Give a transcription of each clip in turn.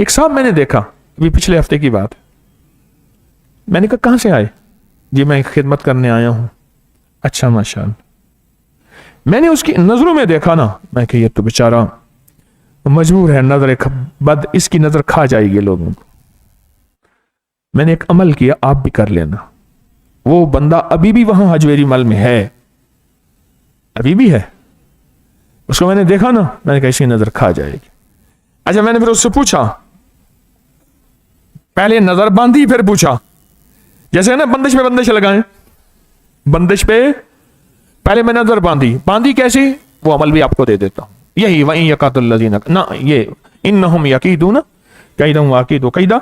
ایک صاحب میں نے دیکھا، ابھی پچھلے ہفتے کی بات ہے، میں نے کہا کہاں سے آئے؟ جی میں خدمت کرنے آیا ہوں۔ اچھا ماشاءاللہ۔ میں نے اس کی نظروں میں دیکھا نا، میں کہ یہ تو بیچارہ مجبور ہے، نظر بد اس کی نظر کھا جائے گی لوگوں کو۔ میں نے ایک عمل کیا، آپ بھی کر لینا۔ وہ بندہ ابھی بھی وہاں حجویری مل میں ہے، ابھی بھی ہے۔ اس کو میں نے دیکھا نا، میں نے کہا اسی نظر کھا جائے گی۔ اچھا میں نے پھر اس سے پوچھا، پہلے نظر باندھی پھر پوچھا، جیسے نا بندش پہ بندش لگائیں، بندش پہ پہلے میں نظر باندھی کیسی، وہ عمل بھی آپ کو دے دیتا ہوں۔ یہی وَإِن يَكَادُ الَّذِينَ، نہ یہ إِنَّهُمْ يَكِيدُونَ كَيْدًا وَأَكِيدُ كَيْدًا،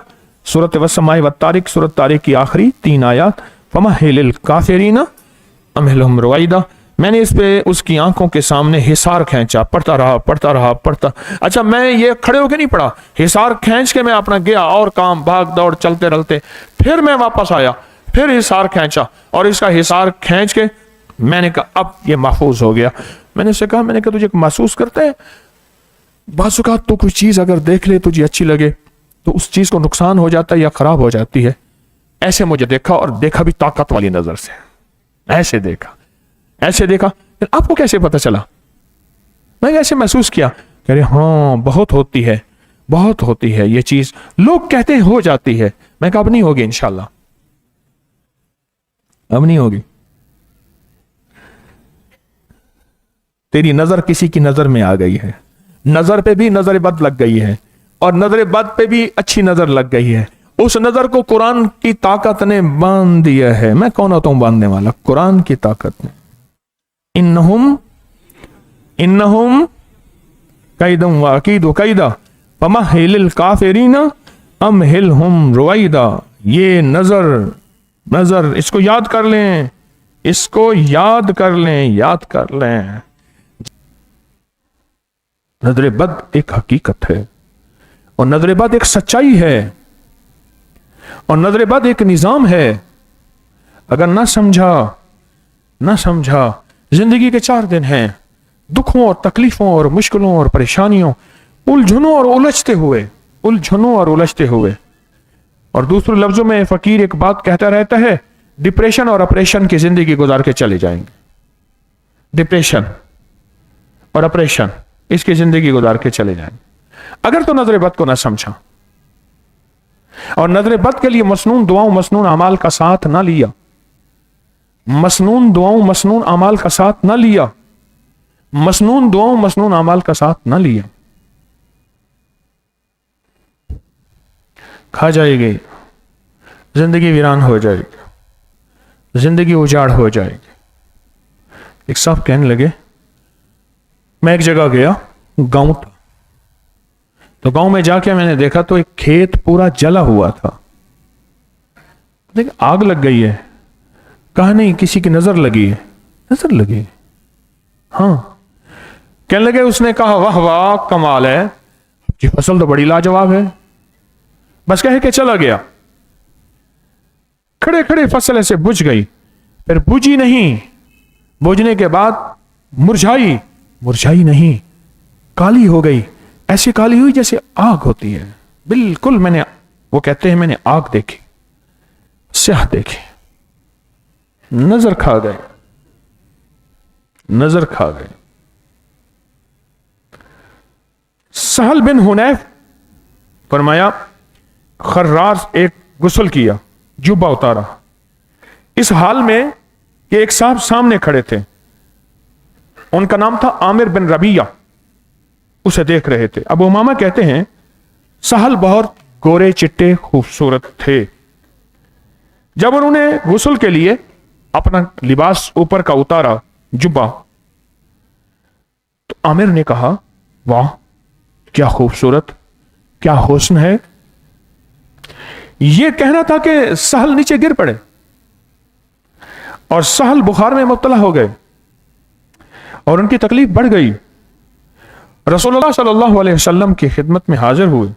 سورۃ والسماء والطارق، سورۃ طارق کی آخری 3 آیات، فَمَهِّلِ الْكَافِرِينَ أَمْهِلْهُمْ رُوَيْدًا۔ میں نے اس پہ اس کی آنکھوں کے سامنے حصار کھینچا، پڑھتا رہا۔ اچھا میں یہ کھڑے ہو کے نہیں پڑھا، حصار کھینچ کے میں اپنا گیا اور کام بھاگ دوڑ چلتے رلتے، پھر میں واپس آیا، پھر حصار کھینچا، اور اس کا حصار کھینچ کے میں نے کہا اب یہ محفوظ ہو گیا۔ میں نے اسے کہا، میں نے کہا تجھے محسوس کرتے ہیں بعض اوقات تو کوئی چیز اگر دیکھ لے تجھے اچھی لگے تو اس چیز کو نقصان ہو جاتا ہے یا خراب ہو جاتی ہے۔ ایسے مجھے دیکھا، اور دیکھا بھی طاقت والی نظر سے، ایسے دیکھا۔ آپ کو کیسے پتا چلا؟ میں ایسے محسوس کیا، کہہ رہے ہاں بہت ہوتی ہے یہ چیز، لوگ کہتے ہیں ہو جاتی ہے۔ میں کہا اب نہیں ہوگی انشاءاللہ، اب نہیں ہوگی۔ تیری نظر کسی کی نظر میں آ گئی ہے، نظر پہ بھی نظر بد لگ گئی ہے، اور نظر بد پہ بھی اچھی نظر لگ گئی ہے۔ اس نظر کو قرآن کی طاقت نے باندھ دیا ہے۔ میں کون ہوتا ہوں باندھنے والا؟ قرآن کی طاقت نے۔ انہم کیدم واکید کیدا فمہل الکافرین امہلہم رویدا۔ یہ نظر اس کو یاد کر لیں، اس کو یاد کر لیں۔ نظر بد ایک حقیقت ہے، اور نظر بد ایک سچائی ہے، اور نظر بد ایک نظام ہے۔ اگر نہ سمجھا زندگی کے 4 دن ہیں، دکھوں اور تکلیفوں اور مشکلوں اور پریشانیوں، الجھنوں اور الجھتے ہوئے۔ اور دوسرے لفظوں میں فقیر ایک بات کہتا رہتا ہے، ڈپریشن اور اپریشن کی زندگی گزار کے چلے جائیں گے، ڈپریشن اور اپریشن اس کی زندگی گزار کے چلے جائیں گے اگر تو نظر بد کو نہ سمجھا، اور نظر بد کے لیے مسنون دعاؤں مسنون اعمال کا ساتھ نہ لیا، مسنون دعاؤں مسنون اعمال کا ساتھ نہ لیا، مسنون دعاؤں مسنون اعمال کا ساتھ نہ لیا، کھا جائے گی زندگی، ویران ہو جائے گی زندگی، اجاڑ ہو جائے گی۔ ایک صاحب کہنے لگے، میں ایک جگہ گیا، گاؤں تھا، تو گاؤں میں جا کے میں نے دیکھا تو ایک کھیت پورا جلا ہوا تھا، دیکھ آگ لگ گئی ہے۔ کہا نہیں، کسی کی نظر لگی ہے۔ ہاں کہنے لگے، اس نے کہا واہ واہ کمال ہے جی، فصل تو بڑی لاجواب ہے، بس کہہ کے چلا گیا۔ کھڑے کھڑے فصل ایسے بجھ گئی، پھر بجھی نہیں، بجھنے کے بعد مرجھائی نہیں، کالی ہو گئی، ایسی کالی ہوئی جیسے آگ ہوتی ہے بالکل۔ وہ کہتے ہیں میں نے آگ دیکھی، سیاہ دیکھی، نظر کھا گئے۔ سہل بن حنیف فرمایا، خراش ایک غسل کیا، جبہ اتارا، اس حال میں کہ ایک صاحب سامنے کھڑے تھے، ان کا نام تھا عامر بن ربیعہ، اسے دیکھ رہے تھے۔ ابو امامہ کہتے ہیں سہل بہت گورے چٹے خوبصورت تھے۔ جب انہوں نے غسل کے لیے اپنا لباس اوپر کا اتارا، جبہ، تو عامر نے کہا واہ کیا خوبصورت، کیا حسن ہے۔ یہ کہنا تھا کہ سہل نیچے گر پڑے، اور سہل بخار میں مبتلا ہو گئے، اور ان کی تکلیف بڑھ گئی۔ رسول اللہ صلی اللہ علیہ وسلم کی خدمت میں حاضر ہوئے،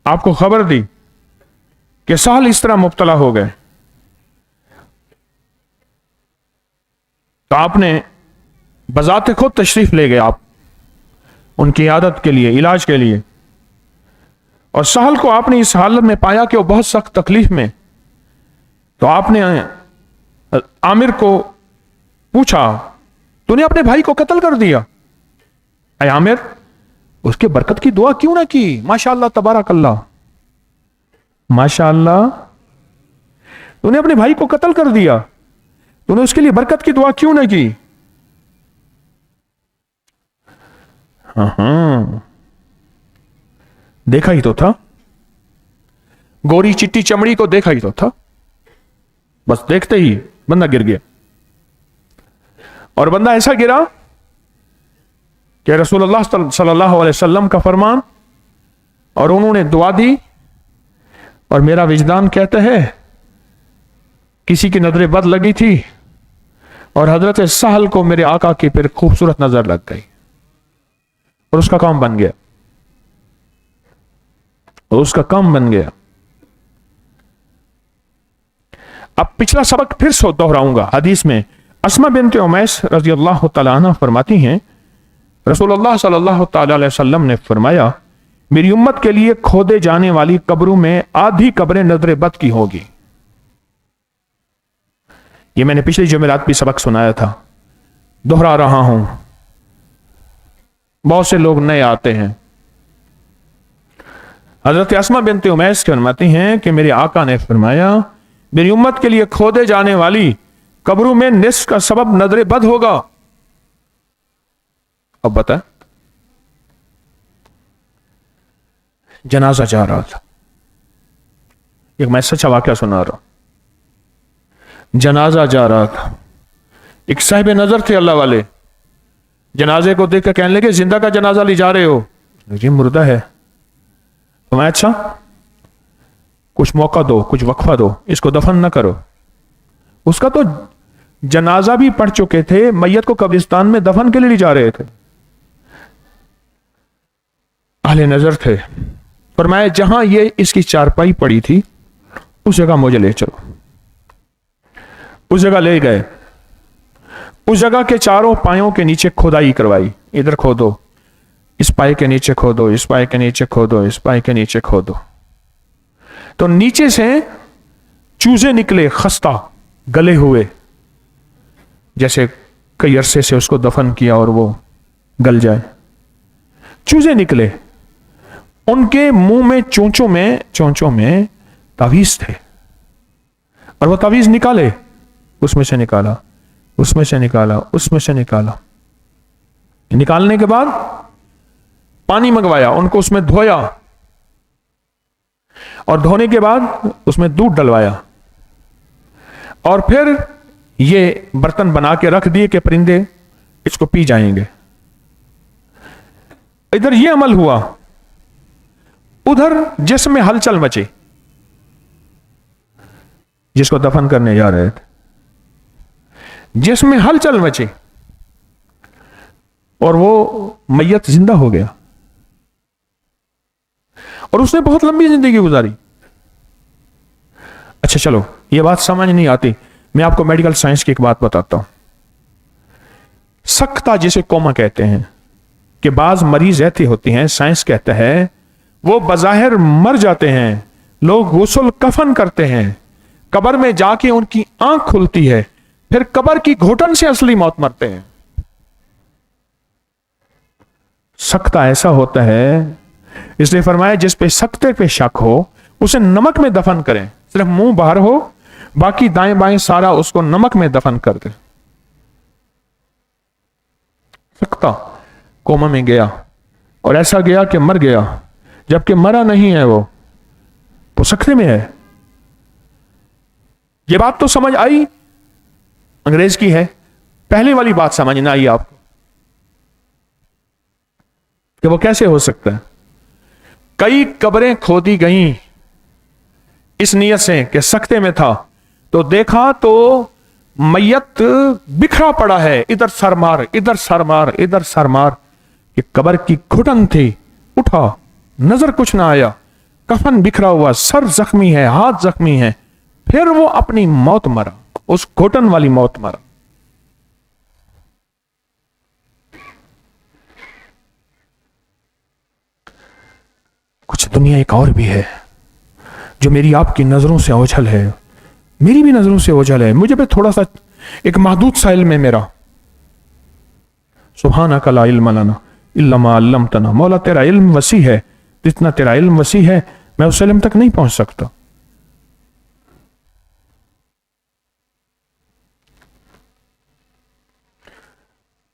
آپ کو خبر دی کہ سہل اس طرح مبتلا ہو گئے، تو آپ نے بذات خود تشریف لے گئے، آپ ان کی عیادت کے لیے، علاج کے لیے، اور सहल को आपने इस हालत में पाया कि वो बहुत सख्त तकलीफ में, तो आपने आमिर को पूछा, तूने अपने भाई को कत्ल कर दिया, ऐ आमिर उसके बरकत की दुआ क्यों ना की? माशाअल्लाह तबारकल्लाह, माशाअल्लाह, तूने अपने भाई को कत्ल कर दिया, तूने उसके लिए बरकत की दुआ क्यों ना की? हाँ, देखा ही तो था, गोरी चिट्टी चमड़ी को देखा ही तो था, बस देखते ही बंदा गिर गया। और बंदा ऐसा गिरा कि रसूलुल्लाह सल्लल्लाहु अलैहि वसल्लम का फरमान, और उन्होंने दुआ दी, और मेरा विजदान कहता है किसी की नजर बद लगी थी और हजरत सहल को मेरे आका की फिर खूबसूरत नजर लग गई और उसका काम बन गया, और उसका काम बन गया। अब पिछला सबक फिर से दोहराऊंगा। हदीस में अस्मा बिन्त उमैस रज़ियल्लाहु तआला अन्हा फरमाती हैं, रसूलुल्लाह सल्लल्लाहु तआला अलैहि वसल्लम ने फरमाया, मेरी उम्मत के लिए खोदे जाने वाली कब्रों में आधी कब्रें नजर बद की होगी। ये मैंने पिछली जुमेरात भी सबक सुनाया था, दोहरा रहा हूं, बहुत से लोग नए आते हैं। हजरत अस्मा बिन्त उमैस फरमाती हैं कि मेरे आका ने फरमाया, मेरी उम्मत के लिए खोदे जाने वाली कब्रों में निस्फ का सबब नजर बद होगा। अब बता, जनाजा जा रहा था, एक मैं सच्चा वाकया सुना रहा हूं। जनाजा जा रहा था, एक साहिब नजर थे अल्लाह वाले, जनाजे को देखकर कहने लगे, जिंदा का जनाजा ले जा रहे हो? ये मुर्दा है। तो मैं, अच्छा कुछ मौका दो, कुछ वक्फा दो, इसको दफन ना करो। उसका तो जनाजा भी पढ़ चुके थे, मैयत को कब्रिस्तान में दफन के लिए ले जा रहे थे। अहले नजर थे, फरमाया जहां ये इसकी चारपाई पड़ी थी उस जगह मुझे ले चलो। उस जगह ले गए, उस जगह के चारों पायों के नीचे खुदाई करवाई, इधर खोदो, इस पाए के नीचे खोदो, इस पाए के नीचे खोदो, इस पाए के नीचे खोदो। तो नीचे से चूजे निकले, खस्ता, गले हुए, जैसे कई अरसे से उसको दफन किया और वो गल जाए। चूजे निकले, उनके मुंह में चोंचों में तावीज थे, और वो तावीज निकाले, उसमें से निकाला, उसमें से निकाला, उसमें से निकाला। निकालने के बाद पानी मंगवाया, उनको उसमें धोया, और धोने के बाद उसमें दूध डलवाया, और फिर ये बर्तन बना के रख दिए कि परिंदे इसको पी जाएंगे। इधर ये अमल हुआ, उधर जिसमें हलचल मची, जिसको दफन करने जा रहे थे, जिसमें हलचल मची, और वो मैयत जिंदा हो गया, और उसने बहुत लंबी जिंदगी गुजारी। अच्छा चलो, ये बात समझ नहीं आती, मैं आपको मेडिकल साइंस की एक बात बताता हूं। सख्ता जिसे कोमा कहते हैं, कि बाज मरीज ऐसी होती हैं, साइंस कहता है वो बज़ाहिर मर जाते हैं, लोग गुस्ल कफन करते हैं, कब्र में जाके उनकी आंख खुलती है, फिर कब्र की घुटन से असली मौत मरते हैं। सख्ता ऐसा होता है, इसलिए फरमाया जिस पे सख्ते पे शक हो उसे नमक में दफन करें, सिर्फ मुंह बाहर हो, बाकी दाएं बाएं सारा उसको नमक में दफन कर दे। सख्ता कोमा में गया, और ऐसा गया कि मर गया, जबकि मरा नहीं है, वो सख्ते में है। ये बात तो समझ आई, अंग्रेज की है। पहले वाली बात समझ ना आई आपको कि वो कैसे हो सकता है। कई कब्रें खोदी गईं इस नियत से कि सख्ते में था, तो देखा तो मैयत बिखरा पड़ा है, इधर सर मार, इधर सर मार, इधर सर मार। ये कब्र की घुटन थी, उठा, नजर कुछ ना आया, कफन बिखरा हुआ, सर जख्मी है, हाथ जख्मी है, फिर वो अपनी मौत मरा, उस घुटन वाली मौत मरा। कुछ दुनिया एक और भी है जो मेरी आपकी नजरों से ओझल है, मेरी भी नजरों से ओझल है, मुझे पे थोड़ा सा एक महदूद सा इल्म है मेरा। सुब्हानका ला इल्म लना इल्ला मा अल्लमतना, मौला तेरा इल्म वसी है, जितना तेरा इल्म वसी है मैं उस इल्म तक नहीं पहुंच सकता।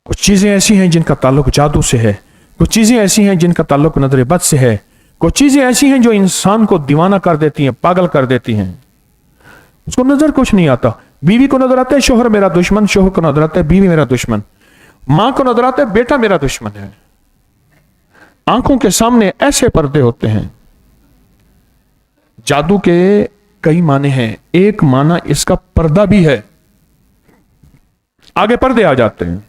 कुछ चीजें ऐसी हैं जिनका ताल्लुक जादू से है, कुछ चीजें ऐसी हैं जिनका ताल्लुक नजर बद से है, कुछ चीजें ऐसी हैं जो इंसान को दीवाना कर देती हैं, पागल कर देती हैं। उसको नजर कुछ नहीं आता। बीवी को नजर आता है शोहर मेरा दुश्मन, शोहर को नजर आता है बीवी मेरा दुश्मन, मां को नजर आता है बेटा मेरा दुश्मन है। आंखों के सामने ऐसे पर्दे होते हैं। जादू के कई माने हैं, एक माना इसका पर्दा भी है, आगे पर्दे आ जाते हैं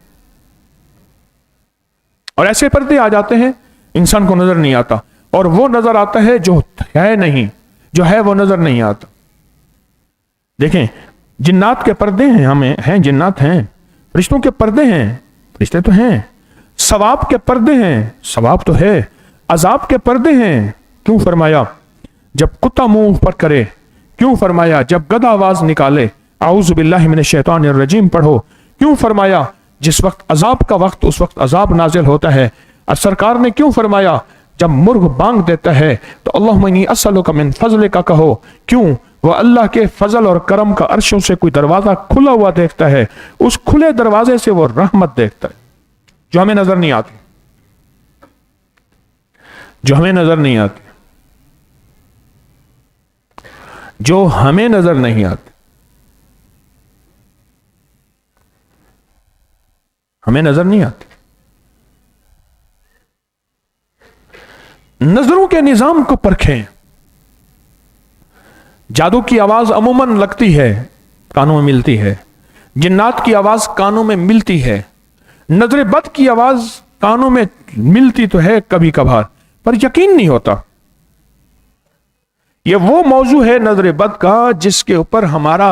और ऐसे पर्दे आ जाते हैं इंसान को नजर नहीं आता, और वो नजर आता है जो है नहीं, जो है वो नजर नहीं आता। देखें, जिन्नात के पर्दे हैं, हमें हैं, जिन्नात हैं, फरिश्तों के पर्दे हैं, फरिश्ते तो हैं, सवाब के पर्दे हैं, सवाब तो है, अजाब के पर्दे हैं। क्यों फरमाया जब कुत्ता मुंह पर करे, क्यों फरमाया जब गधा आवाज निकाले आऊज़ु बिल्लाहि मिनश शैतानिर रजीम पढ़ो, क्यों फरमाया जिस वक्त अजाब का वक्त उस वक्त अजाब नाजिल होता है। और सरकार ने क्यों फरमाया जब मुर्ग बांग देता है तो अल्लाहुम्मा इन्नी अस्अलुका मिन फज़लिका कहो, क्यों? वह अल्लाह के फजल और करम का अर्शों से कोई दरवाजा खुला हुआ देखता है, उस खुले दरवाजे से वो रहमत देखता है जो हमें नजर नहीं आती, जो हमें नजर नहीं आती, जो हमें नजर नहीं आती, हमें नजर नहीं आती। नजरों के निजाम को परखें। जादू की आवाज अमूमन लगती है, कानों में मिलती है, जिन्नात की आवाज कानों में मिलती है, नजर बद की आवाज कानों में मिलती तो है कभी कभार, पर यकीन नहीं होता। यह वो मौजू है नजर बद का जिसके ऊपर हमारा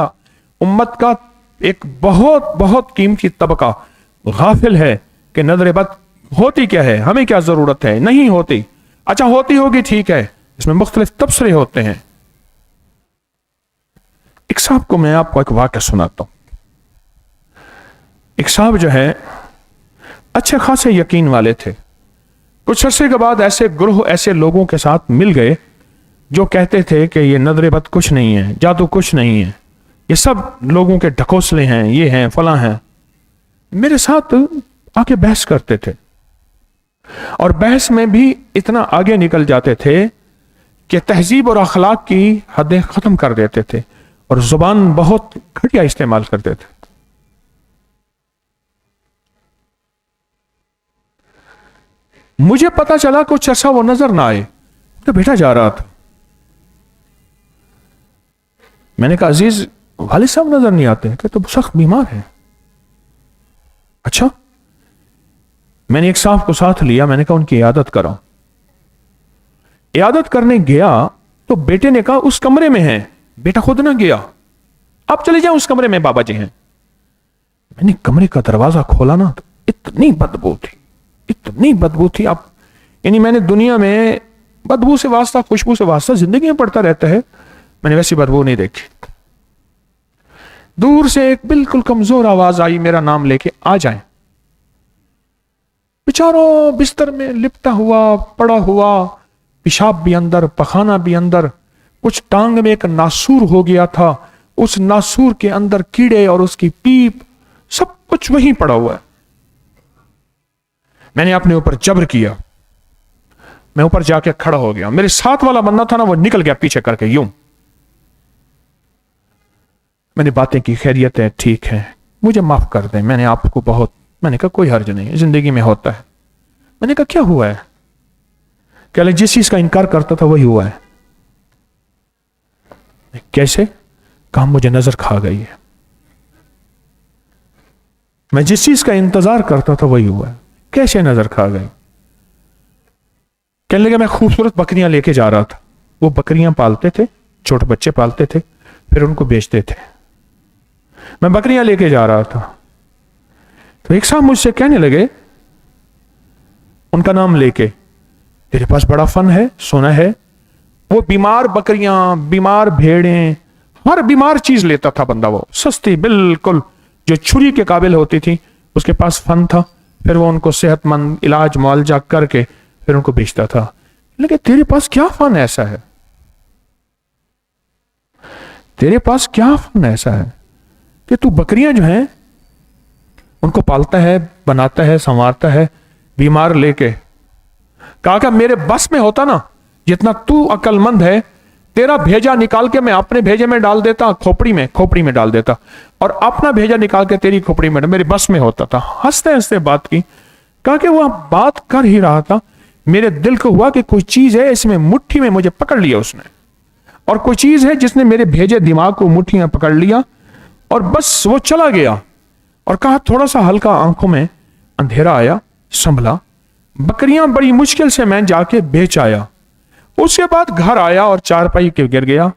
उम्मत का एक बहुत बहुत कीमती तबका गाफिल है कि नजर बद होती क्या है, हमें क्या जरूरत है, नहीं होती। अच्छा होती होगी ठीक है, इसमें मुख्तलिफ तबसरे होते हैं। एक साहब को मैं आपको एक वाक़या सुनाता हूं। एक साहब जो है अच्छे खासे यकीन वाले थे, कुछ अरसे के बाद ऐसे ग्रोह ऐसे लोगों के साथ मिल गए जो कहते थे कि ये नजर बद कुछ नहीं है, जादू कुछ नहीं है, ये सब लोगों के ढकोसले हैं, ये हैं फलां हैं। मेरे साथ आके बहस करते थे और बहस में भी इतना आगे निकल जाते थे कि तहजीब और अखलाक की हदें खत्म कर देते थे और जुबान बहुत घटिया इस्तेमाल करते थे। मुझे पता चला कुछ ऐसा वो नजर ना आए तो बेटा जा रहा था। मैंने कहा अजीज वालिद साहब नजर नहीं आते, कि तो सख्त बीमार है। अच्छा, मैंने एक साहब को साथ लिया, मैंने कहा उनकी इयादत कराओ। इयादत करने गया तो बेटे ने कहा उस कमरे में है। बेटा खुद ना गया, आप चले जाओ उस कमरे में बाबा जी हैं। मैंने कमरे का दरवाजा खोला ना तो इतनी बदबू थी, इतनी बदबू थी। आप यानी मैंने दुनिया में बदबू से वास्ता, खुशबू से वास्ता जिंदगी में पड़ता रहता है, मैंने वैसी बदबू नहीं देखी। दूर से एक बिल्कुल कमजोर आवाज आई, मेरा नाम लेके आ जाए। बेचारों बिस्तर में लिपटा हुआ पड़ा हुआ, पेशाब भी अंदर, पखाना भी अंदर, कुछ टांग में एक नासूर हो गया था, उस नासूर के अंदर कीड़े और उसकी पीप, सब कुछ वहीं पड़ा हुआ है। मैंने अपने ऊपर जबर किया, मैं ऊपर जाके खड़ा हो गया। मेरे साथ वाला बंदा था ना, वो निकल गया पीछे करके यूं। मैंने बातें की, खैरियत है, ठीक है, मुझे माफ कर दें, मैंने आपको बहुत, मैंने कहा कोई हर्ज नहीं, जिंदगी में होता है। मैंने कहा क्या हुआ है? कह ले जिस चीज का इनकार करता था वही हुआ है। कैसे? कहा मुझे नजर खा गई है, मैं जिस चीज का इंतजार करता था वही हुआ है। कैसे नजर खा गई? कहने लगे मैं खूबसूरत बकरियां लेके जा रहा था, वो बकरियां पालते थे, छोटे बच्चे पालते थे, फिर उनको बेचते थे। मैं बकरियां लेके जा रहा था तो एक साहब मुझसे कहने लगे, उनका नाम लेके, तेरे पास बड़ा फन है, सुना है। वो बीमार बकरियां, बीमार भेड़ें, हर बीमार चीज लेता था बंदा, वो सस्ती बिल्कुल जो छुरी के काबिल होती थी, उसके पास फन था। फिर वो उनको सेहतमंद इलाज मुआवजा करके फिर उनको बेचता था। लेकिन तेरे पास क्या फन ऐसा है, तेरे पास क्या फन ऐसा है कि तू बकरियां जो हैं उनको पालता है, बनाता है, संवारता है, बीमार लेके। कहा कि मेरे बस में होता ना, जितना तू अक्लमंद है, तेरा भेजा निकाल के मैं अपने भेजे में डाल देता, खोपड़ी में डाल देता, और अपना भेजा निकाल के तेरी खोपड़ी में, मेरे बस में होता था। हंसते हंसते बात की। कहा कि वह बात कर ही रहा था, मेरे दिल को हुआ कि कोई चीज है इसमें, मुट्ठी में मुझे पकड़ लिया उसने, और कोई चीज है जिसने मेरे भेजे दिमाग को मुट्ठी में पकड़ लिया, और बस वो चला गया। और कहा थोड़ा सा हल्का आंखों में अंधेरा आया, संभला, बकरियां बड़ी मुश्किल से मैं जाके बेच आया। उसके बाद घर आया और चारपाई के गिर गया।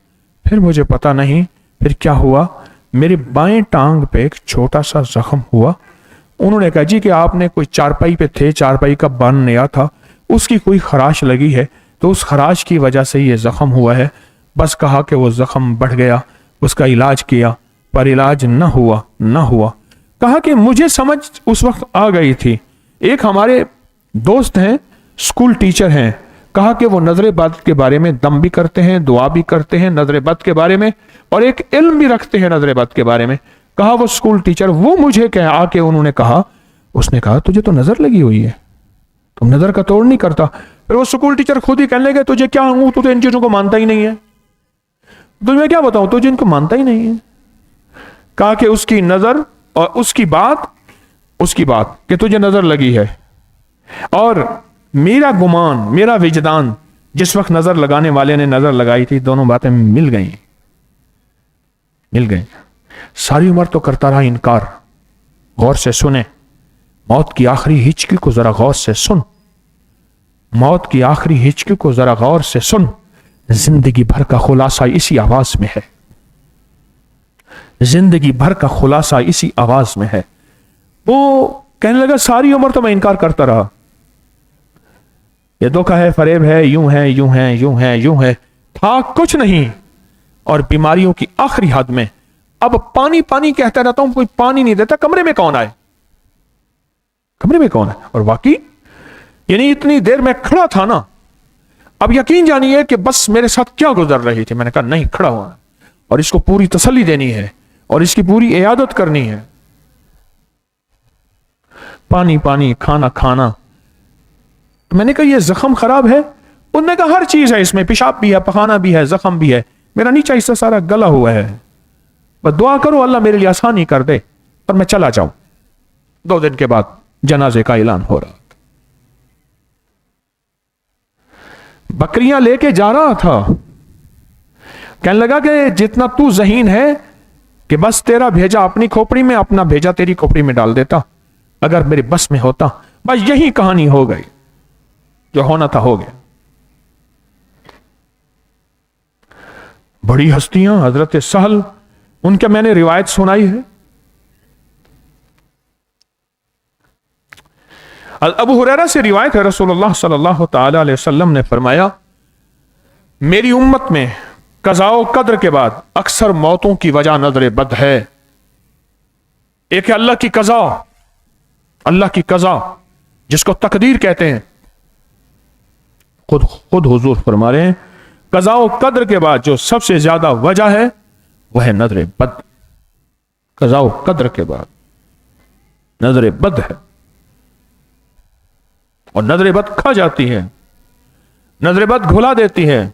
फिर मुझे पता नहीं फिर क्या हुआ, मेरी बाएं टांग पे एक छोटा सा जख्म हुआ। उन्होंने कहा जी कि आपने कोई चारपाई पे थे, चारपाई का बन नया था, उसकी कोई खराश लगी है, तो उस खराश की वजह से ये जख्म हुआ है। बस कहा कि वो जख्म बढ़ गया, उसका इलाज किया, पर इलाज न हुआ। कहा कि मुझे समझ उस वक्त आ गई थी। एक हमारे दोस्त हैं, स्कूल टीचर हैं, कहा कि वो नजर बद के बारे में दम भी करते हैं, दुआ भी करते हैं नजर बद के बारे में, और एक इल्म भी रखते हैं नजर बद के बारे में। कहा वो स्कूल टीचर, वो मुझे कह आके उन्होंने कहा, उसने कहा तुझे तो नजर लगी हुई है, तुम नजर का तोड़ नहीं करता। फिर वो स्कूल टीचर खुद ही कहने लगे तुझे क्या हूं, तू तो इन चीजों को मानता ही नहीं है, तुझे क्या बताऊं, तुझे इनको मानता ही नहीं है। कहा कि उसकी नजर और उसकी बात कि तुझे नजर लगी है, और मेरा गुमान, मेरा विजदान जिस वक्त नजर लगाने वाले ने नजर लगाई थी, दोनों बातें मिल गई। सारी उम्र तो करता रहा इनकार। गौर से सुने, मौत की आखिरी हिचकी को जरा गौर से सुन, मौत की आखिरी हिचकी को जरा गौर से सुन। जिंदगी भर का खुलासा इसी आवाज में है, जिंदगी भर का खुलासा इसी आवाज में है। वो कहने लगा सारी उम्र तो मैं इनकार करता रहा, ये धोखा है, फरेब है, यूं है, था कुछ नहीं। और बीमारियों की आखिरी हद में अब पानी कहता रहता हूं, कोई पानी नहीं देता, कमरे में कौन आए। और वाकई यानी इतनी देर मैं खड़ा था ना, अब यकीन जानिए कि बस मेरे साथ क्या गुजर रही थी। मैंने कहा नहीं, खड़ा हुआ और इसको पूरी तसल्ली देनी है और इसकी पूरी इयादत करनी है। पानी, खाना। मैंने कहा ये जख्म खराब है, उन्होंने कहा हर चीज है इसमें, पेशाब भी है, पखाना भी है, जख्म भी है, मेरा नीचा हिस्सा सारा गला हुआ है, बस दुआ करो अल्लाह मेरे लिए आसानी कर दे और मैं चला जाऊं। 2 दिन के बाद जनाजे का ऐलान हो रहा, बकरियां लेके जा रहा था। कहने लगा कि जितना तू ज़हीन है कि बस तेरा भेजा अपनी खोपड़ी में, अपना भेजा तेरी खोपड़ी में डाल देता, अगर मेरे बस में होता, बस यही कहानी हो गई, जो होना था हो गया। बड़ी हस्तियां, हजरत सहल, उनके मैंने रिवायत सुनाई है। अबू हुरैरा से रिवायत है, रसूलुल्लाह सल्लल्लाहु ताला अलैहि वसल्लम ने फरमाया, मेरी उम्मत में कज़ाओ कद्र के बाद अक्सर मौतों की वजह नजर बद है। एक है अल्लाह की कज़ा, अल्लाह की कज़ा जिसको तकदीर कहते हैं। खुद हुजूर फरमा रहे हैं, कज़ाओ कद्र के बाद जो सबसे ज्यादा वजह है वह है नजर बद। कज़ाओ कद्र के बाद नजर बद है, और नजर बद खा जाती है, नजर बद घुला देती है,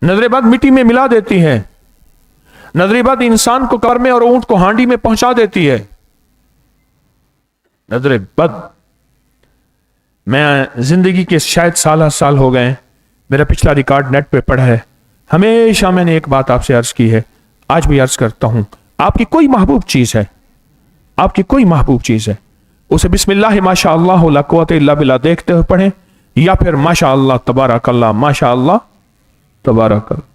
नजर बद मिट्टी में मिला देती है, नजर बद इंसान को कब्र में और ऊंट को हांडी में पहुंचा देती है। नजर बद, मैं जिंदगी के शायद साल हो गए, मेरा पिछला रिकॉर्ड नेट पे पड़ा है, हमेशा मैंने एक बात आपसे अर्ज की है, आज भी अर्ज करता हूं, आपकी कोई महबूब चीज है, आपकी कोई महबूब चीज है, उसे बिस्मिल्लाह माशा अल्लाह ला कुव्वता इल्ला बिल्लाह देखते हुए पढ़ें, या फिर माशा अल्लाह तबारकल्लाह, माशा अल्लाह तबारकल्लाह।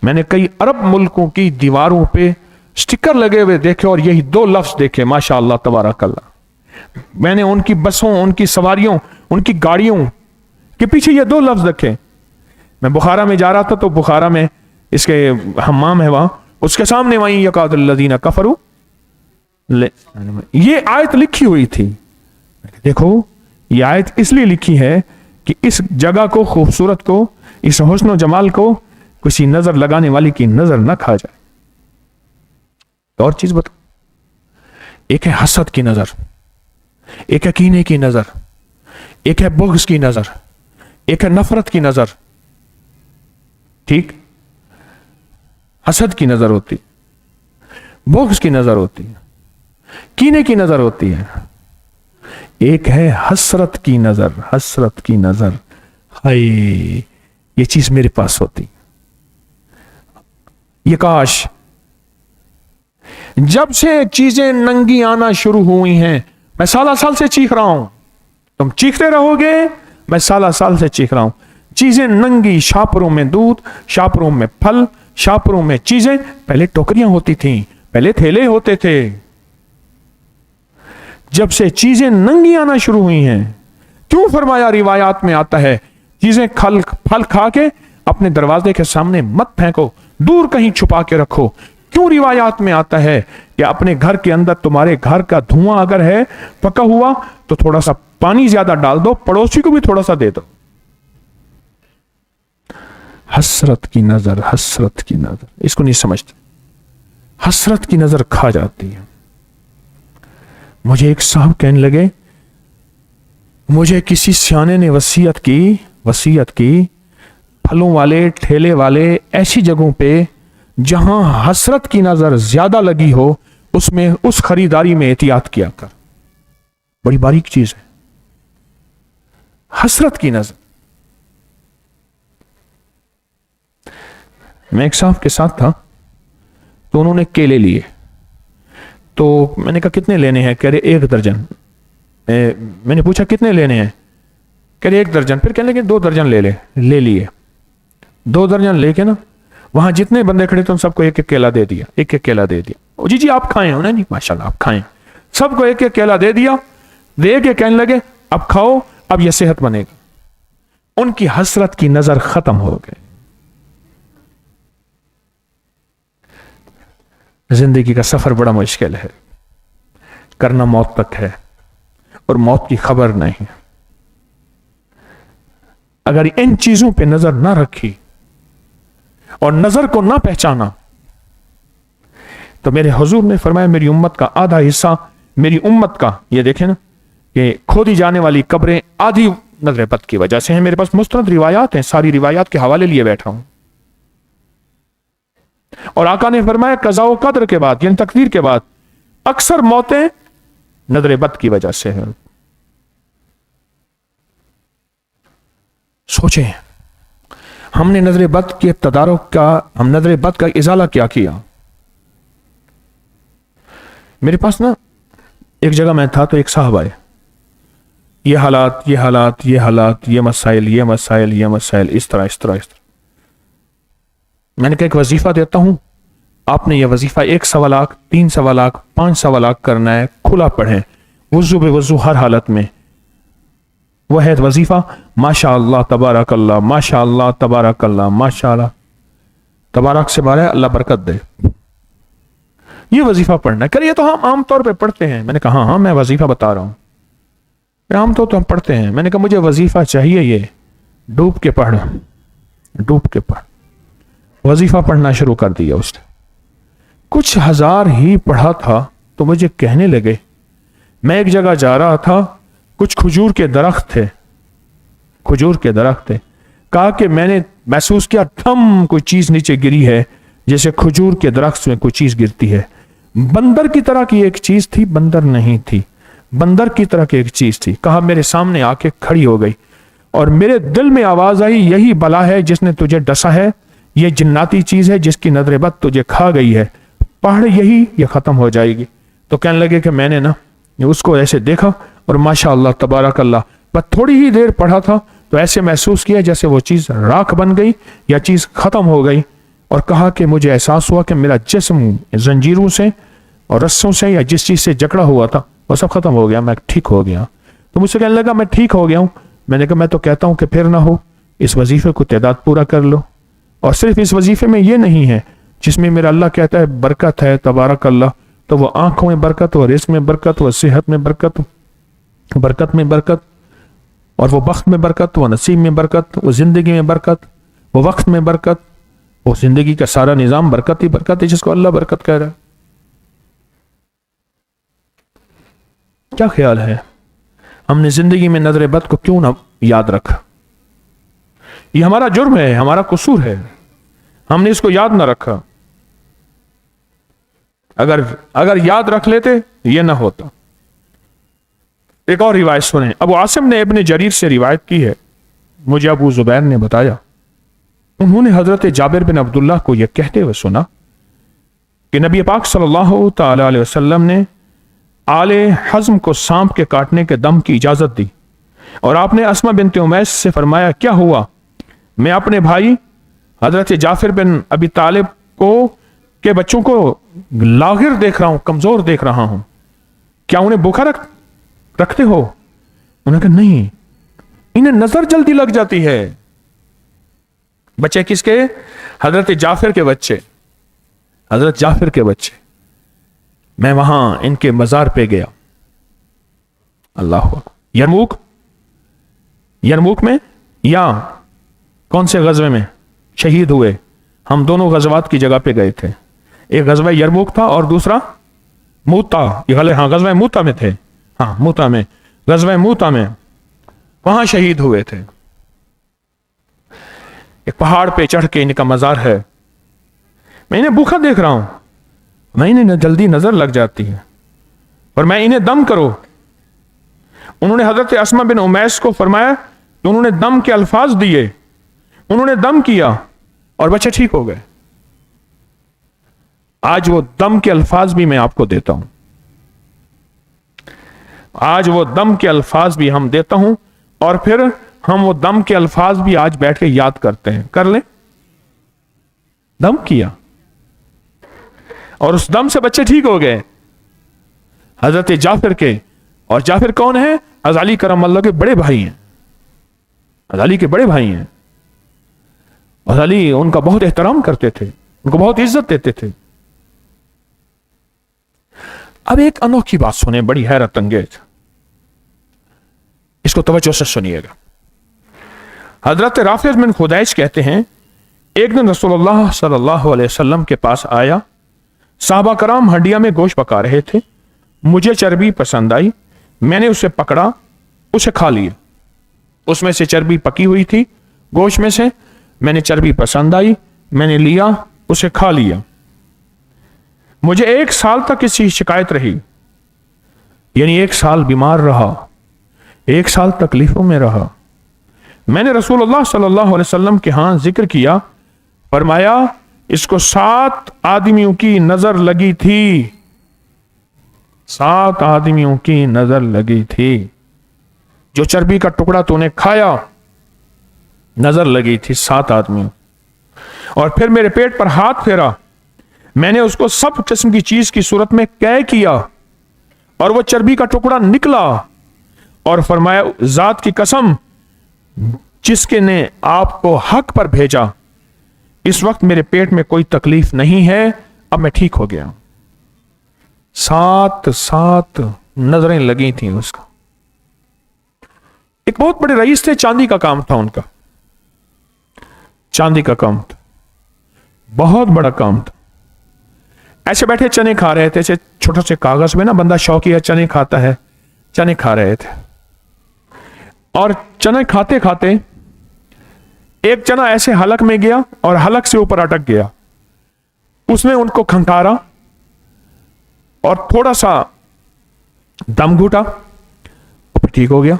मैंने कई अरब मुल्कों की दीवारों पे स्टिकर लगे हुए देखे और यही 2 लफ्ज देखे, माशा अल्लाह तबारकल्लाह। میں نے ان کی بسوں، ان کی سواریوں، ان کی گاڑیوں کے پیچھے یہ 2 لفظ رکھے. میں بخارا میں جا رہا تھا تو بخارا میں اس کے حمام ہے وہاں، اس کے سامنے وہیں یقاد الذین کفروا، یہ آیت لکھی ہوئی تھی. دیکھو یہ آیت اس لیے لکھی ہے کہ اس جگہ کو، خوبصورت کو، اس حسن و جمال کو کسی نظر لگانے والی کی نظر نہ کھا جائے. اور چیز بتاؤ، ایک ہے حسد کی نظر، ایک ہے کینے کی نظر، ایک ہے بغض کی نظر، ایک ہے نفرت کی نظر. ٹھیک، حسد کی نظر ہوتی، بغض کی نظر ہوتی ہے، کینے کی نظر ہوتی ہے. ایک ہے حسرت کی نظر، حسرت کی نظر، ہائے یہ چیز میرے پاس ہوتی، یہ کاش. جب سے چیزیں ننگی آنا شروع ہوئی ہیں، میں سالہ سال سے چیخ رہا ہوں، تم چیختے رہو گے، میں سالہ سال سے چیخ رہا ہوں. چیزیں ننگی، شاپروں میں دودھ، شاپروں میں پھل، شاپروں میں چیزیں. پہلے ٹوکریاں ہوتی تھیں، پہلے تھیلے ہوتے تھے. جب سے چیزیں ننگی آنا شروع ہوئی ہیں، کیوں فرمایا روایات میں آتا ہے چیزیں پھل کھا کے اپنے دروازے کے سامنے مت پھینکو، دور کہیں چھپا کے رکھو. کیوں روایات میں آتا ہے کہ اپنے گھر کے اندر تمہارے گھر کا دھواں اگر ہے پکا ہوا تو تھوڑا سا پانی زیادہ ڈال دو، پڑوسی کو بھی تھوڑا سا دے دو. حسرت کی نظر، حسرت کی نظر، اس کو نہیں سمجھتے. حسرت کی نظر کھا جاتی ہے. مجھے ایک صاحب کہنے لگے، مجھے کسی سیانے نے وصیت کی پھلوں والے ٹھیلے والے ایسی جگہوں پہ جہاں حسرت کی نظر زیادہ لگی ہو اس خریداری میں احتیاط کیا کر. بڑی باریک چیز ہے حسرت کی نظر. میں ایک صاحب کے ساتھ تھا تو انہوں نے کیلے لیے، تو میں نے کہا کتنے لینے ہیں؟ کہہ رہے 1 درجن. میں نے پوچھا کتنے لینے ہیں؟ کہہ رہے 1 درجن. پھر کہنے لگے 2 درجن لے لیے. 2 درجن لے کے نا وہاں جتنے بندے کھڑے تھے ان سب کو ایک کیلا دے دیا، ایک کیلا دے دیا. جی آپ کھائیں؟ انہیں نہیں، ماشاءاللہ آپ کھائیں. سب کو ایک کیلا دے دیا، دے کے کہنے لگے اب کھاؤ، اب یہ صحت بنے گا. ان کی حسرت کی نظر ختم ہو گئی. زندگی کا سفر بڑا مشکل ہے، کرنا موت تک ہے اور موت کی خبر نہیں. اگر ان چیزوں پہ نظر نہ رکھی اور نظر کو نہ پہچانا تو میرے حضور نے فرمایا میری امت کا آدھا حصہ، میری امت کا، یہ دیکھیں نا کہ کھودی جانے والی قبریں آدھی نظر بد کی وجہ سے ہیں. میرے پاس مستند روایات ہیں، ساری روایات کے حوالے لیے بیٹھا ہوں. اور آقا نے فرمایا قضاء و قدر کے بعد یعنی تقدیر کے بعد اکثر موتیں نظر بد کی وجہ سے ہیں. سوچیں ہم نے نظر بد کے تدارک کا، ہم نظر بد کا ازالہ کیا کیا. میرے پاس نا ایک جگہ میں تھا تو ایک صاحب آئے، یہ حالات یہ حالات یہ حالات یہ مسائل یہ مسائل یہ مسائل اس طرح اس طرح اس طرح. میں نے کہا ایک وظیفہ دیتا ہوں، آپ نے یہ وظیفہ 1 سوا لاکھ 3 سوا لاکھ 5 سوا لاکھ کرنا ہے، کھلا پڑھیں وضو بے وضو ہر حالت میں. وہ ہے وظیفہ ماشاء اللہ تبارک اللہ، ماشاء اللہ تبارک اللہ، ماشاء اللہ تبارک سے بارے اللہ برکت دے. یہ وظیفہ پڑھنا ہے. کریے تو ہم عام طور پہ پڑھتے ہیں. میں نے کہا ہاں میں وظیفہ بتا رہا ہوں، عام طور تو ہم پڑھتے ہیں. میں نے کہا مجھے وظیفہ چاہیے، یہ ڈوب کے پڑھ، ڈوب کے پڑھ. وظیفہ پڑھنا شروع کر دیا اس نے. کچھ ہزار ہی پڑھا تھا تو مجھے کہنے لگے، میں ایک جگہ جا رہا تھا، کچھ کھجور کے درخت تھے، کھجور کے درخت تھے. کہا کہ میں نے محسوس کیا تھم کوئی چیز نیچے گری ہے، جیسے کھجور کے درخت میں کوئی چیز گرتی ہے. بندر کی طرح کی ایک چیز تھی، بندر نہیں تھی، بندر کی طرح کی ایک چیز تھی. کہا میرے سامنے آ کے کھڑی ہو گئی اور میرے دل میں آواز آئی یہی بلا ہے جس نے تجھے ڈسا ہے، یہ جناتی چیز ہے جس کی نظر بد تجھے کھا گئی ہے، پڑھ یہی، یہ ختم ہو جائے گی. تو کہنے لگے کہ میں نے نا اس کو ایسے دیکھا اور ماشاء اللہ تبارک اللہ بس تھوڑی ہی دیر پڑھا تھا تو ایسے محسوس کیا جیسے وہ چیز راکھ بن گئی یا چیز ختم ہو گئی. اور کہا کہ مجھے احساس ہوا کہ میرا جسم زنجیروں سے اور رسوں سے یا جس چیز سے جکڑا ہوا تھا वो सब खत्म हो गया, मैं ठीक हो गया। तो मुझसे कहने लगा मैं ठीक हो गया हूँ। मैंने कहा मैं तो कहता हूँ कि फिर ना हो, इस वजीफे को तादाद पूरा कर लो। और सिर्फ इस वजीफे में ये नहीं है जिसमें मेरा अल्लाह कहता है बरकत है तबारक अल्लाह, तो वो आंखों में बरकत, वो रिस्क में बरकत, वो सेहत में बरकत, बरकत में बरकत, और वो वक्त में बरकत, वो नसीब में बरकत, वो जिंदगी में बरकत, वो वक्त में बरकत, वो जिंदगी का सारा निजाम बरकत ही बरकत है, जिसको अल्लाह बरकत कह रहा है। क्या ख्याल है, हमने जिंदगी में नजर बद को क्यों ना याद रखा? ये हमारा जुर्म है, हमारा कसूर है, हमने इसको याद ना रखा। अगर याद रख लेते ये ना होता। एक और रिवायत सुने, अबू आसिम ने इब्न जरीर से रिवायत की है, मुझे अबू जुबैर ने बताया, उन्होंने हजरत जाबिर बिन अब्दुल्लाह को यह कहते हुए सुना कि नबी पाक सल्लल्लाहु तआला अलैहि वसल्लम ने आले हज़्म को सांप के काटने के दम की इजाजत दी, और आपने अस्मा बिनत उमैस से फरमाया क्या हुआ? मैं अपने भाई हजरत जाफिर बिन अबी तालिब के बच्चों को लागिर देख रहा हूं, कमजोर देख रहा हूं, क्या उन्हें भूखा रखते हो? उन्होंने कहा नहीं, इन्हें नजर जल्दी लग जाती है। बच्चे किसके? हजरत जाफिर के बच्चे, हजरत जाफिर के बच्चे। मैं वहां इनके मजार पे गया। अल्लाह अकबर। यरमुक में या कौन से गजवे में शहीद हुए? हम दोनों गजवात की जगह पे गए थे, एक गजवा यरमुक था और दूसरा मूता। हाँ, गजवा मूता में थे, हाँ मूता में, गजवा मूता में, वहां शहीद हुए थे। एक पहाड़ पे चढ़ के इनका मजार है। मैं इन्हें भूखा देख रहा हूं, मैं इन्हें जल्दी नजर लग जाती है, और मैं इन्हें दम करो। उन्होंने हजरत अस्मा बिन उमैस को फरमाया कि उन्होंने दम के अल्फाज दिए, उन्होंने दम किया और बच्चे ठीक हो गए। आज वो दम के अल्फाज भी मैं आपको देता हूं, आज वो दम के अल्फाज भी हम देता हूं, और फिर हम वो दम के अल्फाज भी आज बैठ के याद करते हैं। कर ले, दम किया और उस दम से बच्चे ठीक हो गए हजरत जाफिर के। और जाफिर कौन है? हज़रत अली करम अल्लाह के बड़े भाई हैं, हज़रत अली के बड़े भाई हैं। हज़रत अली उनका बहुत एहतराम करते थे, उनको बहुत इज्जत देते थे। अब एक अनोखी बात सुने, बड़ी हैरत अंगेज, इसको तवज्जो से सुनिएगा। हजरत राफिज बिन खुदैश कहते हैं, एक दिन रसूलुल्लाह सल्लल्लाहु अलैहि वसल्लम के पास आया, साहबा कराम हड्डियां में गोश्त पका रहे थे, मुझे चर्बी पसंद आई, मैंने उसे पकड़ा, उसे खा लिया। उसमें से चर्बी पकी हुई थी, गोश्त में से मैंने चर्बी पसंद आई, मैंने लिया, उसे खा लिया। मुझे 1 साल तक इसकी शिकायत रही, यानी 1 साल बीमार रहा, 1 साल तकलीफों में रहा। मैंने रसूलुल्लाह सल्लल्लाहु अलैहि वसल्लम के यहाँ जिक्र किया, फरमाया इसको 7 आदमियों की नजर लगी थी, 7 आदमियों की नजर लगी थी। जो चर्बी का टुकड़ा तूने खाया, नजर लगी थी 7 आदमियों। और फिर मेरे पेट पर हाथ फेरा, मैंने उसको सब किस्म की चीज की सूरत में कै किया, और वो चर्बी का टुकड़ा निकला, और फरमाया जात की कसम जिसके ने आपको हक पर भेजा, इस वक्त मेरे पेट में कोई तकलीफ नहीं है, अब मैं ठीक हो गया। 7 नजरें लगी थी उसका। एक बहुत बड़े रईस थे, चांदी का काम था उनका, चांदी का काम था, बहुत बड़ा काम था। ऐसे बैठे चने खा रहे थे, छोटे से कागज में ना, बंदा शौकिया चने खाता है, चने खा रहे थे। और चने खाते खाते एक चना ऐसे हलक में गया और हलक से ऊपर अटक गया। उसने उनको खंकारा और थोड़ा सा दम घुटा, फिर ठीक हो गया।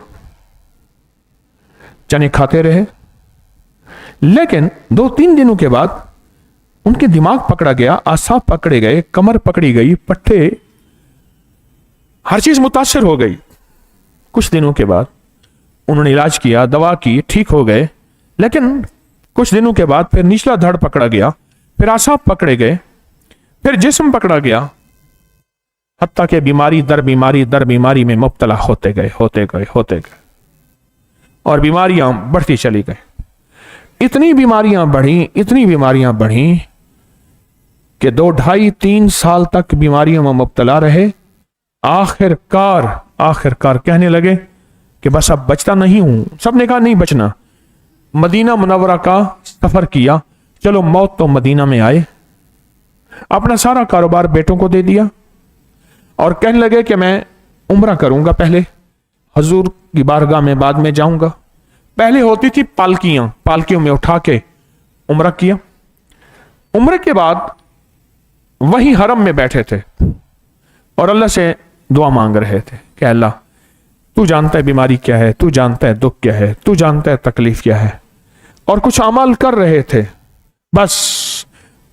चने खाते रहे, लेकिन 2-3 दिनों के बाद उनके दिमाग पकड़ा गया, आसाब पकड़े गए, कमर पकड़ी गई, पट्टे, हर चीज मुतासिर हो गई। कुछ दिनों के बाद उन्होंने इलाज किया, दवा की, ठीक हो गए, लेकिन कुछ दिनों के बाद फिर निचला धड़ पकड़ा गया, फिर आसाब पकड़े गए, फिर जिस्म पकड़ा गया, हत्ता कि बीमारी दर बीमारी में मुब्तला होते गए और बीमारियां बढ़ती चली गई। इतनी बीमारियां बढ़ी कि 2-2.5-3 साल तक बीमारियों में मुब्तला रहे। आखिरकार कहने लगे कि बस अब बचता नहीं हूं। सबने कहा नहीं बचना। मदीना मुनव्वरा का सफर किया, चलो मौत तो मदीना में आए। अपना सारा कारोबार बेटों को दे दिया और कहने लगे कि मैं उम्रा करूंगा, पहले हजूर की बारगाह में बाद में जाऊंगा। पहले होती थी पालकियों में उठा के उम्रा किया। उम्र के बाद वही हरम में बैठे थे और अल्लाह से दुआ मांग रहे थे कि अल्लाह तू जानता है बीमारी क्या है, तू जानता है दुख क्या है, तू जानता है तकलीफ क्या है। और कुछ अमल कर रहे थे। बस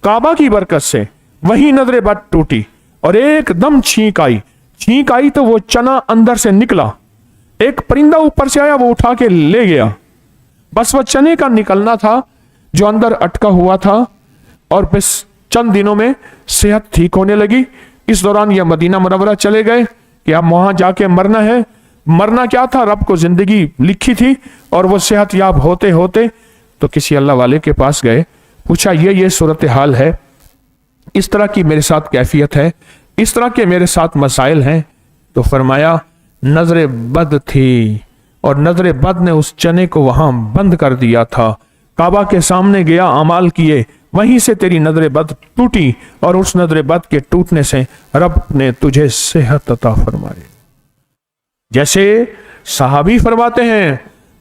काबा की बरकत से वही नजर बद टूटी और एकदम छींक आई तो वो चना अंदर से निकला। एक परिंदा ऊपर से आया, वो उठा के ले गया। बस वो चने का निकलना था जो अंदर अटका हुआ था और बस चंद दिनों में सेहत ठीक होने लगी। इस दौरान यह मदीना मुनव्वरा चले गए कि अब वहां जाके मरना है। मरना क्या था, रब को जिंदगी लिखी थी और वो सेहत याब होते होते तो किसी अल्लाह वाले के पास गए, पूछा ये सूरत हाल है, इस तरह की मेरे साथ कैफियत है, इस तरह के मेरे साथ मसाइल हैं। तो फरमाया नजर बद थी और नजर बद ने उस चने को वहां बंद कर दिया था। काबा के सामने गया, अमाल किए, वहीं से तेरी नजर बद टूटी और उस नजर बद के टूटने से रब ने तुझे सेहत अता फरमाई। जैसे सहाबी फरमाते हैं,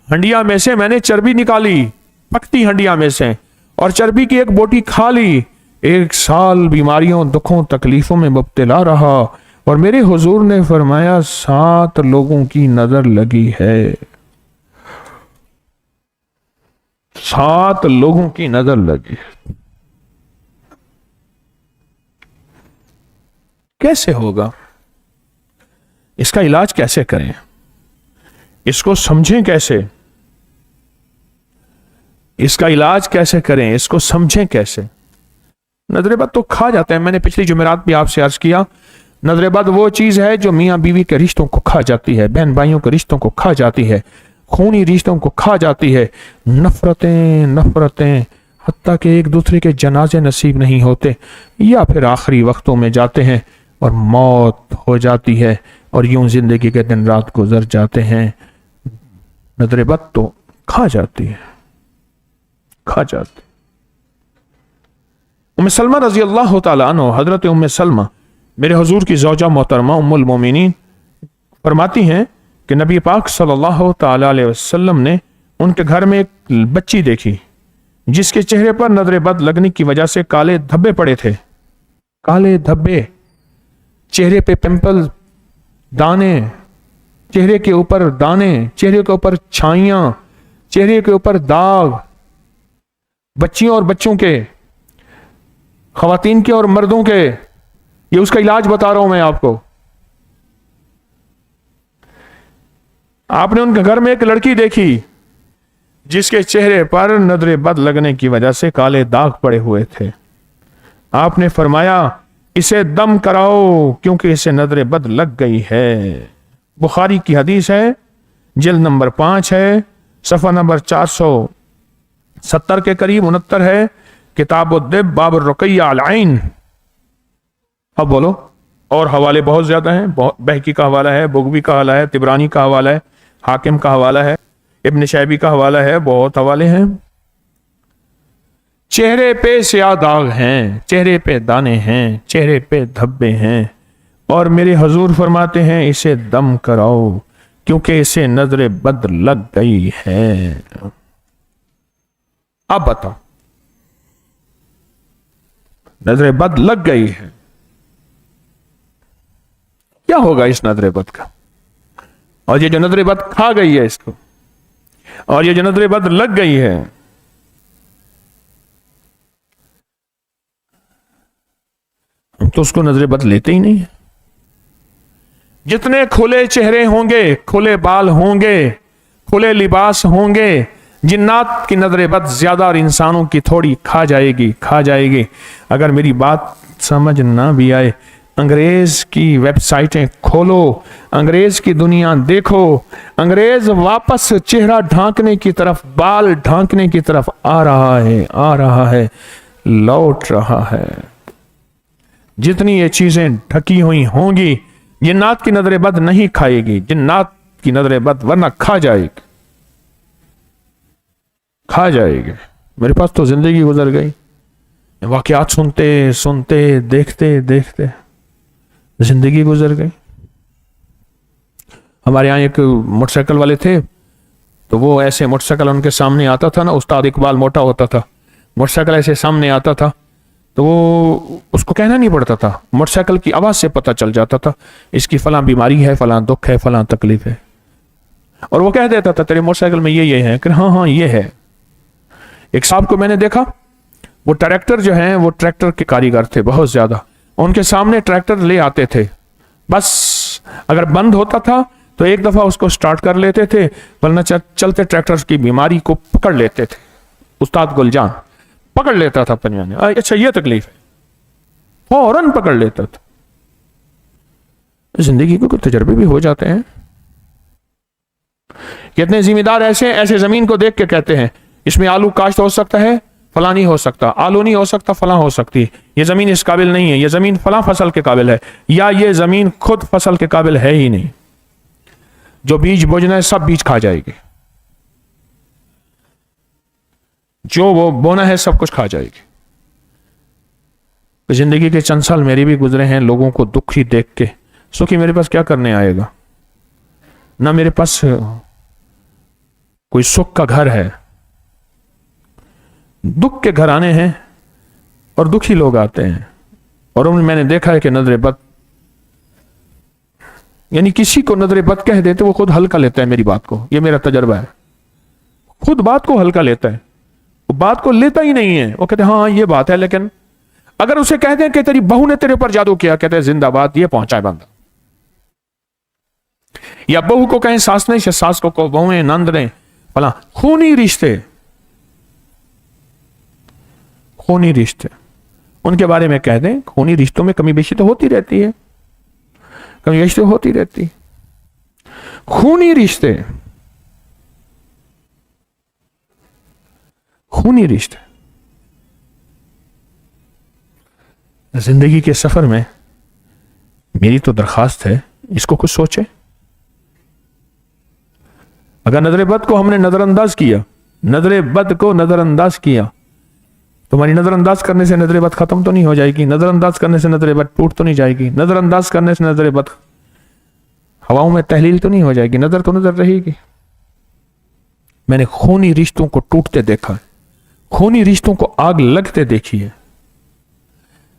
हंडिया में से मैंने चर्बी निकाली, पकती हंडिया में से, और चर्बी की एक बोटी खा ली। 1 साल बीमारियों, दुखों, तकलीफों में मुब्तला रहा और मेरे हुजूर ने फरमाया 7 लोगों की नजर लगी है। 7 लोगों की नजर लगी। कैसे होगा? इसका इलाज कैसे करें? इसको समझें कैसे? इसका इलाज कैसे करें? इसको समझें कैसे? नजर बद तो खा जाते हैं। मैंने पिछली जुमेरात भी आपसे अर्ज किया, नजर बद वो चीज है जो मियां बीवी के रिश्तों को खा जाती है, बहन भाइयों के रिश्तों को खा जाती है, खूनी रिश्तों को खा जाती है। नफरतें हत्ता कि एक दूसरे के जनाजे नसीब नहीं होते या फिर आखिरी वक्तों में जाते हैं और मौत हो जाती है और यूं जिंदगी के दिन रात गुजर जाते हैं। नजर बद तो खा जाती है। उम्मे सलमा रजी अल्लाह तआला अन्हा, हजरत उम्मे सलमा मेरे हुजूर की ज़ौजा मोहतरमा उम्मुल मोमिनीन फरमाती हैं कि नबी पाक सल्लल्लाहु तआला अलैहि वसल्लम ने उनके घर में एक बच्ची देखी जिसके चेहरे पर नजर बद लगने की वजह से काले धब्बे पड़े थे। काले धब्बे, चेहरे पे पिंपल, दाने, चेहरे के ऊपर दाने, चेहरे के ऊपर छाइयां, चेहरे के ऊपर दाग, बच्चियों और बच्चों के, खवातीन के और मर्दों के। ये उसका इलाज बता रहा हूं मैं आपको। आपने उनके घर में एक लड़की देखी जिसके चेहरे पर नजर बद लगने की वजह से काले दाग पड़े हुए थे। आपने फरमाया इसे दम कराओ क्योंकि इसे नजर बद लग गई है। बुखारी की हदीस है, जिल्द नंबर 5 है, सफा नंबर 470 के करीब 69 है, किताबुद्दिब बाब रुकैया अल ऐन। अब बोलो, और हवाले बहुत ज्यादा हैं। बहकी का हवाला है, बुगवी का हवाला है, तिबरानी का हवाला है, हाकिम का हवाला है, इब्न शैबी का हवाला है, बहुत हवाले हैं। चेहरे पे स्याह दाग हैं, चेहरे पे दाने हैं, चेहरे पे धब्बे हैं और मेरे हुजूर फरमाते हैं इसे दम कराओ क्योंकि इसे नजर बद लग गई है। अब बताओ, नजर बद लग गई है, क्या होगा इस नजर बद का? और ये जो नजर बद खा गई है इसको, और ये जो नजर बद लग गई है, हम तो उसको नजर बद लेते ही नहीं है। जितने खुले चेहरे होंगे, खुले बाल होंगे, खुले लिबास होंगे, जिन्नात की नजर बद ज्यादा और इंसानों की थोड़ी खा जाएगी। अगर मेरी बात समझ ना भी आए अंग्रेज की वेबसाइटें खोलो, अंग्रेज की दुनिया देखो, अंग्रेज वापस चेहरा ढांकने की तरफ, बाल ढांकने की तरफ आ रहा है, लौट रहा है। जितनी ये चीजें ढकी हुई होंगी, जिन्नात की नजर बद नहीं खाएगी, जिन्नात की नजर बद वरना खा जाएगी। मेरे पास तो जिंदगी गुजर गई, वाकयात सुनते सुनते देखते देखते जिंदगी गुजर गई। हमारे यहाँ एक मोटरसाइकिल वाले थे, तो वो ऐसे मोटरसाइकिल उनके सामने आता था ना, उस्ताद इकबाल मोटा होता था, मोटरसाइकिल ऐसे सामने आता था तो वो उसको कहना नहीं पड़ता था, मोटरसाइकिल की आवाज से पता चल जाता था इसकी फलां बीमारी है, फलां दुख है, फलां तकलीफ है, और वो कह देता था तेरे मोटरसाइकिल में ये है कि हाँ ये है। एक साहब को मैंने देखा, वो ट्रैक्टर जो है वो ट्रैक्टर के कारीगर थे बहुत ज्यादा, उनके सामने ट्रैक्टर ले आते थे, बस अगर बंद होता था तो एक दफा उसको स्टार्ट कर लेते थे, वरना चलते ट्रैक्टर की बीमारी को पकड़ लेते थे। उस्ताद गुलजान पकड़ लेता था पनिया ने, अच्छा ये तकलीफ है, फौरन पकड़ लेता था। जिंदगी को तजर्बे भी हो जाते हैं। कितने जिम्मेदार ऐसे जमीन को देख के कहते हैं इसमें आलू काश्त हो सकता है, फला नहीं हो सकता, आलू नहीं हो सकता, फला हो सकती है, ये जमीन इस काबिल नहीं है, ये जमीन फला फसल के काबिल है, या ये जमीन खुद फसल के काबिल है ही नहीं, जो बीज बोना है सब बीज खा जाएगी, जो वो बोना है सब कुछ खा जाएगी। तो जिंदगी के चंद साल मेरे भी गुजरे हैं लोगों को दुखी देख के, सुखी मेरे पास क्या करने आएगा, ना मेरे पास कोई सुख का घर है, दुख के घर आने हैं और दुखी लोग आते हैं। और मैंने देखा है कि नजर बद, यानी किसी को नजर बद कह देते वो खुद हल्का लेता है मेरी बात को, ये मेरा तजर्बा है, खुद बात को हल्का लेता है, वो बात को लेता ही नहीं है, वो कहते हैं हाँ ये बात है, लेकिन अगर उसे कहते हैं कि तेरी बहू ने तेरे ऊपर जादू किया, कहते हैं जिंदाबाद, ये पहुंचा है बंदा। या बहू को कहें सास ने, सास को बहुएं नंद ने, भला खूनी रिश्ते उनके बारे में कह दें, खूनी रिश्तों में कमी बेशी तो होती रहती है, कमी बेशी तो होती रहती है। खूनी रिश्ते जिंदगी के सफर में मेरी तो दरखास्त है, इसको कुछ सोचे। अगर नजर बद को हमने नजरअंदाज किया, तुम्हारी नजरअंदाज करने से नजर बद खत्म तो नहीं हो जाएगी, नजरअंदाज करने से नजर बद टूट तो नहीं जाएगी, नजरअंदाज करने से नजर बद हवाओं में तहलील तो नहीं हो जाएगी, नजर तो नजर रहेगी। मैंने खूनी रिश्तों को टूटते देखा है, खूनी रिश्तों को आग लगते देखी है,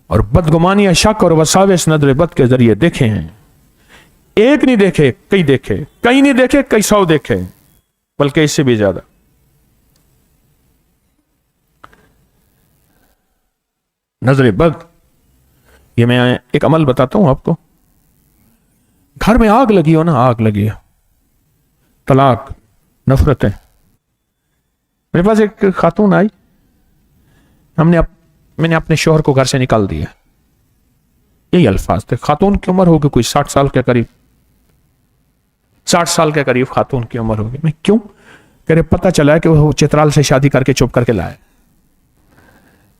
और बदगुमानी, शक और वसावेस नजर बद के जरिए देखे हैं। एक नहीं देखे, कई देखे, कई नहीं देखे, कई 100 देखे, बल्कि इससे भी ज्यादा। नजर बद, ये मैं एक अमल बताता हूं आपको। घर में आग लगी हो ना, आग लगी है, तलाक, नफरतें। मेरे पास एक खातून आई, मैंने अपने शोहर को घर से निकाल दिया, यही अल्फाज थे। खातून की उम्र होगी कोई 60 साल के करीब, 60 साल के करीब खातून की उम्र होगी। मैं क्यों कह रहे, पता चला है कि वो चित्राल से शादी करके चुप करके लाए,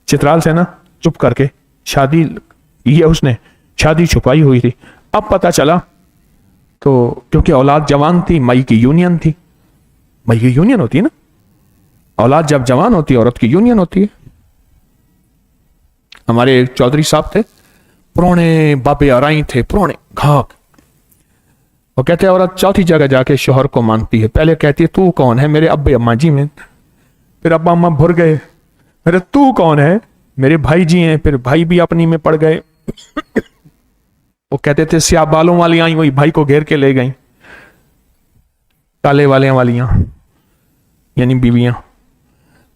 चित्राल से ना चुप करके शादी, ये उसने शादी छुपाई हुई थी। अब पता चला तो क्योंकि औलाद जवान थी, मई की यूनियन थी, मई की यूनियन होती है ना, औलाद जब जवान होती है औरत की यूनियन होती है। हमारे एक चौधरी साहब थे, पुराने बाबे आराई थे, पुराने घाक। वो कहते हैं औरत चौथी जगह जाके शोहर को मानती है, पहले कहती है तू कौन है, मेरे अब्बे अम्मा जी में, फिर अब्बा अम्मा भुर गए, अरे तू कौन है, मेरे भाई जी हैं, फिर भाई भी अपनी में पड़ गए। वो कहते थे स्याह बालों वाली आई, वही भाई को घेर के ले गई, काले वालियां यानी बीवियां।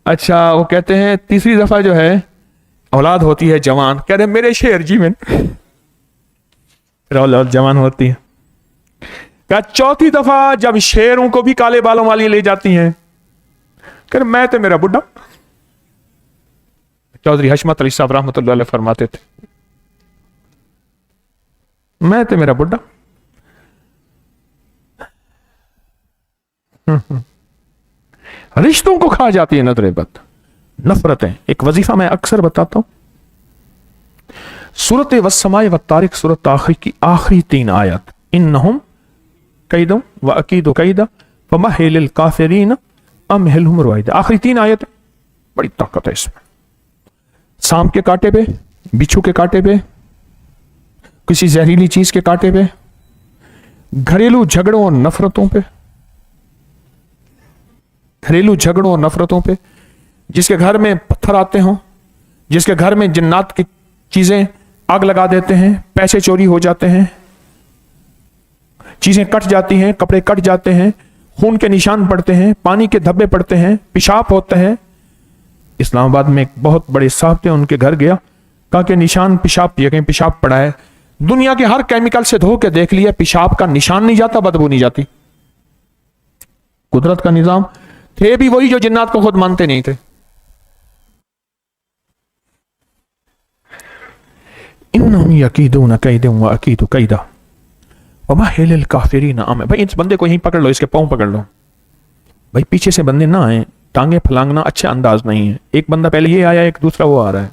अच्छा, वो कहते हैं तीसरी दफा जो है औलाद होती है जवान, कह रहे मेरे शेर जी में, फिर औलाद जवान होती है। क्या चौथी दफा जब शेरों को भी काले बालों वाली ले जाती हैं, कह रहे मैं तो मेरा बुढ़ा। चौधरी हशमत अली साहब रहमतुल्लाह अलैह फरमाते थे, मैं तो मेरा बुढ़ा। रिश्तों को खा जाती है नजर बद, नफरतें। एक वजीफा मैं अक्सर बताता हूं, सूरत वस्समाए व तारिक, सूरत आखिरी की आखिरी 3 आयत, इन्नहुम कैदुम व अकीदु कैदा फमहिलिल काफिरीन अमहिलहुम रुवैदा। आखिरी 3 आयत, बड़ी ताकत है इसमें। सांप के कांटे पे, बिच्छू के कांटे पे, किसी जहरीली चीज के कांटे पे, घरेलू झगड़ों और नफरतों पे, घरेलू झगड़ों और नफरतों पे, जिसके घर में पत्थर आते हों, जिसके घर में जिन्नात की चीजें आग लगा देते हैं, पैसे चोरी हो जाते हैं, चीजें कट जाती हैं, कपड़े कट जाते हैं, खून के निशान पड़ते हैं, पानी के धब्बे पड़ते हैं, पेशाब होता है। इस्लामाबाद में एक बहुत बड़े साहब थे, उनके घर गया, कहा कि निशान पेशाब, ये कहीं पेशाब पड़ा है। दुनिया के हर केमिकल से धो के देख लिया, पेशाब का निशान नहीं जाता, बदबू नहीं जाती। कुदरत का निजाम। थे भी वही जो जिन्नात को खुद मानते नहीं थे। इन्नहुम यकीदून कैदन व अकीदु कैदा वमहिलिल काफिरीन अम। भाई इस बंदे को यहीं पकड़ लो, इसके पांव पकड़ लो भाई, पीछे से बंदे ना आए, टांगे फलांगना अच्छा अंदाज नहीं है। एक बंदा पहले ये आया, एक दूसरा वो आ रहा है।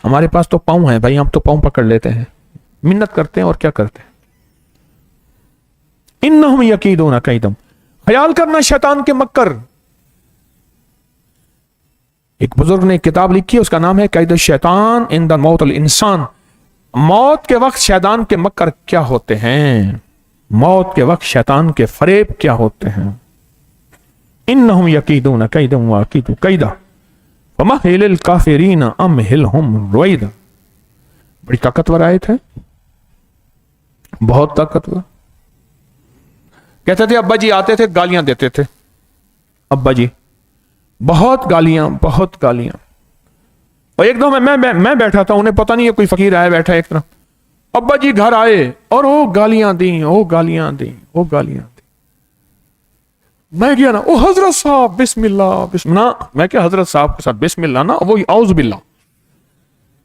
हमारे पास तो पांव है भाई, हम तो पांव पकड़ लेते हैं, मिन्नत करते हैं और क्या करते हैं। इन्नहुम यकीदून कैदम, ख्याल करना शैतान के मक्कर। एक बुजुर्ग ने एक किताब लिखी है, उसका नाम है कैद शैतान इंद मौतुल इंसान। मौत के वक्त शैतान के मक्कर क्या होते हैं, मौत के वक्त शैतान के फरेब क्या होते हैं। इन्नहुम यकीदून कैदन व अकीदु कैदा फमहिलिल काफिरीन अमहिलहुम रुवैदा। बड़ी ताकतवर आयत है, बहुत ताकतवर। कहते थे अब्बा जी आते थे, गालियां देते थे, अब्बा जी बहुत गालियां, बहुत गालियां। और एक दो मैं बैठा था, उन्हें पता नहीं है कोई फकीर आया बैठा एक तरफ, अब्बा जी घर आए और वो गालियां दी, वो गालियां दी, वो गालियां दी। मैं गया ना, ओ हजरत साहब बिस्मिल्लाह बिस्मिल्लाह। मैं क्या हजरत साहब के साथ बिस्मिल्लाह ना, वो औज बिल्ला,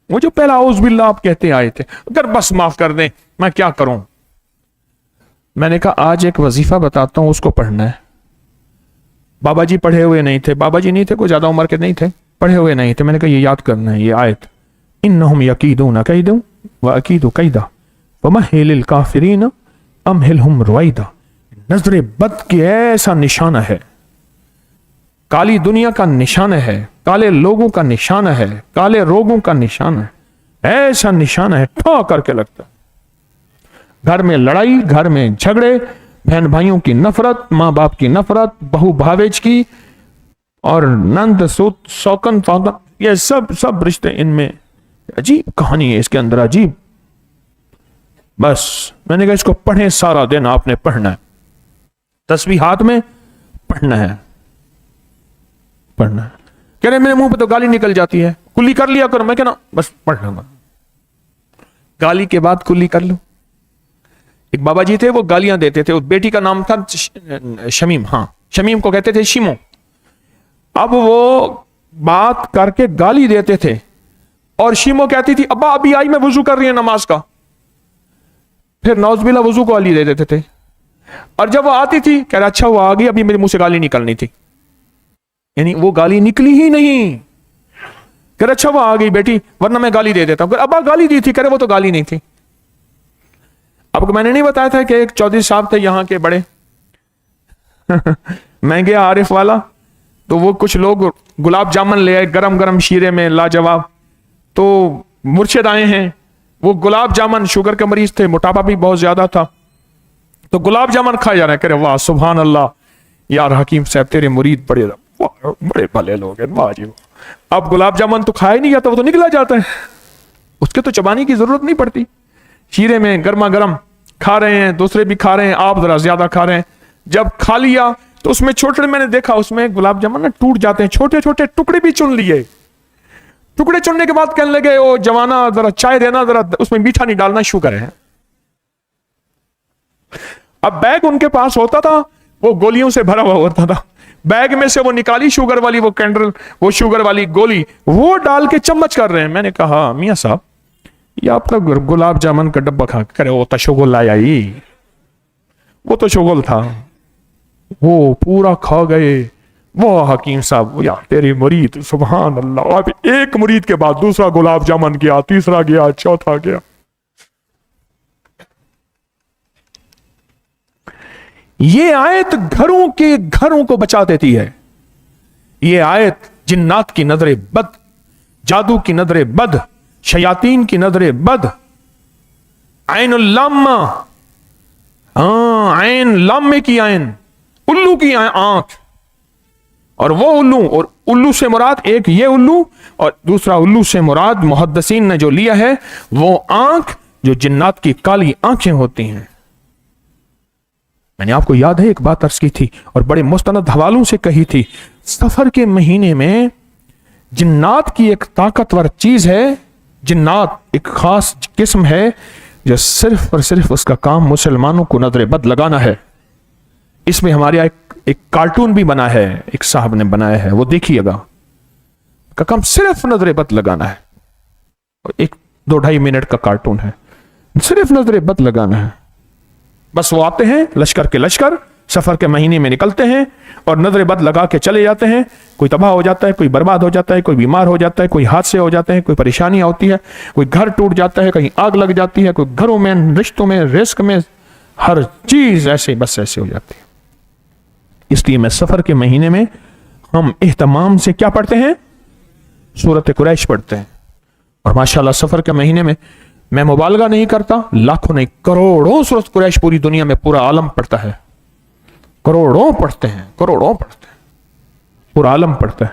वो जो पहला औज बिल्ला आप कहते आए थे, अगर बस माफ कर दें, मैं क्या करूं। मैंने कहा आज एक वजीफा बताता हूं, उसको पढ़ना है। बाबा जी पढ़े हुए नहीं थे, बाबा जी नहीं थे, कोई ज्यादा उम्र के नहीं थे, पढ़े हुए नहीं थे। मैंने कहा ये याद करना है, ये आयत, इन्नहुम यकीदून कैदन व अकीदु कैदा वमहिलिल काफिरीन अमहिलहुम रुवैदा। नजर बद की ऐसा निशाना है, काली दुनिया का निशाना है, काले लोगों का निशाना है, काले रोगों का निशाना है, ऐसा निशाना है, ठा करके लगता है। घर में लड़ाई, घर में झगड़े, बहन भाइयों की नफरत, माँ बाप की नफरत, बहू भावेज की, और नंद सौकन फादन, ये सब रिश्ते, इनमें अजीब कहानी है इसके अंदर, अजीब। बस मैंने कहा इसको पढ़ें, सारा दिन आपने पढ़ना है, तस्बीह हाथ में पढ़ना है, पढ़ना है। कह रहे मेरे मुंह पे तो गाली निकल जाती है, कुल्ली कर लिया करो। मैं कहना बस पढ़ लूंगा, गाली के बाद कुल्ली कर लो। एक बाबा जी थे, वो गालियां देते थे, उस बेटी का नाम था शमीम, हाँ शमीम को कहते थे शिमो। अब वो बात करके गाली देते थे और शिमो कहती थी अब्बा अभी आई, मैं वुजू कर रही है नमाज का। फिर नौजबिल्ला वुजू को गाली दे देते थे, और जब वो आती थी कह रहा अच्छा वो आ गई, अभी मेरे मुंह से गाली निकलनी थी, यानी वो गाली निकली ही नहीं। कह रहा अच्छा वो आ गई बेटी, वरना मैं गाली दे देता हूं। अब्बा गाली दी थी, कह रहे वो तो गाली नहीं थी। आपको मैंने नहीं बताया था कि एक चौधरी साहब थे यहाँ के बड़े मैं गया आरिफ वाला, तो वो कुछ लोग गुलाब जामुन ले आए गरम गरम शीरे में लाजवाब। तो मुर्शिद आए हैं, वो गुलाब जामुन, शुगर के मरीज थे, मोटापा भी बहुत ज्यादा था, तो गुलाब जामुन खाए जा रहे हैं। कह रहे वाह सुभान अल्लाह, यार हकीम साहब तेरे मुरीद बड़े भले लोग हैं, वाह जी। अब गुलाब जामुन तो खाया ही नहीं जाता, वो तो निकला जाता है, उसके तो चबाने की जरूरत नहीं पड़ती। शीरे में गर्मा गर्म खा रहे हैं, दूसरे भी खा रहे हैं, आप जरा ज्यादा खा रहे हैं। जब खा लिया तो उसमें छोटे, मैंने देखा उसमें गुलाब जामुन ना टूट जाते हैं, छोटे छोटे टुकड़े भी चुन लिए। टुकड़े चुनने के बाद कहने लगे ओ जवाना जरा चाय देना, जरा उसमें मीठा नहीं डालना, शुगर है। अब बैग उनके पास होता था, वो गोलियों से भरा हुआ होता था, बैग में से वो निकाली शुगर वाली वो कैंडल, वो शुगर वाली गोली, वो डाल के चम्मच कर रहे हैं। मैंने कहा मियां साहब ये आपका गुलाब जामुन का डब्बा खा करे, वो तशोगुल आया ही, वो तो शोगुल था, वो पूरा खा गए। वो हकीम साहब, या तेरे मुरीद, सुभान अल्लाह, अब एक मुरीद के बाद दूसरा गुलाब जामुन गया, तीसरा गया, चौथा गया। ये आयत घरों को बचा देती है। ये आयत जिन्नात की नजरे बद, जादू की नजरे बद, शयातीन की नजरे बद, ऐनुल्लामा, ऐन लामे की ऐन, उल्लू की आंख, और वो उल्लू, और उल्लू से मुराद एक ये उल्लू, और दूसरा उल्लू से मुराद मुहद्दिसीन ने जो लिया है वो आंख जो जिन्नात की काली आंखें होती हैं। मैंने आपको याद है एक बात अर्ज की थी और बड़े मुस्तनद हवालों से कही थी, सफर के महीने में जिन्नात की एक ताकतवर चीज है, जिन्नात एक खास किस्म है जो सिर्फ और सिर्फ उसका काम मुसलमानों को नजर बद लगाना है। इसमें हमारे यहाँ एक कार्टून भी बना है, एक साहब ने बनाया है, वो देखिएगा, का काम सिर्फ नजर बद लगाना है। एक 2-2.5 मिनट का कार्टून है, सिर्फ नजर बद लगाना है। बस वो आते हैं लश्कर के लश्कर, सफर के महीने में निकलते हैं और नजर बद लगा के चले जाते हैं। कोई तबाह हो जाता है, कोई बर्बाद हो जाता है, कोई बीमार हो जाता है, कोई हादसे हो जाते हैं, कोई परेशानियां होती है, कोई घर टूट जाता है, कहीं आग लग जाती है, कोई घरों में, रिश्तों में, रिस्क में, हर चीज ऐसे बस ऐसे हो जाती है। इसलिए मैं सफर के महीने में हम एहतमाम से क्या पढ़ते हैं, सूरत कुरैश पढ़ते हैं। और माशाल्लाह सफर के महीने में, मैं मुबालगा नहीं करता, लाखों नहीं करोड़ों सूरत कुरैश पूरी दुनिया में पूरा आलम पढ़ता है, करोड़ों पढ़ते हैं, करोड़ों पढ़ते हैं, पूरा आलम पढ़ता है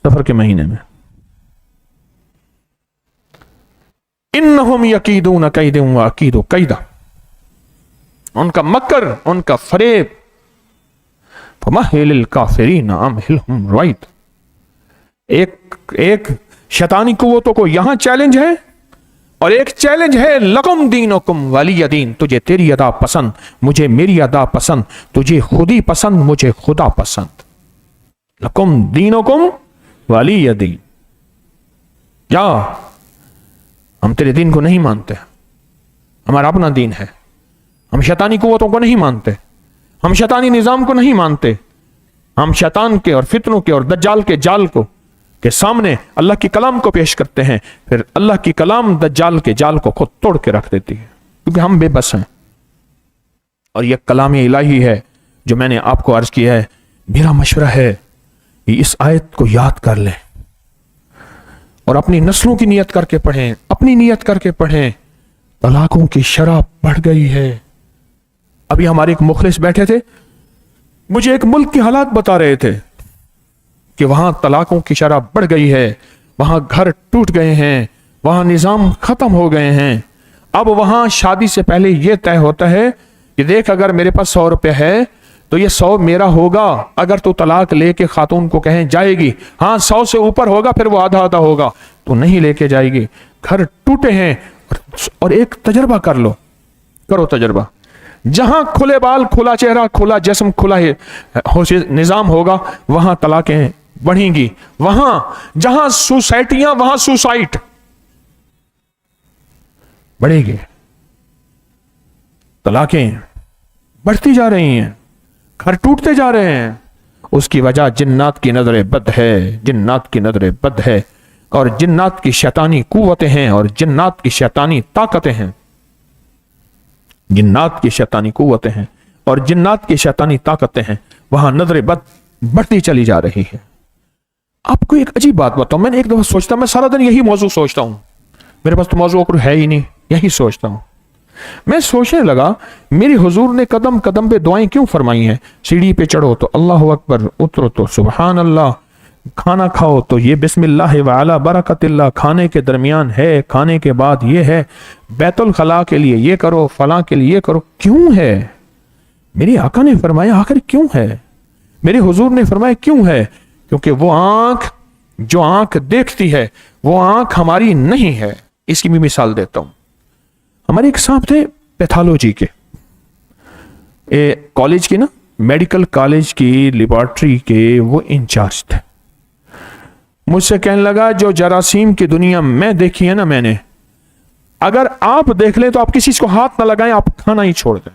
सफर के महीने में। इन्नहुम यकीदून कैदन व अकीदु कैदा, उनका मकर, उनका फरेब, फमहिलिल काफिरीन अमहिलहुम रुवैद। एक शैतानी कुव्वतों को यहां चैलेंज है और एक चैलेंज है लकुम दीनुकुम वलिय दीन, तुझे तेरी अदा पसंद, मुझे मेरी अदा पसंद, तुझे खुदी पसंद, मुझे खुदा पसंद। लकुम दीनुकुम वलिय दीन। क्या हम तेरे दीन को नहीं मानते? हमारा अपना दीन है। हम शैतानी कुव्वतों को नहीं मानते, हम शैतानी निजाम को नहीं मानते, हम शैतान के और फितनों के और दज्जाल के जाल को के सामने अल्लाह की कलाम को पेश करते हैं, फिर अल्लाह की कलाम दज्जाल के जाल को खुद तोड़ के रख देती है, क्योंकि हम बेबस हैं। और यह कलाम इलाही है जो मैंने आपको अर्ज किया है। मेरा मशवरा है कि इस आयत को याद कर लें और अपनी नस्लों की नियत करके पढ़ें, अपनी नियत करके पढ़ें। तलाकों की शरह बढ़ गई है। अभी हमारे एक मुखलिस बैठे थे, मुझे एक मुल्क की हालात बता रहे थे कि वहां तलाकों की शरह बढ़ गई है, वहां घर टूट गए हैं, वहां निजाम खत्म हो गए हैं। अब वहां शादी से पहले यह तय होता है कि देख, अगर मेरे पास 100 रुपये है तो ये 100 मेरा होगा। अगर तू तलाक लेके खातून को कहें जाएगी, हाँ 100 से ऊपर होगा, फिर वो आधा आधा होगा, तो नहीं लेके जाएगी। घर टूटे हैं। और एक तजर्बा कर लो, करो तजर्बा, जहां खुले बाल, खुला चेहरा, खुला जिस्म, खुला निजाम होगा, वहां तलाकें बढ़ेंगी। वहां जहां सोसाइटियां, वहां सुसाइड बढ़ेगी। तलाकें बढ़ती जा रही हैं, घर टूटते जा रहे हैं। उसकी वजह जिन्नात की नजर बद है, जिन्नात की नजर बद है, और जिन्नात की शैतानी कुव्वतें हैं, और जिन्नात की शैतानी ताकतें हैं। जिन्नात की शैतानी कुव्वतें हैं और जिन्नात की शैतानी ताकतें हैं, वहां नजर बद बढ़ती चली जा रही है। आपको एक अजीब बात बताऊं, मैंने एक दफा सोचता, मैं सारा दिन यही मौजू सोचता हूं, मेरे पास तो मौजू और है ही नहीं, यही सोचता हूं। मैं सोचने लगा, मेरे हुजूर ने कदम कदम पे दुआएं क्यों फरमाई हैं? सीढ़ी पे चढ़ो तो अल्लाह अकबर, उतरो तो सुबहान अल्लाह, खाना खाओ तो ये बिस्मिल्लाह व अला बरकतिल्लाह, खाने के दरमियान है, खाने के बाद ये है, बैतुल खला के लिए ये करो, फलां के लिए ये करो। क्यों है? मेरे आका ने फरमाया, आखिर क्यों है? मेरे हुजूर ने फरमाया क्यों है? क्योंकि वो आंख, जो आंख देखती है, वो आंख हमारी नहीं है। इसकी भी मिसाल देता हूं। हमारे एक साहब थे पैथोलॉजी के, कॉलेज की ना, मेडिकल कॉलेज की लेबोरेटरी के वो इंचार्ज थे। मुझसे कहने लगा, जो जरासीम की दुनिया में देखी है ना मैंने, अगर आप देख लें तो आप किसी को हाथ ना लगाएं, आप खाना ही छोड़ दें।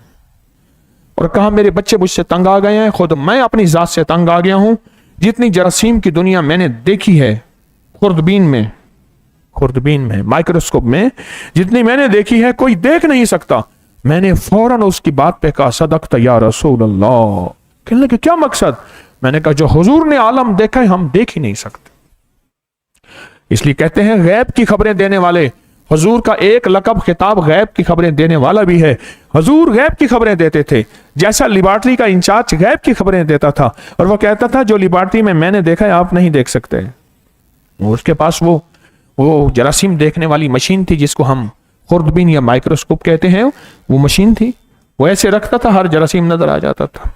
और कहा मेरे बच्चे मुझसे तंग आ गए हैं, खुद मैं अपनी जात से तंग आ गया हूं। जितनी जरासीम की दुनिया मैंने देखी है खुर्दबीन में माइक्रोस्कोप में जितनी मैंने देखी है, कोई देख नहीं सकता। मैंने फौरन उसकी बात पे कहा सदक़त या रसूल अल्लाह। कहने लगे क्या मकसद? मैंने कहा जो हुजूर ने आलम देखा है हम देख ही नहीं सकते। इसलिए कहते हैं गैब की खबरें देने वाले, हुजूर का एक लक़ब खिताब गैब की खबरें देने वाला भी है। हुजूर गैब की खबरें देते थे, जैसा लिबार्ट्री का इंचार्ज गैब की खबरें देता था, और वो कहता था जो लिबार्ट्री में मैंने देखा है आप नहीं देख सकते। उसके पास वो जरासीम देखने वाली मशीन थी जिसको हम खुर्दबीन या माइक्रोस्कोप कहते हैं, वो मशीन थी। वो ऐसे रखता था हर जरासीम नजर आ जाता था।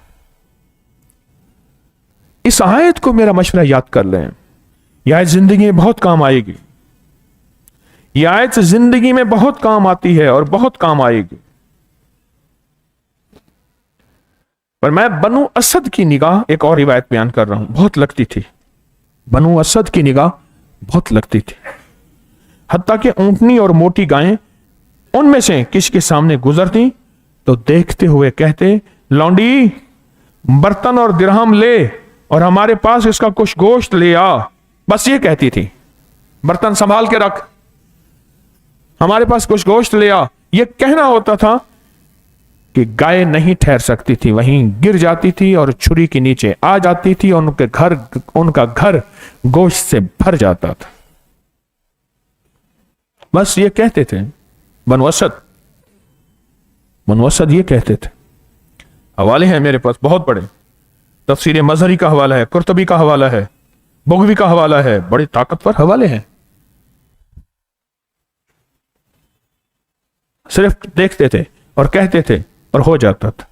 इस आयत को मेरा मशवरा याद कर लें, यह आयत जिंदगी में बहुत काम आएगी। यह आयत जिंदगी में बहुत काम आती है और बहुत काम आएगी। पर मैं बनु असद की निगाह, एक और रिवायत बयान कर रहा हूं, बहुत लगती थी। बनु असद की निगाह बहुत लगती थी, हत्ता कि ऊंटनी और मोटी गायें उनमें से किसके सामने गुजरती तो देखते हुए कहते लौंडी बर्तन और दिरहम ले और हमारे पास इसका कुछ गोश्त ले आ। बस ये कहती थी, बर्तन संभाल के रख, हमारे पास कुछ गोश्त ले आ। ये कहना होता था कि गाय नहीं ठहर सकती थी, वहीं गिर जाती थी और छुरी के नीचे आ जाती थी और उनका घर गोश्त से भर जाता था। बस ये कहते थे बनु असद ये कहते थे। हवाले हैं मेरे पास बहुत बड़े, तफसीर मजहरी का हवाला है, कुर्तबी का हवाला है, बुगवी का हवाला है, बड़े ताकतवर हवाले हैं। सिर्फ देखते थे और कहते थे और हो जाता था।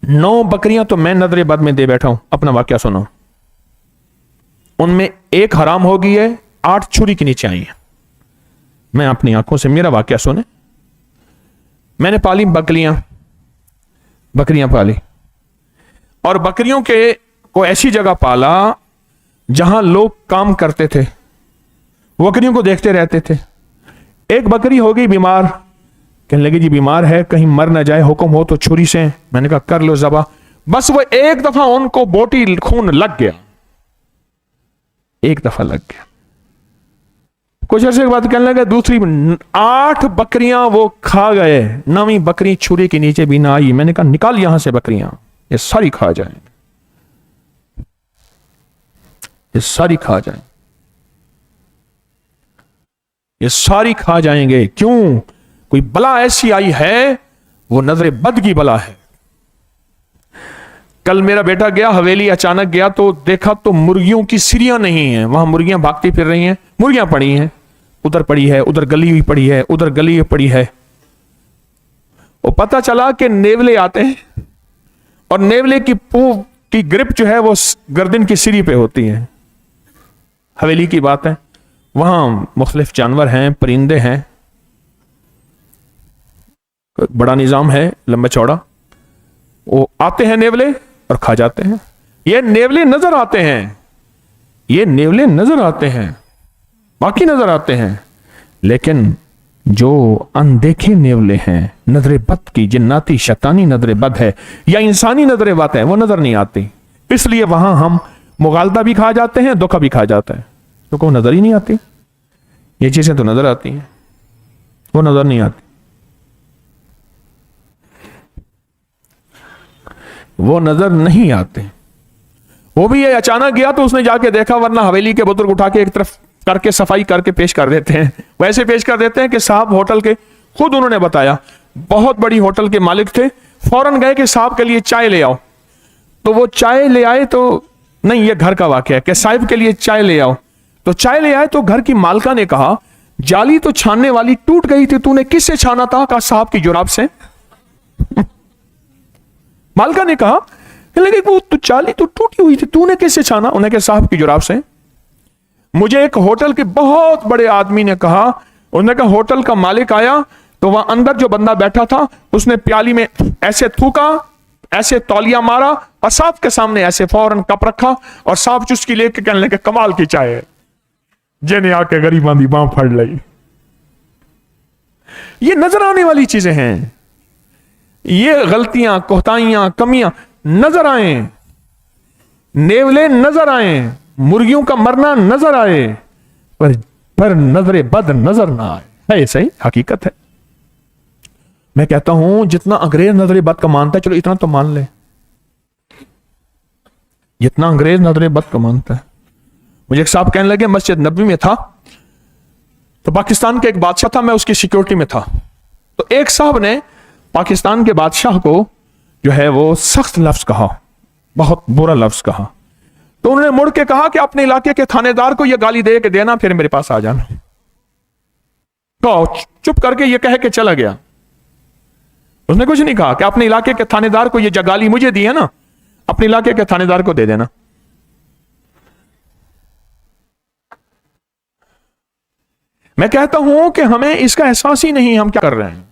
9 बकरियां तो मैं नजर बद में दे बैठा हूं, अपना वाकया सुनो। उनमें एक हराम हो गई है, 8 छुरी के नीचे आई है। मैं अपनी आंखों से, मेरा वाकया सुने। मैंने पाली बकरियां पाली, और बकरियों के को ऐसी जगह पाला जहां लोग काम करते थे, बकरियों को देखते रहते थे। एक बकरी हो गई बीमार, कहने लगी जी बीमार है, कहीं मर ना जाए, हुक्म हो तो छुरी से। मैंने कहा कर लो ज़बा। बस वो एक दफा उनको बोटी खून लग गया, एक दफा लग गया। कुछ अर्से के बाद कहने लगा दूसरी 8 बकरियां वो खा गए, 9वीं बकरी छुरी के नीचे भी ना आई। मैंने कहा निकाल यहां से बकरियां, ये सारी खा जाएंगे, ये सारी खा जाएंगे, ये सारी खा जाएंगे। क्यों? कोई बला ऐसी आई है, वो नजर बद की बला है। कल मेरा बेटा गया हवेली, अचानक गया तो देखा तो मुर्गियों की सिरियां नहीं है, वहां मुर्गियां भागती फिर रही हैं। मुर्गियां पड़ी हैं, उधर पड़ी है, उधर गली हुई पड़ी है, उधर गली हुई पड़ी है। वो पता चला कि नेवले आते हैं और नेवले की पूंछ की ग्रिप जो है वो गर्दन की सिरी पे होती है। हवेली की बात है, वहां मुख्तलिफ जानवर हैं, परिंदे हैं, बड़ा निजाम है लंबा चौड़ा। वो आते हैं नेवले और खा जाते हैं। ये नेवले नजर आते हैं, ये नेवले नजर आते हैं, बाकी नजर आते हैं, लेकिन जो अनदेखे नेवले हैं, नजर बद की, जिन्नाती शैतानी नजर बद है या इंसानी नजर बद है, वो नजर नहीं आती। इसलिए वहां हम मुगालदा भी खा जाते हैं, धोखा भी खा जाता है, तो को नजर ही नहीं आती। ये चीजें तो नजर आती हैं, वो नजर नहीं आती, वो नजर नहीं आते। वो भी ये अचानक गया तो उसने जाके देखा, वरना हवेली के बुजुर्ग उठा के एक तरफ करके सफाई करके पेश कर देते हैं। वैसे पेश कर देते हैं कि साहब होटल के, खुद उन्होंने बताया, बहुत बड़ी होटल के मालिक थे, फौरन गए कि साहब के लिए चाय ले आओ। तो वो चाय ले आए, तो नहीं, ये घर का वाकया है कि साहब के लिए चाय ले आओ। तो चाय ले आए तो घर की मालका ने कहा जाली तो छानने वाली टूट गई थी, तूने किससे छाना था? कहा साहब की जुराब से। मालका ने कहा लगे वो तो जाली तो टूटी हुई थी, तूने किससे छाना? उन्हें कहा साहब की जुराब से। मुझे एक होटल के बहुत बड़े आदमी ने कहा, उन्होंने कहा होटल का मालिक आया तो वहां अंदर जो बंदा बैठा था उसने प्याली में ऐसे थूका, ऐसे तौलिया मारा और साहब के सामने ऐसे फौरन कप रखा और साहब चुस्की लेके कहने लगे कमाल की चाय है। जिन्हें आके गरीबां दी बांह फड़ लई। ये नजर आने वाली चीजें हैं, ये गलतियां, कोताहियां, कमियां नजर आए, नेवले नजर आए, मुर्गियों का मरना नजर आए, पर नजरे बद नजर ना आए। है सही हकीकत है। मैं कहता हूं जितना अंग्रेज नजरे बद का मानता है, चलो इतना तो मान ले, जितना अंग्रेज नजरे बद का मानता है। मुझे एक साहब कहने लगे, मस्जिद नबी में था तो पाकिस्तान के एक बादशाह था, मैं उसकी सिक्योरिटी में था, तो एक साहब ने पाकिस्तान के बादशाह को जो है वो सख्त लफ्ज कहा, बहुत बुरा लफ्ज कहा। तो उन्होंने मुड़ के कहा कि अपने इलाके के थानेदार को यह गाली दे के देना, फिर मेरे पास आ जाना। तो चुप करके ये कह के चला गया। उसने कुछ नहीं कहा कि अपने इलाके के थानेदार को ये जो गाली मुझे दी है ना, अपने इलाके के थानेदार को दे देना। मैं कहता हूं कि हमें इसका एहसास ही नहीं, हम क्या कर रहे हैं।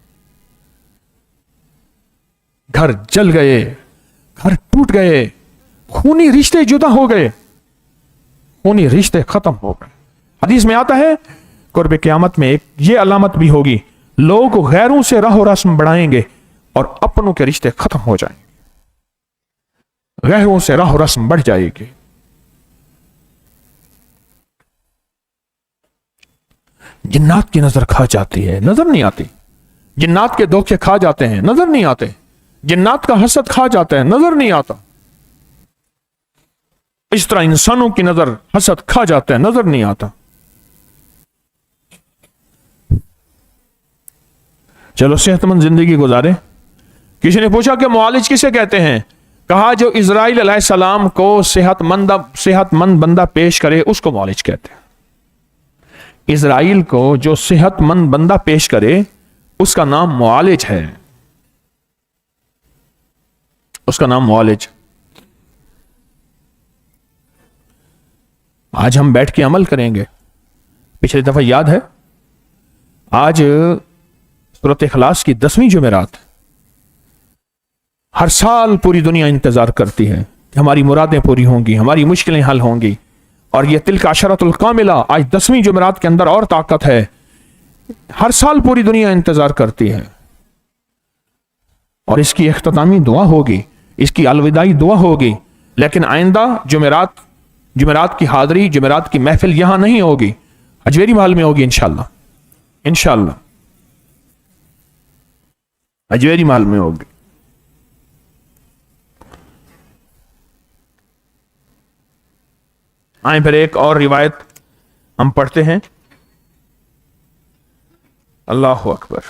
घर जल गए, घर टूट गए, खूनी रिश्ते जुदा हो गए, खूनी रिश्ते खत्म हो गए। हदीस में आता है कुर्ब क़यामत में एक ये अलामत भी होगी, लोग गैरों से राह रस्म बढ़ाएंगे और अपनों के रिश्ते खत्म हो जाएंगे। गैरों से राह रस्म बढ़ जाएगी। जिन्नात की नजर खा जाती है, नजर नहीं आती। जिन्नात के धोखे खा जाते हैं, नजर नहीं आते। जिन्नात का हसद खा जाता है, नजर नहीं आता। इस तरह इंसानों की नजर हसद खा जाता है, नजर नहीं आता। चलो सेहतमंद जिंदगी गुजारे। किसी ने पूछा कि मुआलिज किसे कहते हैं? कहा जो इजराइल अलैहिस्सलाम को सेहतमंद बंदा पेश करे उसको मुआलिज कहते हैं। इजराइल को जो सेहतमंद बंदा पेश करे उसका नाम मुआलिज है, उसका नाम मुआलिज। आज हम बैठ के अमल करेंगे। पिछली दफा याद है, आज सूरत इखलास की 10वीं जुमेरात। हर साल पूरी दुनिया इंतजार करती है कि हमारी मुरादें पूरी होंगी, हमारी मुश्किलें हल होंगी। और यह तिल्का अशरतुल कामिला आज 10वीं जुमेरात के अंदर और ताकत है। हर साल पूरी दुनिया इंतजार करती है और इसकी इख्तितामी दुआ होगी, इसकी अलविदाई दुआ होगी। लेकिन आइंदा जुमेरात की हाजिरी, जुमेरात की महफिल यहां नहीं होगी, अजमेरी महल में होगी इंशाअल्लाह। इंशाअल्लाह अजमेरी महल में होगी। आए फिर एक और रिवायत हम पढ़ते हैं। अल्लाहु अकबर।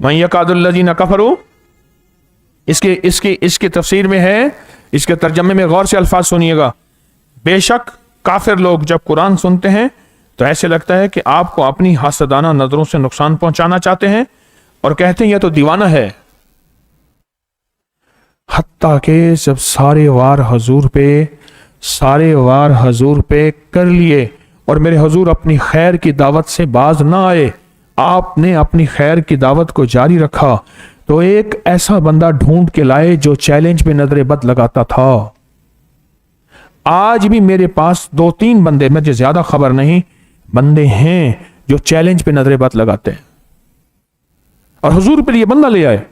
मन यकादुल्लज़ीना कफरू, इसके तफसीर में है, इसके तर्जमे में गौर से अल्फाज सुनिएगा। बेशक काफिर लोग जब कुरान सुनते हैं तो ऐसे लगता है कि आपको अपनी हासदाना नजरों से नुकसान पहुंचाना चाहते हैं और कहते हैं यह तो दीवाना है। हत्ता के जब सारे वार हजूर पे कर लिए और मेरे हजूर अपनी खैर की दावत से बाज ना आए, आपने अपनी खैर की दावत को जारी रखा, तो एक ऐसा बंदा ढूंढ के लाए जो चैलेंज पे नजरे बद लगाता था। आज भी मेरे पास 2-3 बंदे, मुझे ज्यादा खबर नहीं, बंदे हैं जो चैलेंज पे नजरे बद लगाते हैं और हुजूर पे ये बंदा ले आए।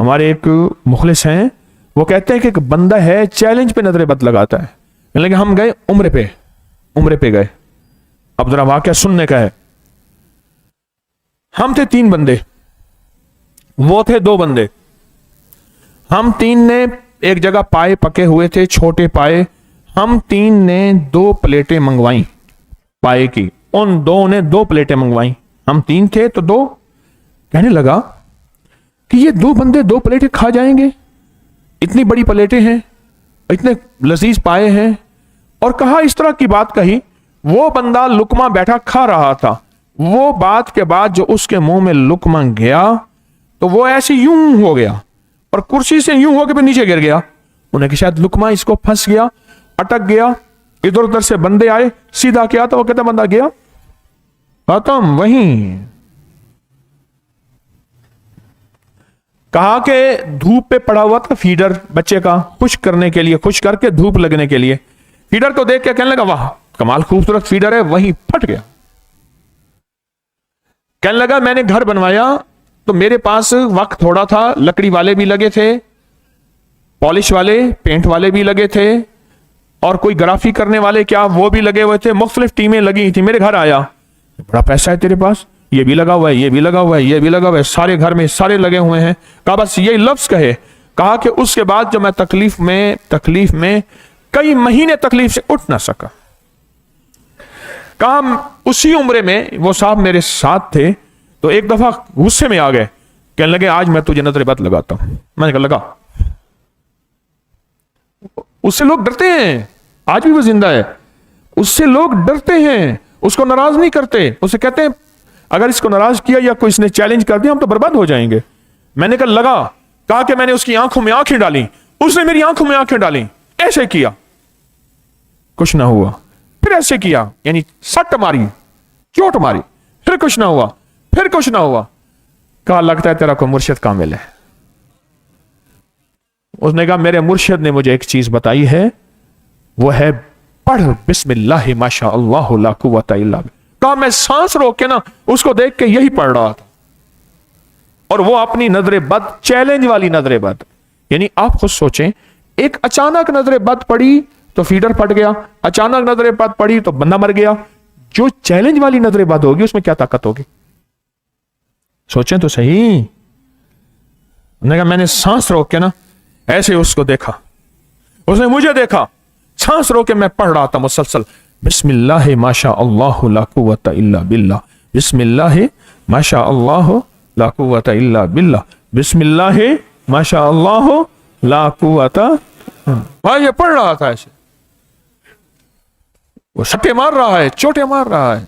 हमारे एक मुखलिस हैं, वो कहते हैं कि एक बंदा है चैलेंज पे नजरे बद लगाता है। लेकिन हम गए उम्रे पे गए, अब जरा वाकया सुनने का है। हम थे 3 बंदे, वो थे 2 बंदे। हम 3 ने एक जगह पाए पके हुए थे, छोटे पाए। हम 3 ने 2 प्लेटें मंगवाई पाए की, उन 2 ने 2 प्लेटें मंगवाई। हम 3 थे तो 2। कहने लगा कि ये 2 बंदे 2 प्लेटें खा जाएंगे, इतनी बड़ी प्लेटें हैं, इतने लजीज पाए हैं। और कहा, इस तरह की बात कही। वो बंदा लुकमा बैठा खा रहा था, वो बात के बाद जो उसके मुंह में लुकमा गया तो वो ऐसे यूं हो गया और कुर्सी से यूं होकर फिर नीचे गिर गया। उन्हें कि शायद लुकमा इसको फंस गया, अटक गया। इधर उधर से बंदे आए, सीधा किया तो वो कहता बंदा गया, खत्म वहीं। کہا کہ دھوپ پہ پڑا ہوا تھا فیڈر بچے کا، خشک کرنے کے لیے، خشک کر کے دھوپ لگنے کے لیے. فیڈر کو دیکھ کے کہنے لگا واہ کمال خوبصورت فیڈر ہے، وہیں پھٹ گیا. کہنے لگا میں نے گھر بنوایا تو میرے پاس وقت تھوڑا تھا، لکڑی والے بھی لگے تھے، پالش والے، پینٹ والے بھی لگے تھے، اور کوئی گرافی کرنے والے کیا وہ بھی لگے ہوئے تھے، مختلف ٹیمیں لگی تھی. میرے گھر آیا، بڑا پیسہ ہے تیرے پاس، یہ بھی لگا ہوا ہے، یہ بھی لگا ہوا ہے، یہ بھی لگا ہوا ہے، سارے گھر میں سارے لگے ہوئے ہیں. کہا بس یہی لفظ کہے. کہا کہ اس کے بعد جب میں تکلیف میں کئی مہینے تکلیف سے اٹھ نہ سکا. کہا اسی عمرے میں وہ صاحب میرے ساتھ تھے تو ایک دفعہ غصے میں آ گئے، کہنے لگے آج میں تجھے نظر بد لگاتا ہوں. میں نے کہا لگا. اس سے لوگ ڈرتے ہیں، آج بھی وہ زندہ ہے. اس سے لوگ ڈرتے ہیں، اس کو ناراض نہیں کرتے، اسے کہتے ہیں اگر اس کو ناراض کیا یا کوئی اس نے چیلنج کر دیا ہم تو برباد ہو جائیں گے. میں نے کہا لگا. کہا کہ میں نے اس کی آنکھوں میں آنکھیں ڈالی، اس نے میری آنکھوں میں آنکھیں ڈالی، ایسے کیا کچھ نہ ہوا، پھر ایسے کیا یعنی سٹ ماری، چوٹ ماری، پھر کچھ نہ ہوا، پھر کچھ نہ ہوا. کہا لگتا ہے تیرا کوئی مرشد کامل ہے. اس نے کہا میرے مرشد نے مجھے ایک چیز بتائی ہے، وہ ہے پڑھ بسم اللہ ما شاء اللہ لا قوت الا باللہ. کہا میں سانس روک کے نا اس کو دیکھ کے یہی پڑھ رہا تھا. اور وہ اپنی نظر بد، چیلنج والی نظر بد، یعنی آپ خود سوچیں، ایک اچانک نظر بد پڑی تو فیڈر پھٹ گیا، اچانک نظر بد پڑی تو بندہ مر گیا. جو چیلنج والی نظر بد ہوگی اس میں کیا طاقت ہوگی؟ سوچیں تو صحیح. میں نے سانس روک کے نا ایسے اس کو دیکھا، اس نے مجھے دیکھا، سانس روک کے میں پڑھ رہا تھا مسلسل بسم اللہ ما شاء اللہ لا قوت الا باللہ، بسم اللہ ما شاء اللہ لا قوت الا باللہ، بسم اللہ ما شاء اللہ لا قوت. یہ پڑھ رہا تھا ایسے، وہ سٹے مار رہا ہے، چوٹے مار رہا ہے،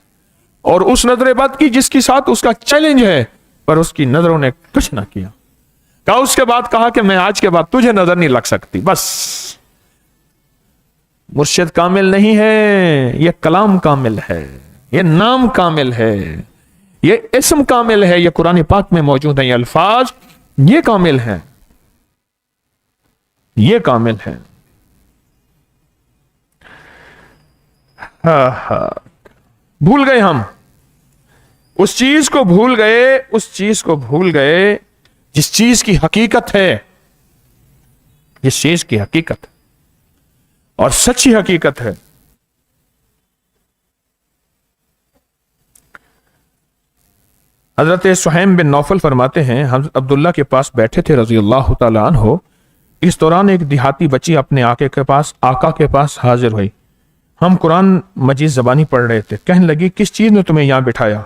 اور اس نظر بد کی جس کے ساتھ اس کا چیلنج ہے، پر اس کی نظروں نے کچھ نہ کیا. کہا اس کے بعد کہا کہ میں آج کے بعد تجھے نظر نہیں لگ سکتی. بس مرشد کامل نہیں ہے، یہ کلام کامل ہے، یہ نام کامل ہے، یہ اسم کامل ہے، یہ قرآن پاک میں موجود ہیں، یہ الفاظ یہ کامل ہیں، یہ کامل ہیں. بھول گئے ہم اس چیز کو، بھول گئے اس چیز کو، بھول گئے جس چیز کی حقیقت ہے، جس چیز کی حقیقت اور سچی حقیقت ہے. حضرت سہیم بن نوفل فرماتے ہیں حضرت عبداللہ کے پاس بیٹھے تھے رضی اللہ تعالیٰ عنہ. اس دوران ایک دیہاتی بچی اپنے آقا کے پاس حاضر ہوئی. ہم قرآن مجید زبانی پڑھ رہے تھے. کہنے لگی کس چیز نے تمہیں یہاں بٹھایا؟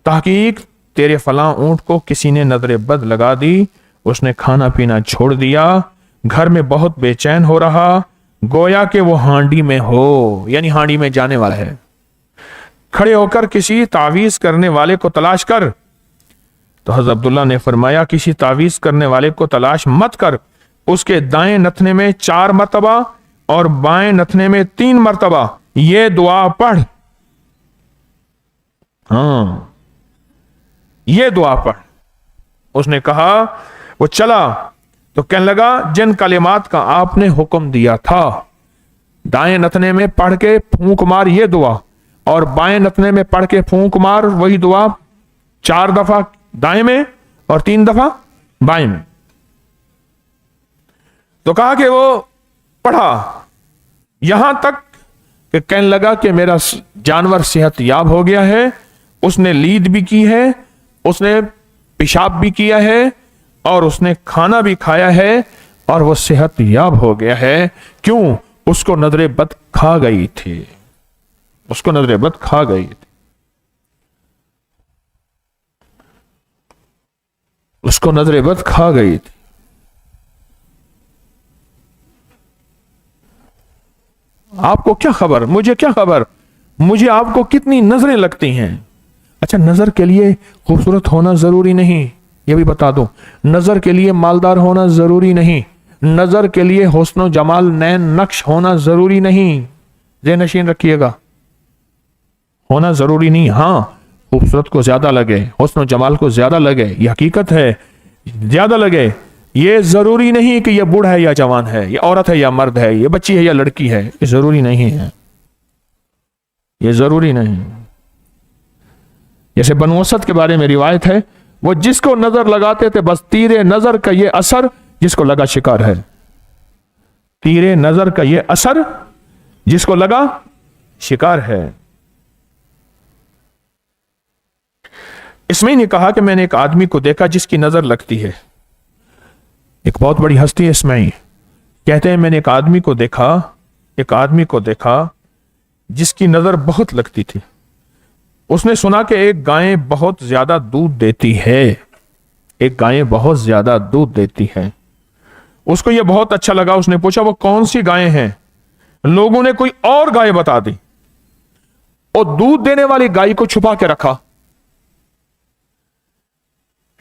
تحقیق تیرے فلاں اونٹ کو کسی نے نظر بد لگا دی، اس نے کھانا پینا چھوڑ دیا، گھر میں بہت بے چین ہو رہا، گویا کہ وہ ہانڈی میں ہو، یعنی ہانڈی میں جانے والا ہے. کھڑے ہو کر کسی تعویذ کرنے والے کو تلاش کر. تو حضرت عبداللہ نے فرمایا کسی تعویذ کرنے والے کو تلاش مت کر، اس کے دائیں نتنے میں 4 مرتبہ اور بائیں نتنے میں 3 مرتبہ یہ دعا پڑھ. ہاں یہ دعا پڑھ. اس نے کہا وہ چلا تو کہنے لگا جن کلمات کا آپ نے حکم دیا تھا، دائیں نتنے میں پڑھ کے پھونک مار یہ دعا، اور بائیں نتنے میں پڑھ کے پھونک مار وہی دعا 4 دفعہ دائیں میں اور 3 دفعہ بائیں میں. تو کہا کہ وہ پڑھا یہاں تک کہ کہنے لگا کہ میرا جانور صحت یاب ہو گیا ہے، اس نے لید بھی کی ہے، اس نے پیشاب بھی کیا ہے، اور اس نے کھانا بھی کھایا ہے، اور وہ صحت یاب ہو گیا ہے. کیوں؟ اس کو نظر بد کھا گئی تھی، اس کو نظر بد کھا گئی تھی، اس کو نظر بد کھا گئی تھی. آپ کو کیا خبر، مجھے کیا خبر، مجھے آپ کو کتنی نظریں لگتی ہیں. اچھا نظر کے لیے خوبصورت ہونا ضروری نہیں، یہ بھی بتا دوں. نظر کے لیے مالدار ہونا ضروری نہیں، نظر کے لیے حسن و جمال نین نقش ہونا ضروری نہیں. ذہن نشین رکھیے گا، ہونا ضروری نہیں. ہاں خوبصورت کو زیادہ لگے، حسن و جمال کو زیادہ لگے، یہ حقیقت ہے، ज्यादा लगे, ये जरूरी नहीं कि ये बूढ़ा है या जवान है, ये औरत है या मर्द है, ये बच्ची है या लड़की है, ये जरूरी नहीं है, ये जरूरी नहीं। जैसे बनु असद के बारे में रिवायत है, वो जिसको नजर लगाते थे बस तीरे नजर का ये असर जिसको लगा शिकार है, तीरे नजर का ये असर जिसको लगा शिकार है। इसमें ने कहा कि मैंने एक आदमी को देखा जिसकी नजर लगती है, एक बहुत बड़ी हस्ती है इसमें, कहते हैं मैंने एक आदमी को देखा जिसकी नजर बहुत लगती थी। उसने सुना कि एक गाय बहुत ज्यादा दूध देती है, एक गाय बहुत ज्यादा दूध देती है। उसको यह बहुत अच्छा लगा, उसने पूछा वो कौन सी गाय है? लोगों ने कोई और गाय बता दी और दूध देने वाली गाय को छुपा के रखा।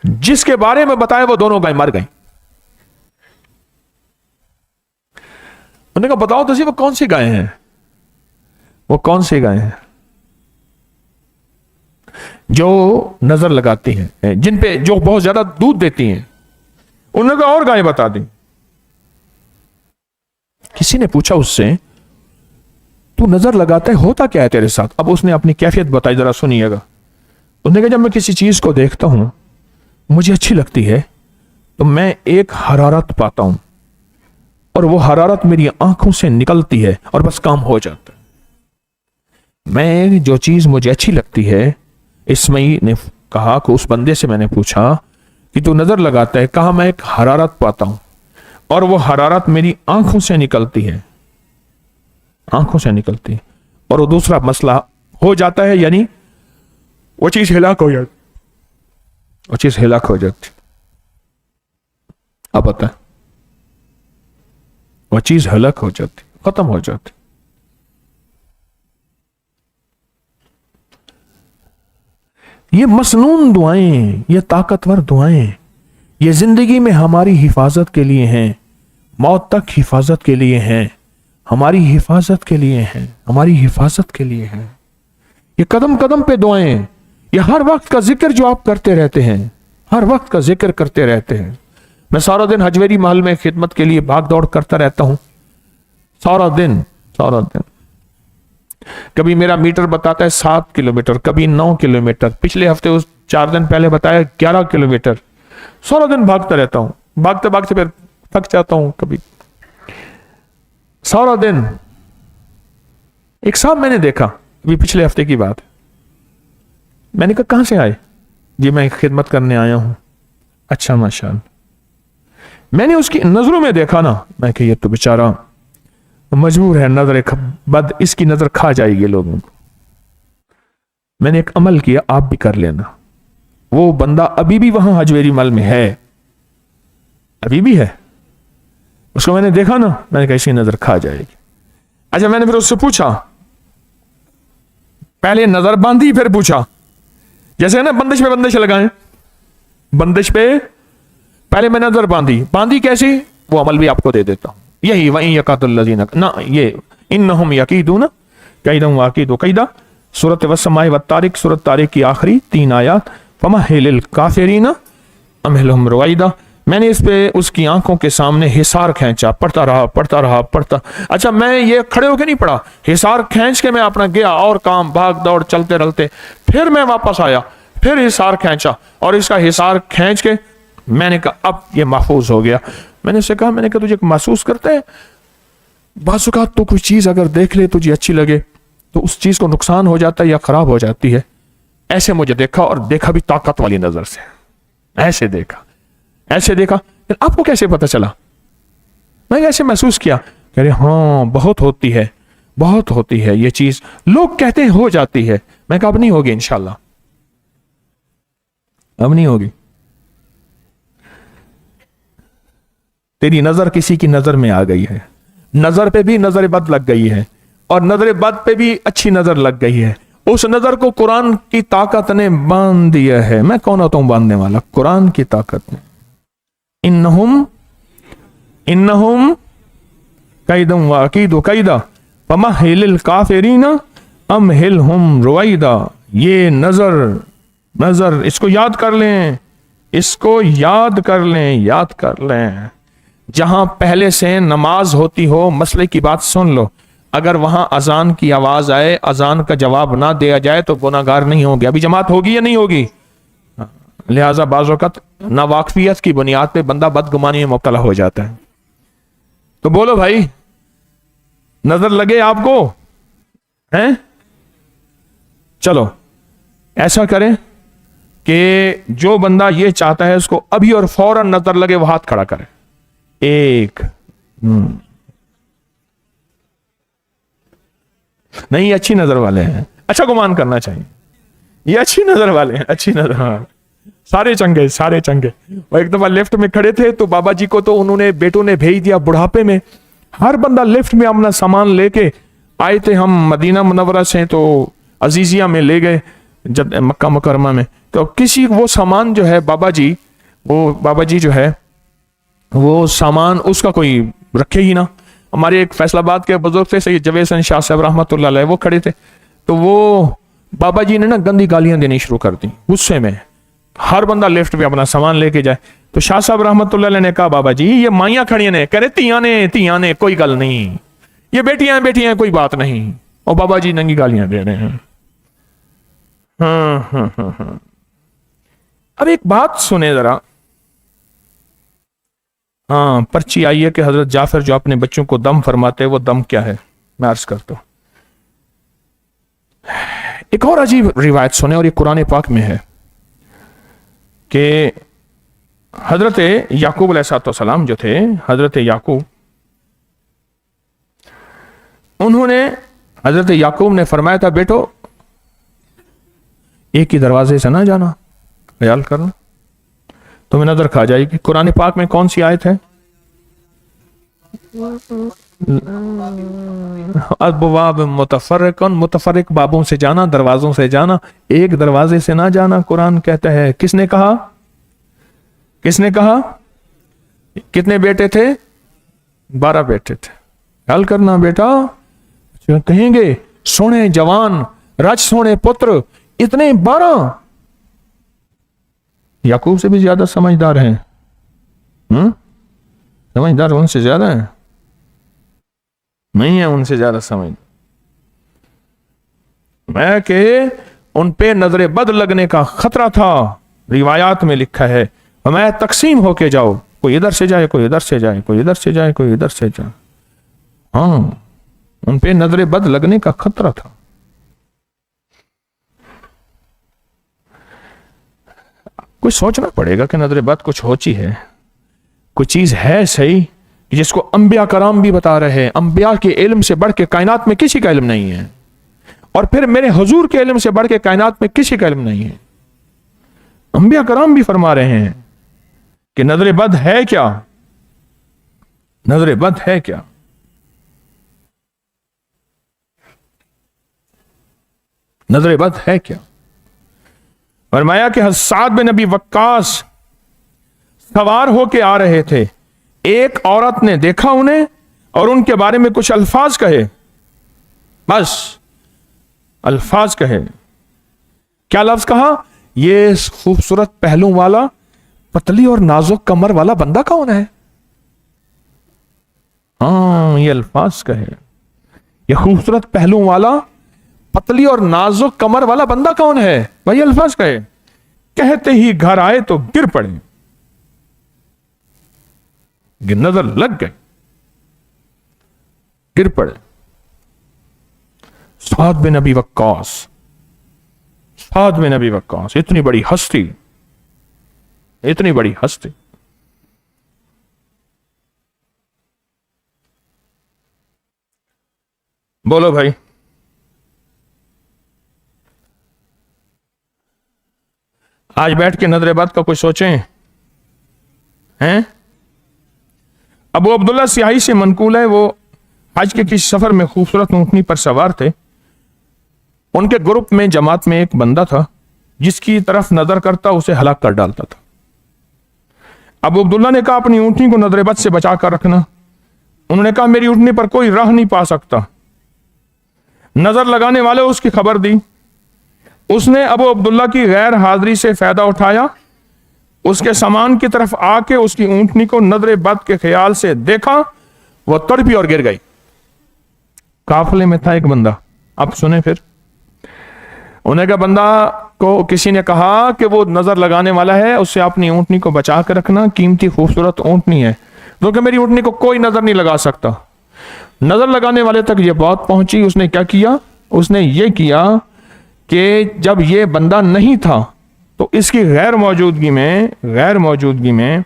जिसके बारे में बताया वो दोनों गाय मर गई। उन्होंने कहा बताओ तो सही वो कौन सी गाय है, वो कौन सी गाय है जो नजर लगाती हैं, जिन पे जो बहुत ज्यादा दूध देती हैं। उन्होंने कहा और गाय बता दी। किसी ने पूछा उससे तू नजर लगाता है, होता क्या है तेरे साथ? अब उसने अपनी कैफियत बताई, जरा सुनिएगा। उसने कहा जब मैं किसी चीज को देखता हूं मुझे अच्छी लगती है तो मैं एक हरारत पाता हूं और वो हरारत मेरी आंखों से निकलती है और बस काम हो जाता है। मैं जो चीज मुझे अच्छी लगती है, इसमई ने कहा कि उस बंदे से मैंने पूछा कि तू नजर लगाता है, कहा मैं एक हरारत पाता हूं और वो हरारत मेरी आंखों से निकलती है, आंखों से निकलती है और वो दूसरा मसला हो जाता है, यानी वो चीज हिलाक हो जाती, वो चीज हिलाक हो जाती। अब पता है वो चीज हलाक हो जाती, खत्म हो जाती। ये मसनून दुआएं, ये ताकतवर दुआएं, ये जिंदगी में हमारी हिफाजत के लिए हैं, मौत तक हिफाजत के लिए हैं, हमारी हिफाजत के लिए हैं, हमारी हिफाजत के लिए हैं। ये कदम कदम पे दुआएं, ये हर वक्त का जिक्र जो आप करते रहते हैं, हर वक्त का जिक्र करते रहते हैं। मैं सारा दिन हजवेरी महल में खिदमत के लिए भाग दौड़ करता रहता हूं, सारा दिन। कभी मेरा मीटर बताता है 7 किलोमीटर, कभी 9 किलोमीटर, पिछले हफ्ते उस 4 दिन पहले बताया 11 किलोमीटर। सारा दिन भागता रहता हूं, भागते भागते फिर थक जाता हूं कभी, सारा दिन। एक साहब मैंने देखा, अभी पिछले हफ्ते की बात, मैंने कहा कहां से आए? जी मैं खिदमत करने आया हूं। अच्छा माशाअल्लाह। मैंने उसकी नजरों में देखा ना, मैं कि ये तो बेचारा मजबूर है, नजर बद इसकी नजर खा जाएगी लोगों को। मैंने एक अमल किया, आप भी कर लेना। वो बंदा अभी भी वहां हजवेरी मल में है, अभी भी है। उसको मैंने देखा ना, मैंने कहा इसकी नजर खा जाएगी। अच्छा मैंने फिर उससे पूछा, पहले नजर बांधी फिर पूछा, जैसे ना बंदिश पे बंदिश लगाएं, बंदिश पे पहले मैं नजर बांधी कैसी, वो अमल भी आपको दे देता हूं। यही वही यकातुल्लज़ीना ना, ये इन्नहुम यकीदूना कैदम वाकीदु कैदा, सूरत वस्समाए वत्तारिक, सूरत तारिक की आखिरी 3 आयत। फमहिलिल काफिरीना अमहिलहुम रुवैदा। मैंने इस पे उसकी आंखों के सामने हिसार खींचा, पढ़ता रहा। अच्छा मैं ये खड़े होके नहीं पढ़ा, हिसार खींच के मैं अपना गया और काम भाग दौड़ चलते रहते, फिर मैं वापस आया, फिर हिसार खींचा और इसका हिसार खींच के मैंने कहा अब ये महफूज हो गया। मैंने उससे कहा, मैंने कहा तुझे महसूस करते हैं बाज़ तो कोई चीज अगर देख ले तुझे अच्छी लगे तो उस चीज को नुकसान हो जाता है या खराब हो जाती है। ऐसे मुझे देखा, और देखा भी ताकत वाली नजर से, ऐसे देखा। आपको कैसे पता चला? मैं ऐसे महसूस किया, कह रहे हाँ बहुत होती है ये चीज, लोग कहते हैं हो जाती है। मैं कहा अब नहीं होगी इंशाल्लाह, अब नहीं होगी। तेरी नजर किसी की नजर में आ गई है, नजर पे भी नजर बद लग गई है और नजर बद पे भी अच्छी नजर लग गई है। उस नजर को कुरान की ताकत ने बांध दिया है। मैं कौन होता हूं बांधने वाला? कुरान की ताकत ने। इन्नहुम कैदम वाकीदु कैदा फमहिलिल काफिरीना अमहिलहुम रुवैदा। ये नजर इसको याद कर लें, اس کو یاد کر لیں، یاد کر لیں. جہاں پہلے سے نماز ہوتی ہو، مسئلے کی بات سن لو، اگر وہاں اذان کی آواز آئے، اذان کا جواب نہ دیا جائے تو گناہ گار نہیں ہوگی. ابھی جماعت ہوگی یا نہیں ہوگی؟ لہذا بعض اوقات ناواقفیت کی بنیاد پہ بندہ بدگمانی میں مبتلا ہو جاتا ہے. تو بولو بھائی، نظر لگے آپ کو؟ ہیں؟ چلو ایسا کریں کہ جو بندہ یہ چاہتا ہے اس کو ابھی اور فوراً نظر لگے، وہ ہاتھ کھڑا کرے. ایک نہیں، یہ اچھی نظر والے ہیں، اچھا گمان کرنا چاہیے. یہ اچھی نظر والے ہیں، اچھی نظر والے، سارے چنگے، سارے چنگے. وہ ایک دفعہ لفٹ میں کھڑے تھے تو بابا جی کو تو انہوں نے بیٹوں نے بھیج دیا بڑھاپے میں. ہر بندہ لفٹ میں اپنا سامان لے کے آئے تھے. ہم مدینہ منورہ سے تو عزیزیہ میں لے گئے جب مکہ مکرمہ میں. تو کسی وہ سامان جو ہے بابا جی جو ہے وہ سامان اس کا کوئی رکھے ہی نہ. ہمارے ایک فیصل آباد کے بزرگ تھے سید جاوید حسین شاہ صاحب رحمۃ اللہ علیہ، وہ کھڑے تھے. تو وہ بابا جی نے نا گندی گالیاں دینی شروع کر دی غصے میں. ہر بندہ لفٹ پہ اپنا سامان لے کے جائے. تو شاہ صاحب رحمۃ اللہ علیہ نے کہا بابا جی یہ مائیاں کھڑی نے، کہہ رہے تیاں نے کوئی گل نہیں، یہ بیٹیاں ہیں کوئی بات نہیں. اور بابا جی ننگی گالیاں دے رہے ہیں. اب ایک بات سنیں ذرا. پرچی آئی ہے کہ حضرت جعفر جو اپنے بچوں کو دم فرماتے وہ دم کیا ہے؟ میں عرض کرتا ہوں. ایک اور عجیب روایت سنیں، اور یہ قرآن پاک میں ہے کہ حضرت یعقوب علیہ السلام جو تھے، حضرت یعقوب، انہوں نے حضرت یعقوب نے فرمایا تھا بیٹو ایک ہی دروازے سے نہ جانا، خیال کرنا تمہیں نظر کھا جائے گی. قرآن پاک میں کون سی آیت ہے؟ ابواب متفرق بابوں سے جانا، دروازوں سے جانا، ایک دروازے سے نہ جانا. قرآن کہتا ہے. کس نے کہا؟ کتنے بیٹے تھے؟ 12 بیٹے تھے. خیال کرنا بیٹا. کہیں گے سونے جوان رج سونے پتر، اتنے 12. یعقوب سے بھی زیادہ سمجھدار ہیں. سمجھدار ان سے زیادہ ہیں؟ نہیں ہے ان سے زیادہ سمجھدار. میں کہ ان پہ نظر بد لگنے کا خطرہ تھا. روایات میں لکھا ہے میں تقسیم ہو کے جاؤ، کوئی ادھر سے جائے، کوئی ادھر سے جائے، کوئی ادھر سے جائے، کوئی ادھر سے جائے. ان پہ نظر بد لگنے کا خطرہ تھا. کوئی سوچنا پڑے گا کہ نظر بد کچھ ہوچی ہے، کوئی چیز ہے صحیح جس کو انبیاء کرام بھی بتا رہے ہیں. انبیاء کے علم سے بڑھ کے کائنات میں کسی کا علم نہیں ہے، اور پھر میرے حضور کے علم سے بڑھ کے کائنات میں کسی کا علم نہیں ہے. انبیاء کرام بھی فرما رہے ہیں کہ نظر بد ہے کیا، نظر بد ہے کیا. نظر بد ہے کیا. فرمایا کہ سعد بن نبی وقاص سوار ہو کے آ رہے تھے. ایک عورت نے دیکھا انہیں اور ان کے بارے میں کچھ الفاظ کہے. بس الفاظ کہے. کیا لفظ کہا؟ یہ خوبصورت پہلو والا پتلی اور نازک کمر والا بندہ کون ہے؟ یہ الفاظ کہے. یہ خوبصورت پہلو والا پتلی اور نازک کمر والا بندہ کون ہے؟ وہی الفاظ کہے. کہتے ہی گھر آئے تو گر پڑے. نظر لگ گئے، گر پڑے. سعد بن نبی وقاص، سعد بن نبی وقاص، اتنی بڑی ہستی، اتنی بڑی ہستی. بولو بھائی. آج بیٹھ کے نظر بد کا کچھ سوچیں ہیں؟ ابو عبداللہ سیاہی سے منقول ہے، وہ حج کے کسی سفر میں خوبصورت اونٹنی پر سوار تھے. ان کے گروپ میں جماعت میں ایک بندہ تھا جس کی طرف نظر کرتا اسے ہلاک کر ڈالتا تھا. ابو عبداللہ نے کہا اپنی اونٹنی کو نظر بد سے بچا کر رکھنا. انہوں نے کہا میری اونٹنی پر کوئی راہ نہیں پا سکتا. نظر لگانے والے اس کی خبر دی. اس نے ابو عبداللہ کی غیر حاضری سے فائدہ اٹھایا उसके सामान की तरफ आके उसकी ऊंटनी को नजर बद के ख्याल से देखा, वो तड़पी और गिर गई। काफले में था एक बंदा। अब सुने फिर, उन्हें का बंदा को किसी ने कहा कि वो नजर लगाने वाला है, उससे अपनी ऊंटनी को बचा कर रखना, कीमती खूबसूरत ऊंटनी है, क्योंकि मेरी ऊंटनी को कोई नजर नहीं लगा सकता। नजर लगाने वाले तक ये बात पहुंची। उसने क्या किया? उसने ये किया कि जब ये बंदा नहीं था तो इसकी गैर मौजूदगी में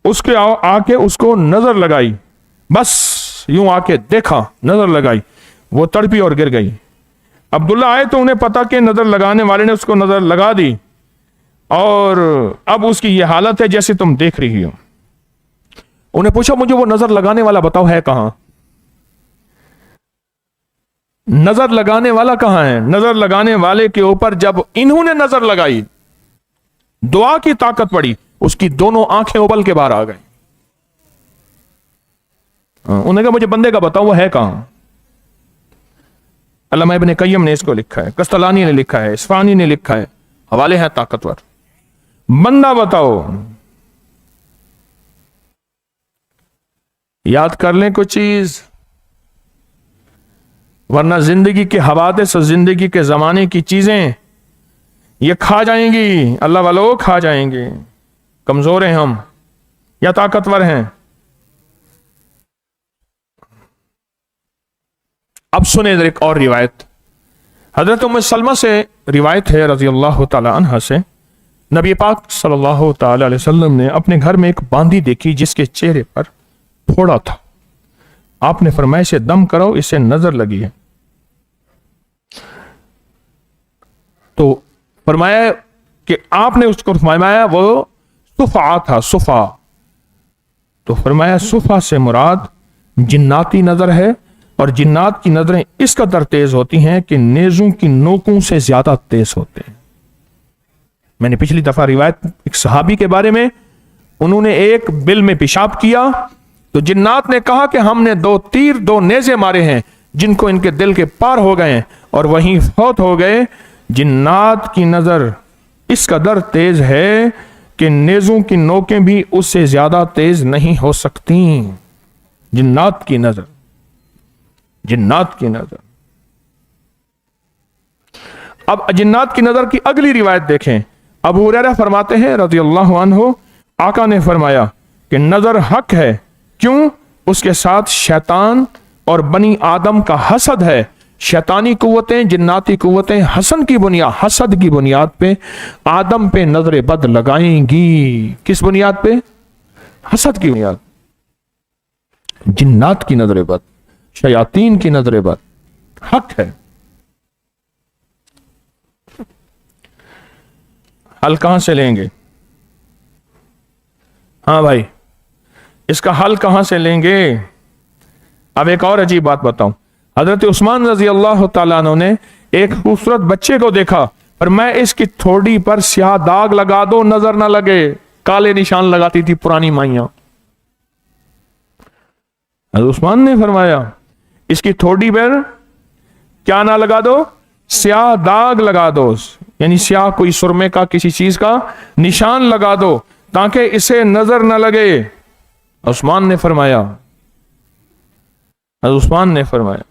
उसके आके उसको नजर लगाई, बस यूं आके देखा, नजर लगाई, वो तड़पी और गिर गई। अब्दुल्ला आए तो उन्हें पता कि नजर लगाने वाले ने उसको नजर लगा दी और अब उसकी ये हालत है जैसे तुम देख रही हो। उन्हें पूछा, मुझे वो नजर लगाने वाला बताओ है कहां? नजर लगाने वाला कहां है? नजर लगाने वाले के ऊपर जब इन्होंने नजर लगाई, दुआ की ताकत पड़ी, उसकी दोनों आंखें उबल के बाहर आ गई। उन्होंने कहा, मुझे बंदे का बताओ वो है कहां? अल्लामा इब्न कय्यम ने इसको लिखा है, कस्तलानी ने लिखा है, इस्फानी ने लिखा है, हवाले हैं ताकतवर। बंदा बताओ। याद कर लें कुछ चीज, वरना जिंदगी के हवादिस और जिंदगी के जमाने की चीजें ये खा जाएंगी। अल्लाह वालों खा जाएंगे। कमजोर हैं हम या ताकतवर हैं? अब सुने एक और रिवायत। हजरत उम्मे सलमा से रिवायत है रजी अल्लाह तआला अन्हा से, नबी पाक सल्लल्लाहु तआला अलैहि वसल्लम ने अपने घर में एक बांदी देखी जिसके चेहरे पर फोड़ा था। आपने फरमाया, इसे दम करो, इसे नजर लगी है। तो फरमाया कि आपने उसको फरमाया वो सुफा था, सुफा। तो फरमाया सुफा से मुराद जिन्नाती नजर है, और जिन्नात की नजरें इस कदर तेज होती हैं कि नेजों की नोकों से ज्यादा तेज होते हैं। मैंने पिछली दफा रिवायत एक सहाबी के बारे में, उन्होंने एक बिल में पेशाब किया तो जिन्नात ने कहा कि हमने 2 तीर 2 नेज़े मारे हैं जिनको इनके दिल के पार हो गए हैं और वहीं फौत हो गए। जिन्नात की नजर इस कदर तेज है कि नेज़ों की नोकें भी उससे ज्यादा तेज नहीं हो सकती। जिन्नात की नजर, जिन्नात की नजर। अब जिन्नात की नजर की अगली रिवायत देखें। अबू हुरैरा फरमाते हैं रज़ी अल्लाहु अन्हु, आका ने फरमाया कि नजर हक है, क्यों? उसके साथ शैतान और बनी आदम का हसद है। शैतानी कुव्वतें, जिन्नाती कुव्वतें हसद की बुनियाद पे आदम पे नजर बद लगाएंगी। किस बुनियाद पे? हसद की बुनियाद। जिन्नात की नजर बद, शयातीन की नजर बद हक है। हल कहां से लेंगे? हाँ भाई, इसका हल कहां से लेंगे? अब एक और अजीब बात बताऊं। हजरत उस्मान रजी अल्लाह तआला अन्हु ने एक खूबसूरत बच्चे को देखा, पर मैं इसकी थोड़ी पर स्याह दाग लगा दो नजर ना लगे। काले निशान लगाती थी पुरानी माइयां। हजरत उस्मान ने फरमाया इसकी थोड़ी पर क्या ना लगा दो? स्याह दाग लगा दो, यानी स्याह कोई सुरमे का किसी चीज का निशान लगा दो ताकि इसे नजर ना लगे। उस्मान ने फरमाया, उस्मान ने फरमाया।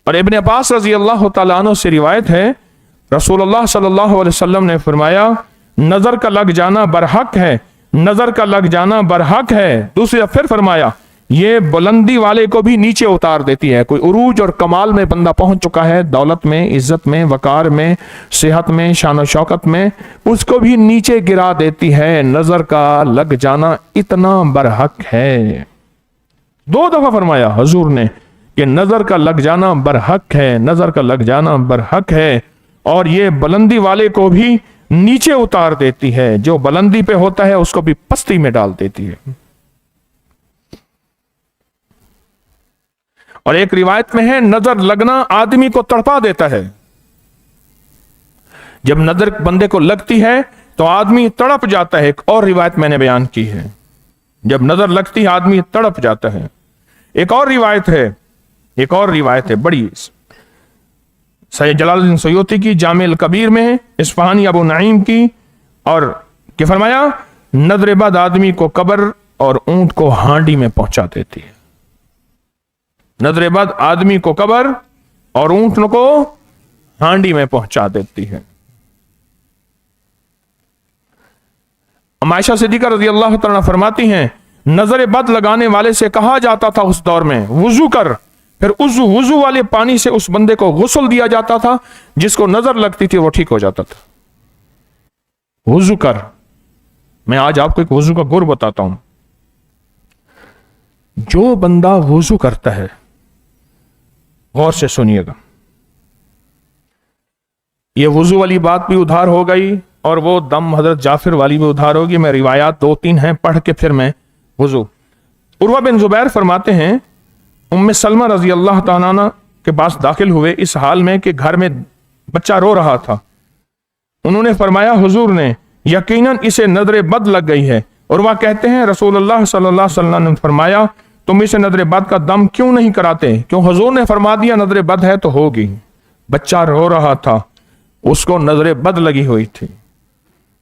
और इब्ने अब्बास रजी अल्लाह तआला अन्हु से रिवायत है, रसूलुल्लाह सल्लल्लाहु अलैहि वसल्लम ने फरमाया नजर का लग जाना बरहक है, नजर का लग जाना बरहक है। दूसरी फिर फरमाया ये बुलंदी वाले को भी नीचे उतार देती है। कोई उरूज और कमाल में बंदा पहुंच चुका है, दौलत में, इज्जत में, वकार में, सेहत में, शान और शौकत में, उसको भी नीचे गिरा देती है। नजर का लग जाना इतना बरहक है। 2 दफा फरमाया हुजूर ने कि नजर का लग जाना बरहक है, नजर का लग जाना बरहक है, और ये बुलंदी वाले को भी नीचे उतार देती है। जो बुलंदी पे होता है उसको भी पस्ती में डाल देती है। और एक रिवायत में है नजर लगना आदमी को तड़पा देता है। जब नजर बंदे को लगती है तो आदमी तड़प जाता है। एक और रिवायत मैंने बयान की है, जब नजर लगती है आदमी तड़प जाता है। एक और रिवायत है, बड़ी सैयद जलालुद्दीन सयूती की जामिल कबीर में, इस्फहानी अबू नईम की, और क्या फरमाया, नजर बद आदमी को कब्र और ऊंट को हांडी में पहुंचा देती है। नजर बद आदमी को कब्र और ऊंट को हांडी में पहुंचा देती है। आयशा सिद्दीक़ा रज़ियल्लाहु तआला फरमाती हैं, नजर बद लगाने वाले से कहा जाता था उस दौर में, वुजू कर, फिर वुजू वाले पानी से उस बंदे को गुस्ल दिया जाता था, जिसको नजर लगती थी वो ठीक हो जाता था। वुजू कर। मैं आज आपको एक वुजू का गुर बताता हूं। जो बंदा वुजू करता है, गौर से सुनिएगा, ये वुजू वाली बात भी उधार हो गई और वो दम हजरत जाफिर वाली भी उधार होगी। मैं रिवायात 2-3 हैं, पढ़ के फिर मैं वुजू। उर्वा बिन जुबैर फरमाते हैं, उम्मे सलमा रजी अल्लाह तआला अन्हा के पास दाखिल हुए इस हाल में कि घर में बच्चा रो रहा था। उन्होंने फरमाया, हुजूर ने यकीनन इसे नजर बद लग गई है। उर्वा कहते हैं, रसूलुल्लाह सल्लल्लाहु अलैहि वसल्लम ने फरमाया, तुम इसे नजर बद का दम क्यों नहीं कराते? क्यों? हुजूर ने फरमा दिया नजर बद है तो होगी। बच्चा रो रहा था, उसको नजर बद लगी हुई थी,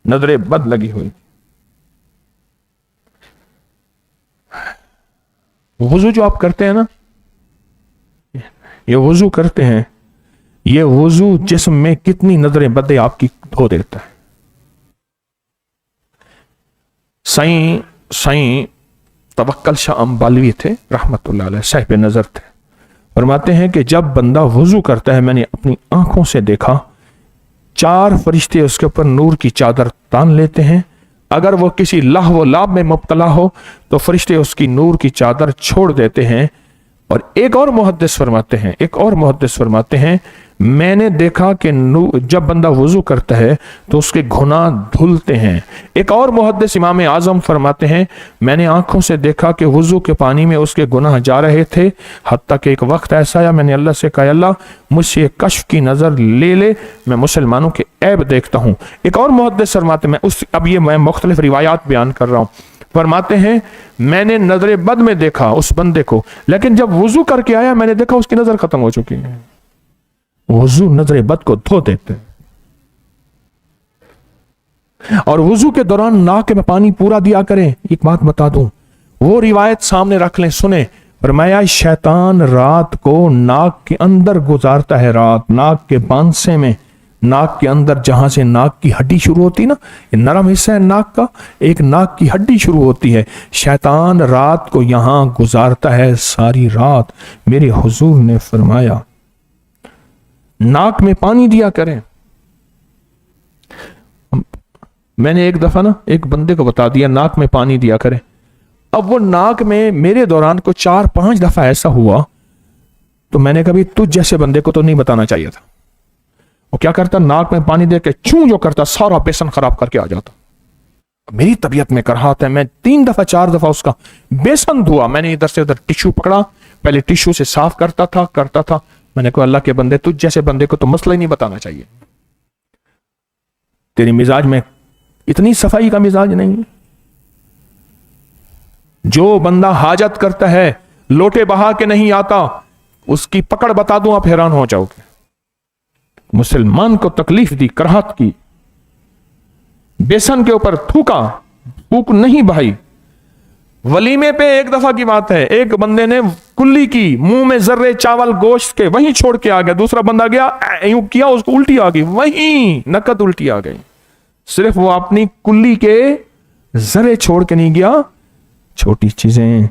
नजर बद लगी हुई। वुजू जो आप करते हैं ना, ये वुजू करते हैं, ये वुजू जिस्म में कितनी नजरें बदे आपकी धो देता है। साईं तवक्कल शाह अंबालवी थे रहमतुल्लाह अलैह, साहिब नजर थे। फरमाते हैं कि जब बंदा वुजू करता है, मैंने अपनी आंखों से देखा, 4 फरिश्ते उसके ऊपर नूर की चादर तान लेते हैं। अगर वो किसी लहव व लाभ में मुब्तला हो तो फरिश्ते उसकी नूर की चादर छोड़ देते हैं। और एक और मुहद्दिस फरमाते हैं, मैंने देखा कि जब बंदा वुजू करता है तो उसके गुनाह धुलते हैं। एक और मुहद्दिस इमाम आजम फरमाते हैं, मैंने आंखों से देखा कि वुजू के पानी में उसके गुनाह जा रहे थे, हत्ता कि एक वक्त ऐसा आया, मैंने अल्लाह से कहा, अल्लाह मुझसे कश्फ की नजर ले, मैं मुसलमानों के ऐब देखता हूँ। एक और मुहद्दिस फरमाते हैं, अब ये मैं मुख्तलिफ रिवायात बयान कर रहा हूँ, फरमाते हैं, मैंने नजर बद में देखा उस बंदे को, लेकिन जब वुजू करके आया मैंने देखा उसकी नजर खत्म हो चुकी है। वुजू नजर बद को धो देते हैं। और वुजू के दौरान नाक में पानी पूरा दिया करें। एक बात बता दूं, वो रिवायत सामने रख लें, सुने। फरमाया, शैतान रात को नाक के अंदर गुजारता है, रात नाक के बांसे में, नाक के अंदर जहां से नाक की हड्डी शुरू होती है ना, ये नरम हिस्सा है नाक का, एक नाक की हड्डी शुरू होती है, शैतान रात को यहां गुजारता है सारी रात। मेरे हुजूर ने फरमाया, नाक में पानी दिया करें। मैंने एक दफा ना एक बंदे को बता दिया नाक में पानी दिया करें। अब वो नाक में मेरे दौरान को 4-5 दफा ऐसा हुआ, तो मैंने कभी तुझ जैसे बंदे को तो नहीं बताना चाहिए था। वो क्या करता, नाक में पानी दे के चूं जो करता, सारा बेसन खराब करके आ जाता। मेरी तबीयत में कराहत है, मैं 3 दफा 4 दफा उसका बेसन धुआ। मैंने इधर से उधर टिश्यू पकड़ा, पहले टिश्यू से साफ करता था। मैंने कहा, अल्लाह के बंदे, तुझ जैसे बंदे को तो मसला ही नहीं बताना चाहिए। तेरी मिजाज में इतनी सफाई का मिजाज नहीं है। जो बंदा हाजत करता है, लोटे बहा के नहीं आता, उसकी पकड़ बता दूं, आप हैरान हो जाओगे। मुसलमान को तकलीफ दी, कराहत की, बेसन के ऊपर थूक नहीं भाई। वलीमे पे एक दफा की बात है, एक बंदे ने कुल्ली की, मुंह में जर्रे चावल गोश्त के वहीं छोड़ के आ गया। दूसरा बंदा गया, यूं किया, उसको उल्टी आ गई, वहीं नकद उल्टी आ गई। सिर्फ वो अपनी कुल्ली के जर्रे छोड़ के नहीं गया। छोटी चीजें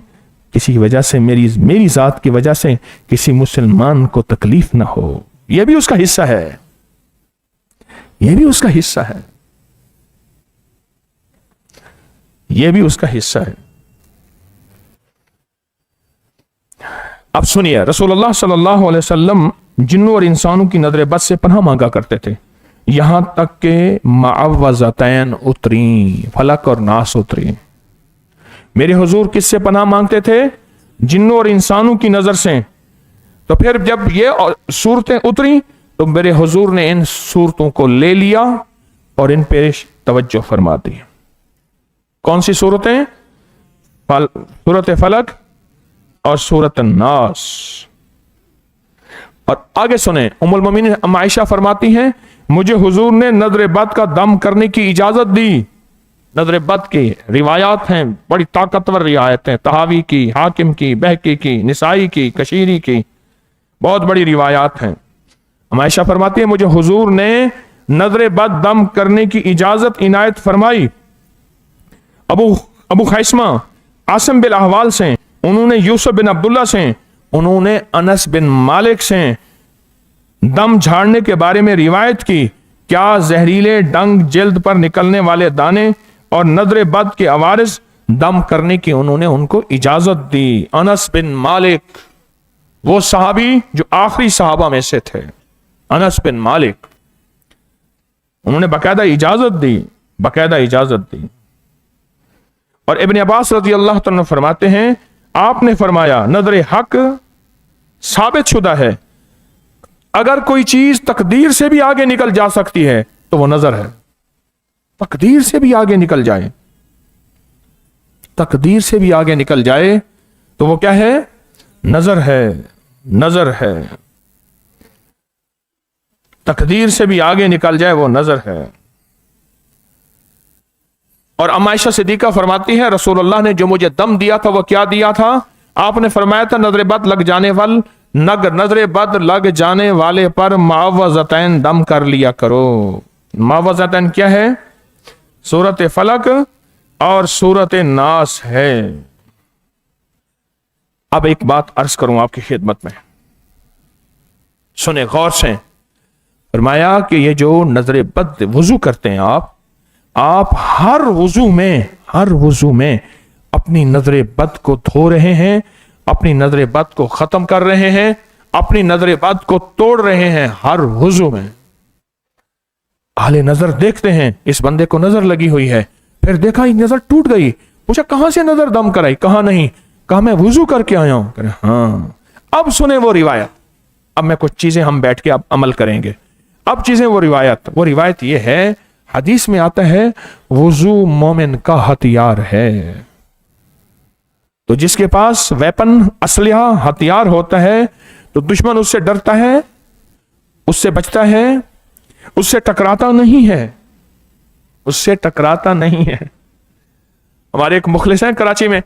किसी वजह से, मेरी जात की वजह से किसी मुसलमान को तकलीफ ना हो, यह भी उसका हिस्सा है, यह भी उसका हिस्सा है, यह भी उसका हिस्सा है। अब सुनिए, रसूलुल्लाह सल्लल्लाहु अलैहि वसल्लम जिन्नों और इंसानों की नजर बद से पनाह मांगा करते थे, यहां तक के मुअव्वज़तैन उतरी, फलक और नास उतरी। मेरे हुजूर किससे पनाह मांगते थे? जिन्नों और इंसानों की नजर से। तो फिर जब ये सूरतें उतरी तो मेरे हुजूर ने इन सूरतों को ले लिया और इन पे तवज्जो फरमा दी। कौन सी सूरतें? सूरत फलक और सूरत नास। اور آگے سنیں، ام المومنین ام عائشہ فرماتی ہیں مجھے حضور نے نظر بد کا دم کرنے کی اجازت دی. نظر بد کی روایات ہیں، بڑی طاقتور روایتیں، طحاوی کی، حاکم کی، بہقی کی، نسائی کی، کشیری کی، بہت بڑی روایات ہیں. ام عائشہ فرماتی ہیں مجھے حضور نے نظر بد دم کرنے کی اجازت عنایت فرمائی. ابو خیثمہ عاصم بن احوال سے، انہوں نے یوسف بن عبداللہ سے، انہوں نے انس بن مالک سے دم جھاڑنے کے بارے میں روایت کی. کیا زہریلے ڈنگ، جلد پر نکلنے والے دانے اور نظر بد کے عوارض دم کرنے کی انہوں نے ان کو اجازت دی. انس بن مالک وہ صحابی جو آخری صحابہ میں سے تھے، انس بن مالک، انہوں نے باقاعدہ اجازت دی، باقاعدہ اجازت دی. اور ابن عباس رضی اللہ تعالیٰ فرماتے ہیں آپ نے فرمایا نظر حق ثابت شدہ ہے، اگر کوئی چیز تقدیر سے بھی آگے نکل جا سکتی ہے تو وہ نظر ہے. تقدیر سے بھی آگے نکل جائے، تقدیر سے بھی آگے نکل جائے تو وہ کیا ہے؟ نظر ہے، نظر ہے. تقدیر سے بھی آگے نکل جائے وہ نظر ہے. اور ام عائشہ صدیقہ فرماتی ہے رسول اللہ نے جو مجھے دم دیا تھا وہ کیا دیا تھا؟ آپ نے فرمایا تھا نظر بد لگ جانے نظر بد لگ جانے والے پر معوذتین دم کر لیا کرو. معوذتین کیا ہے؟ سورت فلق اور سورت ناس ہے. اب ایک بات عرض کروں آپ کی خدمت میں، سنیں غور سے. فرمایا کہ یہ جو نظر بد وضو کرتے ہیں آپ ہر وضو میں اپنی نظر بد کو دھو رہے ہیں، اپنی نظر بد کو ختم کر رہے ہیں، اپنی نظر بد کو توڑ رہے ہیں ہر وضو میں. اہل نظر دیکھتے ہیں اس بندے کو نظر لگی ہوئی ہے، پھر دیکھا یہ نظر ٹوٹ گئی، پوچھا کہاں سے نظر دم کرائی؟ کہا نہیں، کہا میں وضو کر کے آیا ہوں. کہ ہاں. اب سنیں وہ روایت، اب میں کچھ چیزیں ہم بیٹھ کے اب عمل کریں گے. اب چیزیں وہ روایت یہ ہے، حدیث میں آتا ہے وضو مومن کا ہتھیار ہے. تو جس کے پاس ویپن، اسلحہ، ہتھیار ہوتا ہے تو دشمن اس سے ڈرتا ہے، اس سے بچتا ہے، اس سے ٹکراتا نہیں ہے، اس سے ٹکراتا نہیں ہے. ہمارے ایک مخلص ہیں کراچی میں،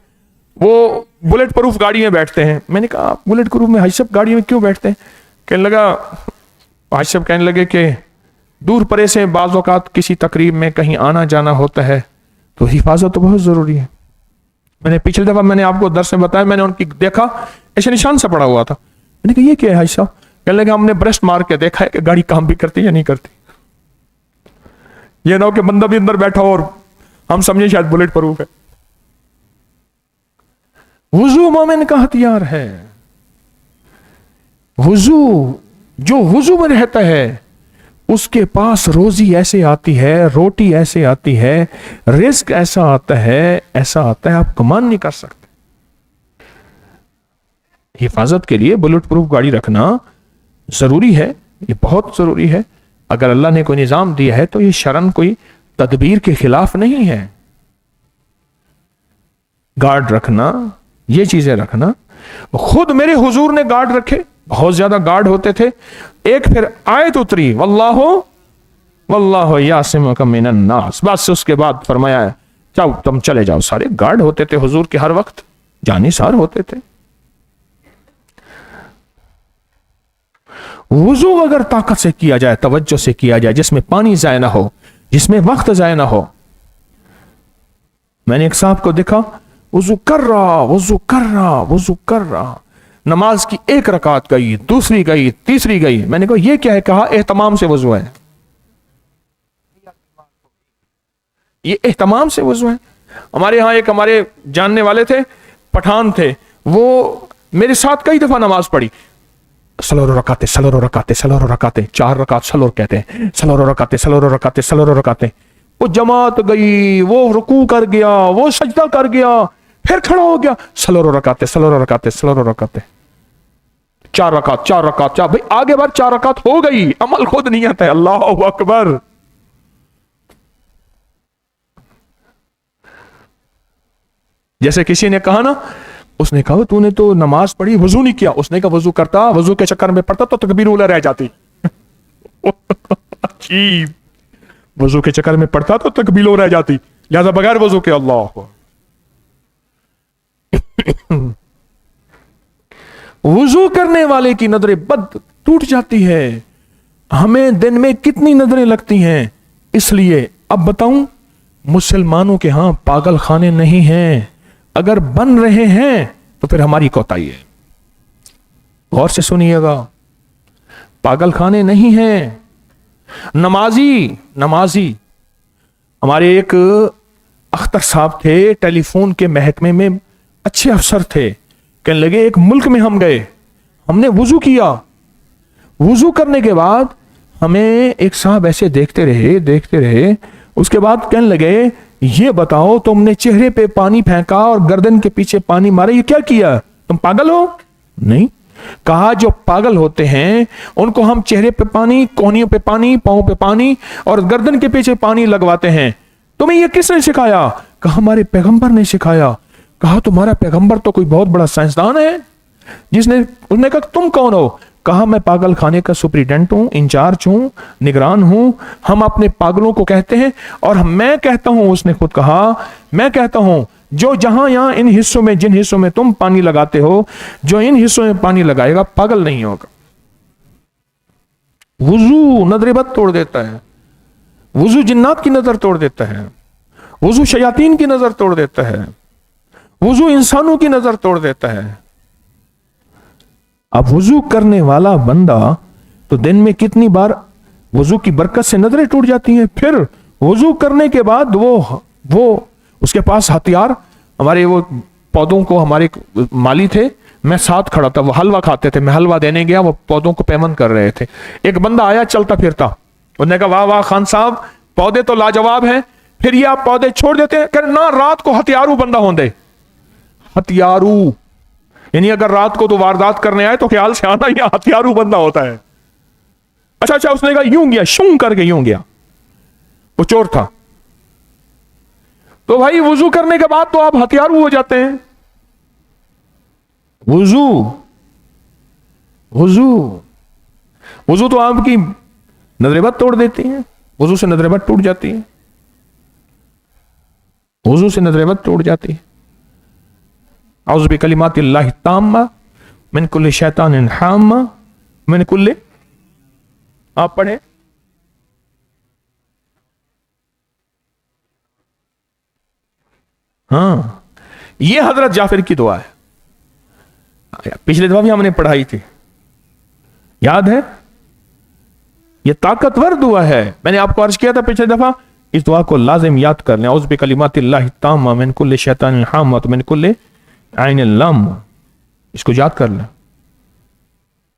وہ بلٹ پروف گاڑی میں بیٹھتے ہیں. میں نے کہا آپ بلٹ پروف میں حاجی صاحب گاڑی میں کیوں بیٹھتے ہیں؟ حاجی صاحب کہنے لگے کہ دور پرے سے بعض اوقات کسی تقریب میں کہیں آنا جانا ہوتا ہے تو حفاظت تو بہت ضروری ہے. میں نے پچھلی دفعہ میں نے آپ کو درس میں بتایا، میں نے ان کی دیکھا ایسے نشان سے پڑا ہوا تھا. میں نے کہا یہ کیا ہے حاجی صاحب؟ کہنے لگے ہم نے برسٹ مار کے دیکھا ہے کہ گاڑی کام بھی کرتی یا نہیں کرتی. یہ نہ ہو کہ بندہ بھی اندر بیٹھا ہو اور ہم سمجھیں شاید بلٹ پروف ہے. وضو مومن کا ہتھیار ہے. وضو، جو وضو میں رہتا ہے اس کے پاس روزی ایسے آتی ہے، روٹی ایسے آتی ہے، رزق ایسا آتا ہے آپ گمان نہیں کر سکتے. حفاظت کے لیے بلٹ پروف گاڑی رکھنا ضروری ہے، یہ بہت ضروری ہے. اگر اللہ نے کوئی نظام دیا ہے تو یہ شرعن کوئی تدبیر کے خلاف نہیں ہے. گارڈ رکھنا، یہ چیزیں رکھنا. خود میرے حضور نے گارڈ رکھے، بہت زیادہ گارڈ ہوتے تھے. ایک پھر آیت اتری واللہ یعصمک من الناس، بس اس کے بعد فرمایا چاہو تم چلے جاؤ. سارے گارڈ ہوتے تھے حضور کے، ہر وقت جانثار ہوتے تھے. وضو اگر طاقت سے کیا جائے، توجہ سے کیا جائے، جس میں پانی ضائع نہ ہو، جس میں وقت ضائع نہ ہو. میں نے ایک صاحب کو دیکھا وضو کر رہا، نماز کی ایک رکعت گئی، دوسری گئی، تیسری گئی. میں نے کہا یہ کیا ہے؟ کہا اہتمام سے وضو ہے. یہ اہتمام سے وضو ہے. ہمارے ہاں ایک ہمارے جاننے والے تھے، پٹھان تھے، وہ میرے ساتھ کئی دفعہ نماز پڑھی. سلور رکعتے 4 رکعت سلور کہتے ہیں، سلور رکعتے. وہ جماعت گئی، وہ رکوع کر گیا، وہ سجدہ کر گیا، پھر کھڑا ہو گیا، سلور رکعتے 4 رکعت. بھئی آگے بار 4 رکعت ہو گئی، عمل خود نہیں آتا ہے. اللہ اکبر. جیسے کسی نے کہا نا उसने कहा तूने तो नमाज पढ़ी, वजू नहीं किया। उसने कहा वजू करता, वजू के चक्कर में पड़ता तो तकबीर उला रह जाती। अजीब, वजू के चक्कर में पड़ता तो तकबीर रह जाती, लिहाजा बगैर वजू के अल्लाह। वजू करने वाले की नजरें बद टूट जाती है। हमें दिन में कितनी नजरें लगती हैं। इसलिए अब बताऊं, मुसलमानों के यहां पागल खाने नहीं हैं। अगर बन रहे हैं तो फिर हमारी कोताही है। गौर से सुनिएगा, पागल खाने नहीं हैं। नमाजी हमारे एक अख्तर साहब थे, टेलीफोन के महकमे में अच्छे अफसर थे। कहने लगे एक मुल्क में हम गए, हमने वुजू किया, वुजू करने के बाद हमें एक साहब ऐसे देखते रहे। उसके बाद कहने लगे ये बताओ तुमने चेहरे पे पानी फेंका और गर्दन के पीछे पानी मारा, ये क्या किया? तुम पागल हो? नहीं। कहा जो पागल होते हैं उनको हम चेहरे पे पानी, कोहनियों पे पानी, पांव पे पानी और गर्दन के पीछे पानी लगवाते हैं। तुम्हें ये किसने सिखाया? कहा हमारे पैगंबर ने सिखाया। कहा तुम्हारा पैगंबर तो कोई बहुत बड़ा साइंसदान है उसने कहा तुम कौन हो? कहा मैं पागल खाने का सुप्रीडेंट हूं, इंचार्ज हूं, निगरान हूं। हम अपने पागलों को कहते हैं और मैं कहता हूं, उसने खुद कहा, मैं कहता हूं जो जहां यहां इन हिस्सों में, जिन हिस्सों में तुम पानी लगाते हो, जो इन हिस्सों में पानी लगाएगा पागल नहीं होगा। वुजू नजर बद तोड़ देता है, वुजू जिन्नात की नजर तोड़ देता है, वुजू शयातीन की नजर तोड़ देता है, वुजू इंसानों की नजर तोड़ देता है। अब वुजू करने वाला बंदा तो दिन में कितनी बार वुजू की बरकत से नजरें टूट जाती हैं। फिर वुजू करने के बाद वो उसके पास हथियार, हमारे वो पौधों को, हमारे माली थे, मैं साथ खड़ा था, वो हलवा खाते थे, मैं हलवा देने गया, वो पौधों को पेमन कर रहे थे। एक बंदा आया चलता फिरता, उसने कहा वाह वाह खान साहब, पौधे तो लाजवाब हैं, फिर ये आप पौधे छोड़ देते हैं? कह ना, रात को हथियारू बंदा होंगे। हथियारू यानी अगर रात को तो वारदात करने आए तो ख्याल से आना, ये हथियारू बंदा होता है। अच्छा, उसने कहा यूं गया, शूं करके यूं गया, वो चोर था। तो भाई वुजू करने के बाद तो आप हथियारू हो जाते हैं। वुजू तो आपकी नजरें तोड़ देती है, वुजू से नजरें टूट जाती है, वुजू से नजरें टूट जाती है। औज़ु बिकलिमातिल्लाहि ताम्मा मिन कुल्लि शैतानिन हाम्मा मिन कुल्लि, आप पढ़े। हाँ, ये हजरत जाफर की दुआ है। पिछले दफा भी हमने पढ़ाई थी, याद है? ये ताकतवर दुआ है। मैंने आपको अर्ज किया था पिछले दफा, इस दुआ को लाजिम याद कर लें। औज़ु बिकलिमातिल्लाहि ताम्मा मिन कुल्लि शैतानिन हाम्मा मिन कुल्लि आइन लम, इसको याद कर लें,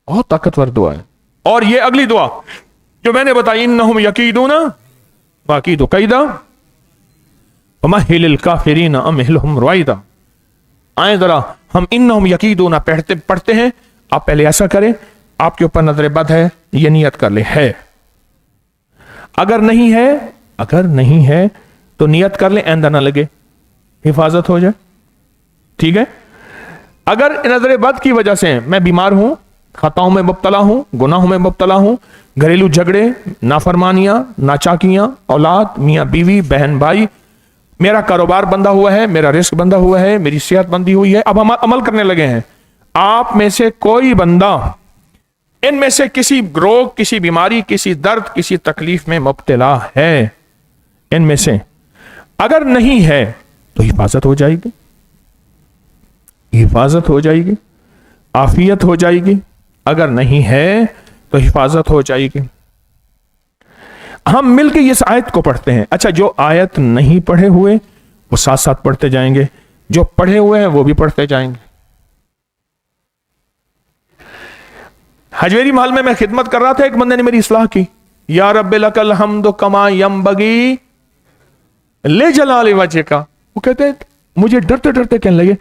बहुत ताकतवर दुआ है। और ये अगली दुआ जो मैंने बताई, इन्नहुम यकीदूना वाकीदु कैदा वमहिलिल काफिरीना अमहिलहुम रुवैदा। आए जरा हम इन्नहुम यकीदूना पढ़ते हैं, आप पहले ऐसा करें, आपके ऊपर नजर बद है, ये नियत कर ले है। अगर नहीं है तो नियत कर ले, आइंदा ना लगे, हिफाजत हो जाए। ठीक है? अगर नजर बद की वजह से मैं बीमार हूं, खताओं में मुब्तला हूं, गुनाहों में मुब्तला हूं, घरेलू झगड़े, नाफरमानियां, नाचाकियां, औलाद, मियां बीवी, बहन भाई, मेरा कारोबार बंधा हुआ है, मेरा रिस्क बंधा हुआ है, मेरी सेहत बंधी हुई है, अब हम अमल करने लगे हैं। आप में से कोई बंदा इनमें से किसी रोग, किसी बीमारी, किसी दर्द, किसी तकलीफ में मुब्तला है, इनमें से अगर नहीं है तो हिफाजत हो जाएगी, हिफाजत हो जाएगी, आफियत हो जाएगी। अगर नहीं है तो हिफाजत हो जाएगी। हम मिलकर इस आयत को पढ़ते हैं। अच्छा, जो आयत नहीं पढ़े हुए वो साथ साथ पढ़ते जाएंगे, जो पढ़े हुए हैं वो भी पढ़ते जाएंगे। हजवेरी महल में मैं खिदमत कर रहा था, एक बंदे ने मेरी इस्लाह की, या रब्बे लकल हम्दु कमा यंबगी ले जलाले वजह का। वो कहते हैं, मुझे डरते डरते कहने लगे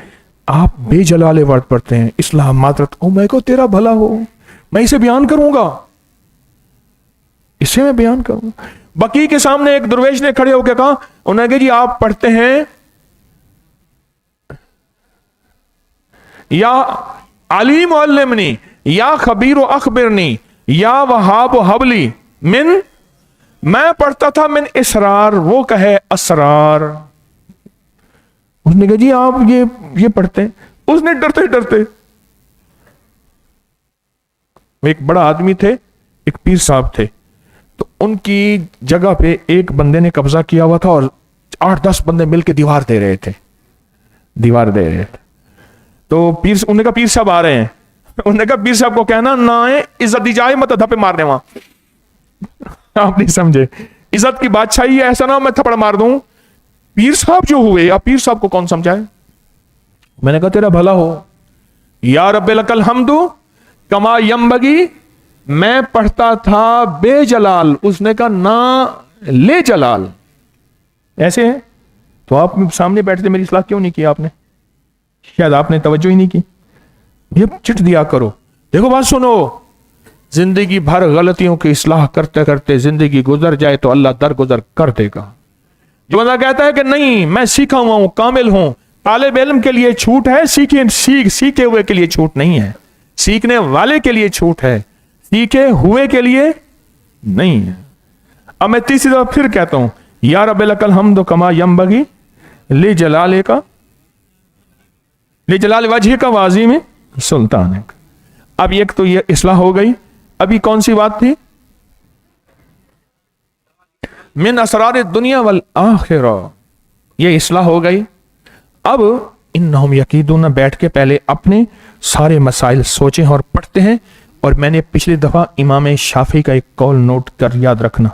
आप बेजलाले वर्ड पढ़ते हैं, इस्लाह मातरत, ओ मैं को तेरा भला हो, मैं इसे बयान करूंगा, इसे मैं बयान करूंगा। बकी के सामने एक दरवेश ने खड़े होकर कहा, उन्होंने कहा जी आप पढ़ते हैं या अलीम अल्लिमनी, या खबीर अखबिरनी, या वहाब हबली मिन, मैं पढ़ता था मिन इसरार, वो कहे असरार। उसने कहा जी आप ये पढ़ते हैं। उसने डरते डरते, एक बड़ा आदमी थे, एक पीर साहब थे, तो उनकी जगह पे एक बंदे ने कब्जा किया हुआ था और 8-10 बंदे मिलके दीवार दे रहे थे। तो पीर, उन्होंने कहा पीर साहब आ रहे हैं। उन्होंने कहा पीर साहब को कहना ना है, इज्जत दी जाए मत धप्पे मार दे वहां। आप नहीं समझे, इज्जत की बादशाही है, ऐसा ना मैं थप्पड़ मार दूं। पीर साहब जो हुए, अब पीर साहब को कौन समझाए। मैंने कहा तेरा भला हो, या रब्बिल लकल हम्दु कमा यंबगी, मैं पढ़ता था बेजलाल। उसने कहा ना ले जलाल, ऐसे है। तो आप सामने बैठते मेरी इस्लाह क्यों नहीं की आपने? शायद आपने तवज्जो ही नहीं की। ये चिट दिया करो। देखो बात सुनो, जिंदगी भर गलतियों की इस्लाह करते करते जिंदगी गुजर जाए तो अल्लाह दरगुजर कर देगा। जो बंदा कहता है कि नहीं मैं सीखा हुआ हूं, कामिल हूं, तालिब इल्म के लिए छूट है, सीखे हुए के लिए छूट नहीं है, सीखने वाले के लिए छूट है, सीखे हुए के लिए नहीं है। अब मैं तीसरी दफा फिर कहता हूं, या रब्बिल लकल हम्दु कमा यंबगी ले जलाले का, ले जलाल वजह का वाजी में सुल्तान है। अब एक तो ये इस्लाह हो गई। अभी कौन सी बात थी? मिन असरार दुनिया वल आखिरा, ये इस्लाह हो गई। अब इन्नहुम यकीदून, बैठ के पहले अपने सारे मसाइल सोचें और पढ़ते हैं। और मैंने पिछली दफा इमाम शाफी का एक कौल नोट कर याद रखना।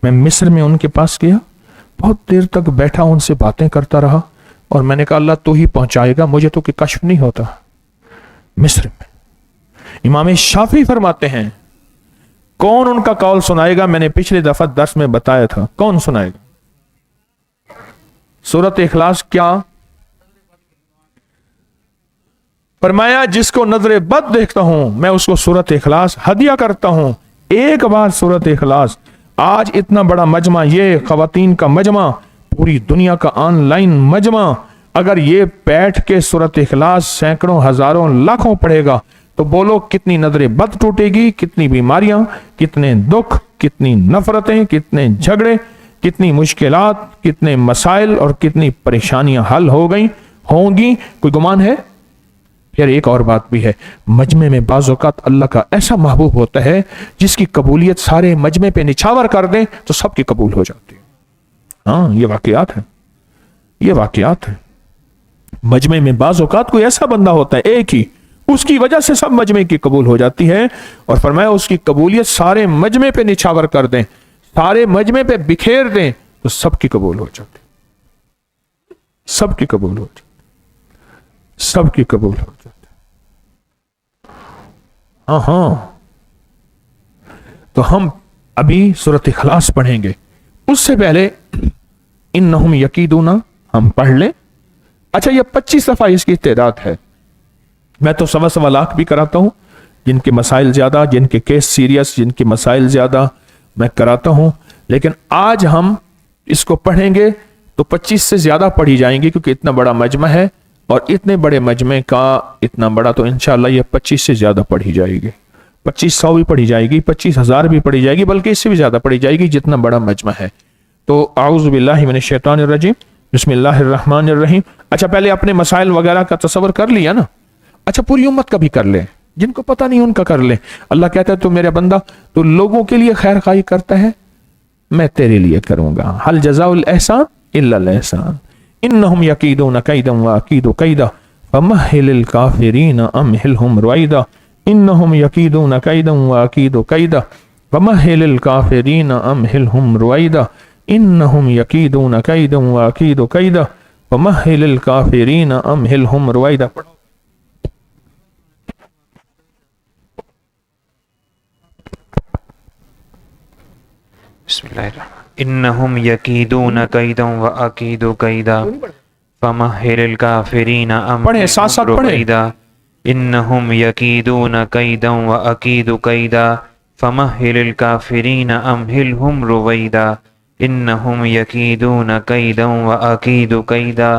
मैं मिस्र में उनके पास गया, बहुत देर तक बैठा उनसे बातें करता रहा और मैंने कहा अल्लाह तो ही पहुंचाएगा, मुझे तो कि कश्फ नहीं होता। मिस्र में इमाम शाफी फरमाते हैं, कौन उनका कौल सुनाएगा? मैंने पिछले दफा दर्स में बताया था, कौन सुनाएगा? सूरत इखलास क्या फरमाया? जिसको नजरे बद देखता हूं मैं उसको सूरत इखलास हदिया करता हूं। एक बार सूरत इखलास, आज इतना बड़ा मजमा, ये खवातीन का मजमा, पूरी दुनिया का ऑनलाइन मजमा, अगर ये बैठ के सूरत इखलास सैकड़ों हजारों लाखों पढ़ेगा तो बोलो कितनी नजरें बद टूटेगी, कितनी बीमारियां, कितने दुख, कितनी नफरतें, कितने झगड़े, कितनी मुश्किलात, कितने मसाइल और कितनी परेशानियां हल हो गई होंगी, कोई गुमान है? फिर एक और बात भी है, मजमे में बाज़ औक़ात अल्लाह का ऐसा महबूब होता है जिसकी कबूलियत सारे मजमे पे निछावर कर दें तो सबकी कबूल हो जाती है। हाँ, ये वाकयात है, ये वाकयात है। मजमे में बाज़ औक़ात कोई ऐसा बंदा होता है एक ही, उसकी वजह से सब मजमे की कबूल हो जाती है। और फरमाया उसकी कबूलियत सारे मजमे पे निछावर कर दें, सारे मजमे पे बिखेर दें तो सबकी कबूल हो जाती, सबकी कबूल हो जाती, सबकी कबूल हो जाती। हाँ, तो हम अभी सूरत इखलास पढ़ेंगे, उससे पहले इन्नहुम यकीदूना हम पढ़ लें। अच्छा, ये 25 दफा इसकी तादाद है। मैं तो 1.25 लाख भी कराता हूं, जिनके मसाइल ज्यादा, जिनके केस सीरियस, जिनके मसाइल ज्यादा, मैं कराता हूं। लेकिन आज हम इसको पढ़ेंगे तो 25 से ज्यादा पढ़ी जाएंगी, क्योंकि इतना बड़ा मजमा है और इतने बड़े मजमे का इतना बड़ा, तो इंशाअल्लाह ये 25 से ज्यादा पढ़ी जाएगी। 2500 भी पढ़ी जाएगी, 25,000 भी पढ़ी जाएगी, बल्कि इससे भी ज्यादा पढ़ी जाएगी, जितना बड़ा मजमा है। तो आऊज़ु बिल्लाहि मिनश शैतानिर रजीम, बिस्मिल्लाहिर रहमानिर रहीम। अच्छा, पहले अपने मसाइल वगैरह का तसव्वुर कर लिया ना? अच्छा, पूरी उम्मत का भी कर ले, जिनको पता नहीं उनका कर ले। अल्लाह कहता है तो मेरे बंदा तो लोगों के लिए खैर खाई करता है, मैं तेरे लिए करूंगा। हल जज़ाउल एहसान इल्लल एहसान, इन्नहुम यकीदून कैदन व अकीदु कैदा फमहिलिल काफिरीन अमहिलहुम रुवैदा, इन्नहुम यकीदून कैदन व अकीदु कैदा फमहिलिल काफिरीन अमहिलहुम रुवैदा, इन्नहुम यकीदून कैदन व अकीदु कैदा फमहिलिल काफिरीन अमहिलहुम रुवैदा। इन्नहुम यकीदून कैदन व अकीदु कैदा फमहिलिल काफिरीन अमहिलहुम रुवैदा, इन्नहुम यकीदून कैदन व अकीदु कैदा फमहिलिल काफिरीन अमहिलहुम रुवैदा, इन्नहुम यकीदून कैदन व अकीदु कैदा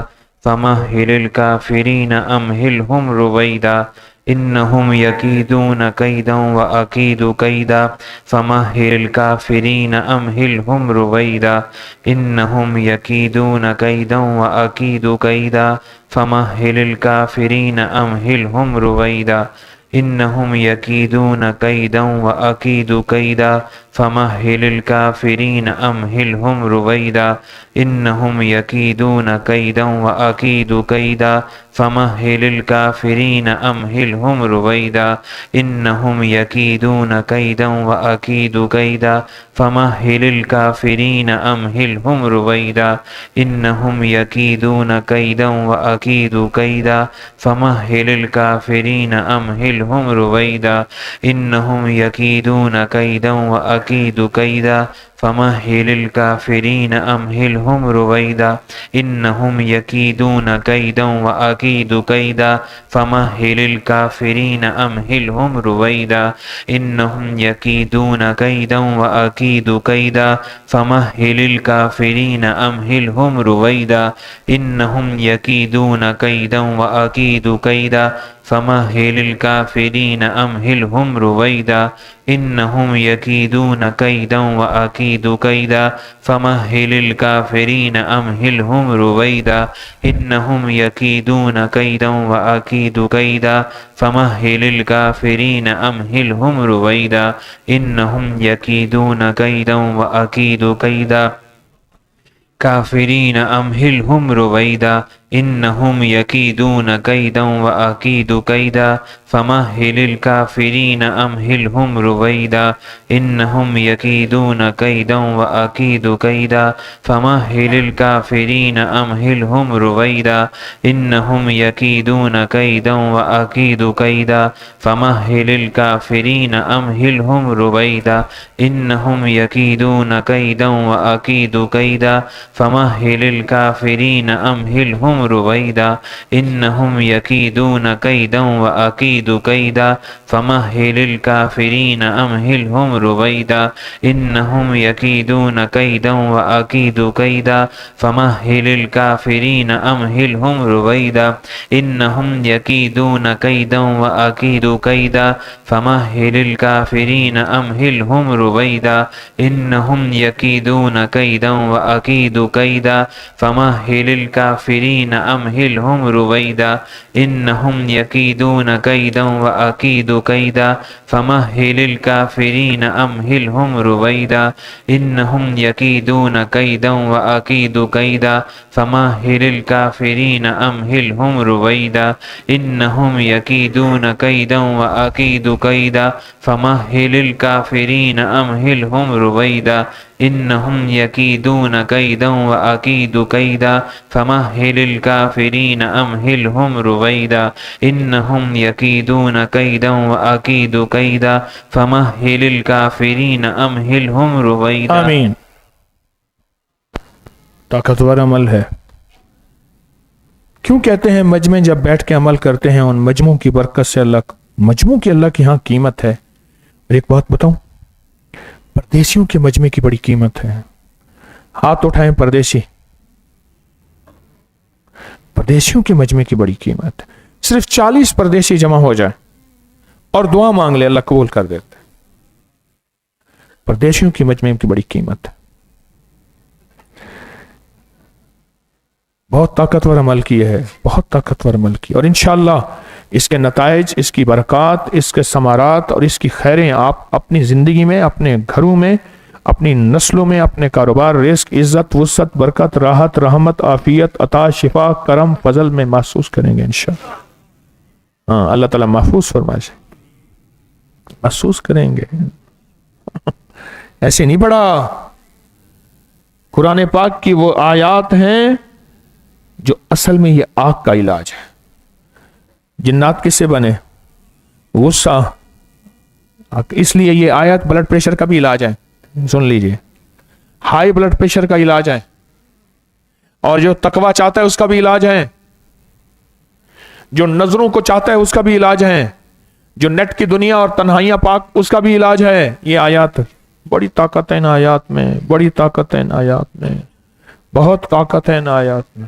فمهل الكافرين أمهلهم رويدا إنهم يكيدون كيدا وأكيد كيدا فمهل الكافرين أمهلهم رويدا إنهم يكيدون كيدا وأكيد كيدا فمهل الكافرين أمهلهم رويدا إنهم يكيدون كيدا وأكيد كيدا فمهل الكافرين أمهلهم رويدا إنهم يكيدون كيدا وأكيد كيدا فمهل الكافرين أمهلهم رويدا إنهم يكيدون كيدا وأكيد كيدا فمهل الكافرين أمهلهم رويدا إنهم يكيدون كيدا وأكيد كيدا فمهل الكافرين أمهلهم رويدا إنهم يكيدون كيدا وأكيد كيدا فمهل الكافرين أمهلهم رويدا إنهم يكيدون كيدا وأكيد كيدا فمهل الكافرين أمهلهم رويدا إنهم يكيدون كيدا وأكيد كيدا فمهل الكافرين أمهلهم رويدا إنهم يكيدون كيدا وأكيد كيدا فمهل الكافرين أمهلهم رويدا إنهم يكيدون كيدا وأكيد كيدا فمهل الكافرين أمهلهم رويدا إنهم يكيدون كيدا وأكيد كيدا فمهل الكافرين أمهلهم رويدا إنهم يكيدون كيدا وأكيد كيدا كافرين أمهلهم رويدا إنهم يكيدون كيدا وأكيد كيدا فمهل الكافرين أمهلهم رويدا إنهم يكيدون كيدا وأكيد كيدا فمهل الكافرين أمهلهم رويدا إنهم يكيدون كيدا وأكيد كيدا فمهل الكافرين أمهلهم رويدا إنهم يكيدون كيدا وأكيد كيدا فمهل الكافرين أمهلهم رويدا إنهم يكيدون كيدا وأكيد كيدا فمهل الكافرين أمهلهم رويدا إنهم يكيدون كيدا وأكيد كيدا فمهل الكافرين أمهلهم رويدا إنهم يكيدون كيدا وأكيد كيدا فمهل الكافرين أمهلهم رويدا إنهم يكيدون كيدا وأكيد كيدا فمهل الكافرين أمهلهم رويدا إنهم يكيدون كيدا وأكيد كيدا فمهل الكافرين أمهلهم رويدا إنهم يكيدون كيدا وأكيد كيدا فمهل الكافرين أمهلهم رويدا إنهم يكيدون كيدا وأكيد كيدا فمهل الكافرين أمهلهم رويدا إنهم يكيدون كيدا وأكيد كيدا فمهل الكافرين أمهلهم رويدا إنهم يكيدون كيدا وأكيد كيدا فمهل الكافرين أمهلهم رويدا. آمین. طاقتور عمل ہے. کیوں کہتے ہیں مجمع جب بیٹھ کے عمل کرتے ہیں ان مجموع کی برکت سے مجموع کی اللہ کی ہاں قیمت ہے. اور ایک بات بتاؤں, پردیسیوں کے مجمع کی بڑی قیمت ہے. ہاتھ اٹھائیں پردیسی. پردیسیوں کے مجمع کی بڑی قیمت ہے. صرف 40 پردیسی جمع ہو جائیں اور دعا مانگ لے, اللہ قبول کر دیتے. پردیسیوں کی مجمع کی بڑی قیمت ہے. بہت طاقتور عمل کیا ہے, بہت طاقتور عمل کیا, اور انشاءاللہ اس کے نتائج, اس کی برکات, اس کے ثمرات اور اس کی خیریں آپ اپنی زندگی میں, اپنے گھروں میں, اپنی نسلوں میں, اپنے کاروبار, رزق, عزت, وسعت, برکت, راحت, رحمت, عافیت, عطا, شفا, کرم, فضل میں محسوس کریں گے انشاءاللہ. ہاں, اللہ تعالیٰ محفوظ فرمائے, محسوس کریں گے. ایسے نہیں پڑھا. قرآن پاک کی وہ آیات ہیں جو اصل میں یہ آگ کا علاج ہے. جنات کس سے بنے؟ غصہ. اس لیے یہ آیت بلڈ پریشر کا بھی علاج ہے. سن لیجئے, ہائی بلڈ پریشر کا علاج ہے, اور جو تقوی چاہتا ہے اس کا بھی علاج ہے, جو نظروں کو چاہتا ہے اس کا بھی علاج ہے, جو نیٹ کی دنیا اور تنہائیاں پاک اس کا بھی علاج ہے. یہ آیات بڑی طاقت ہے ان آیات میں, بڑی طاقت ہے ان آیات میں, بہت طاقت ہے ان آیات میں.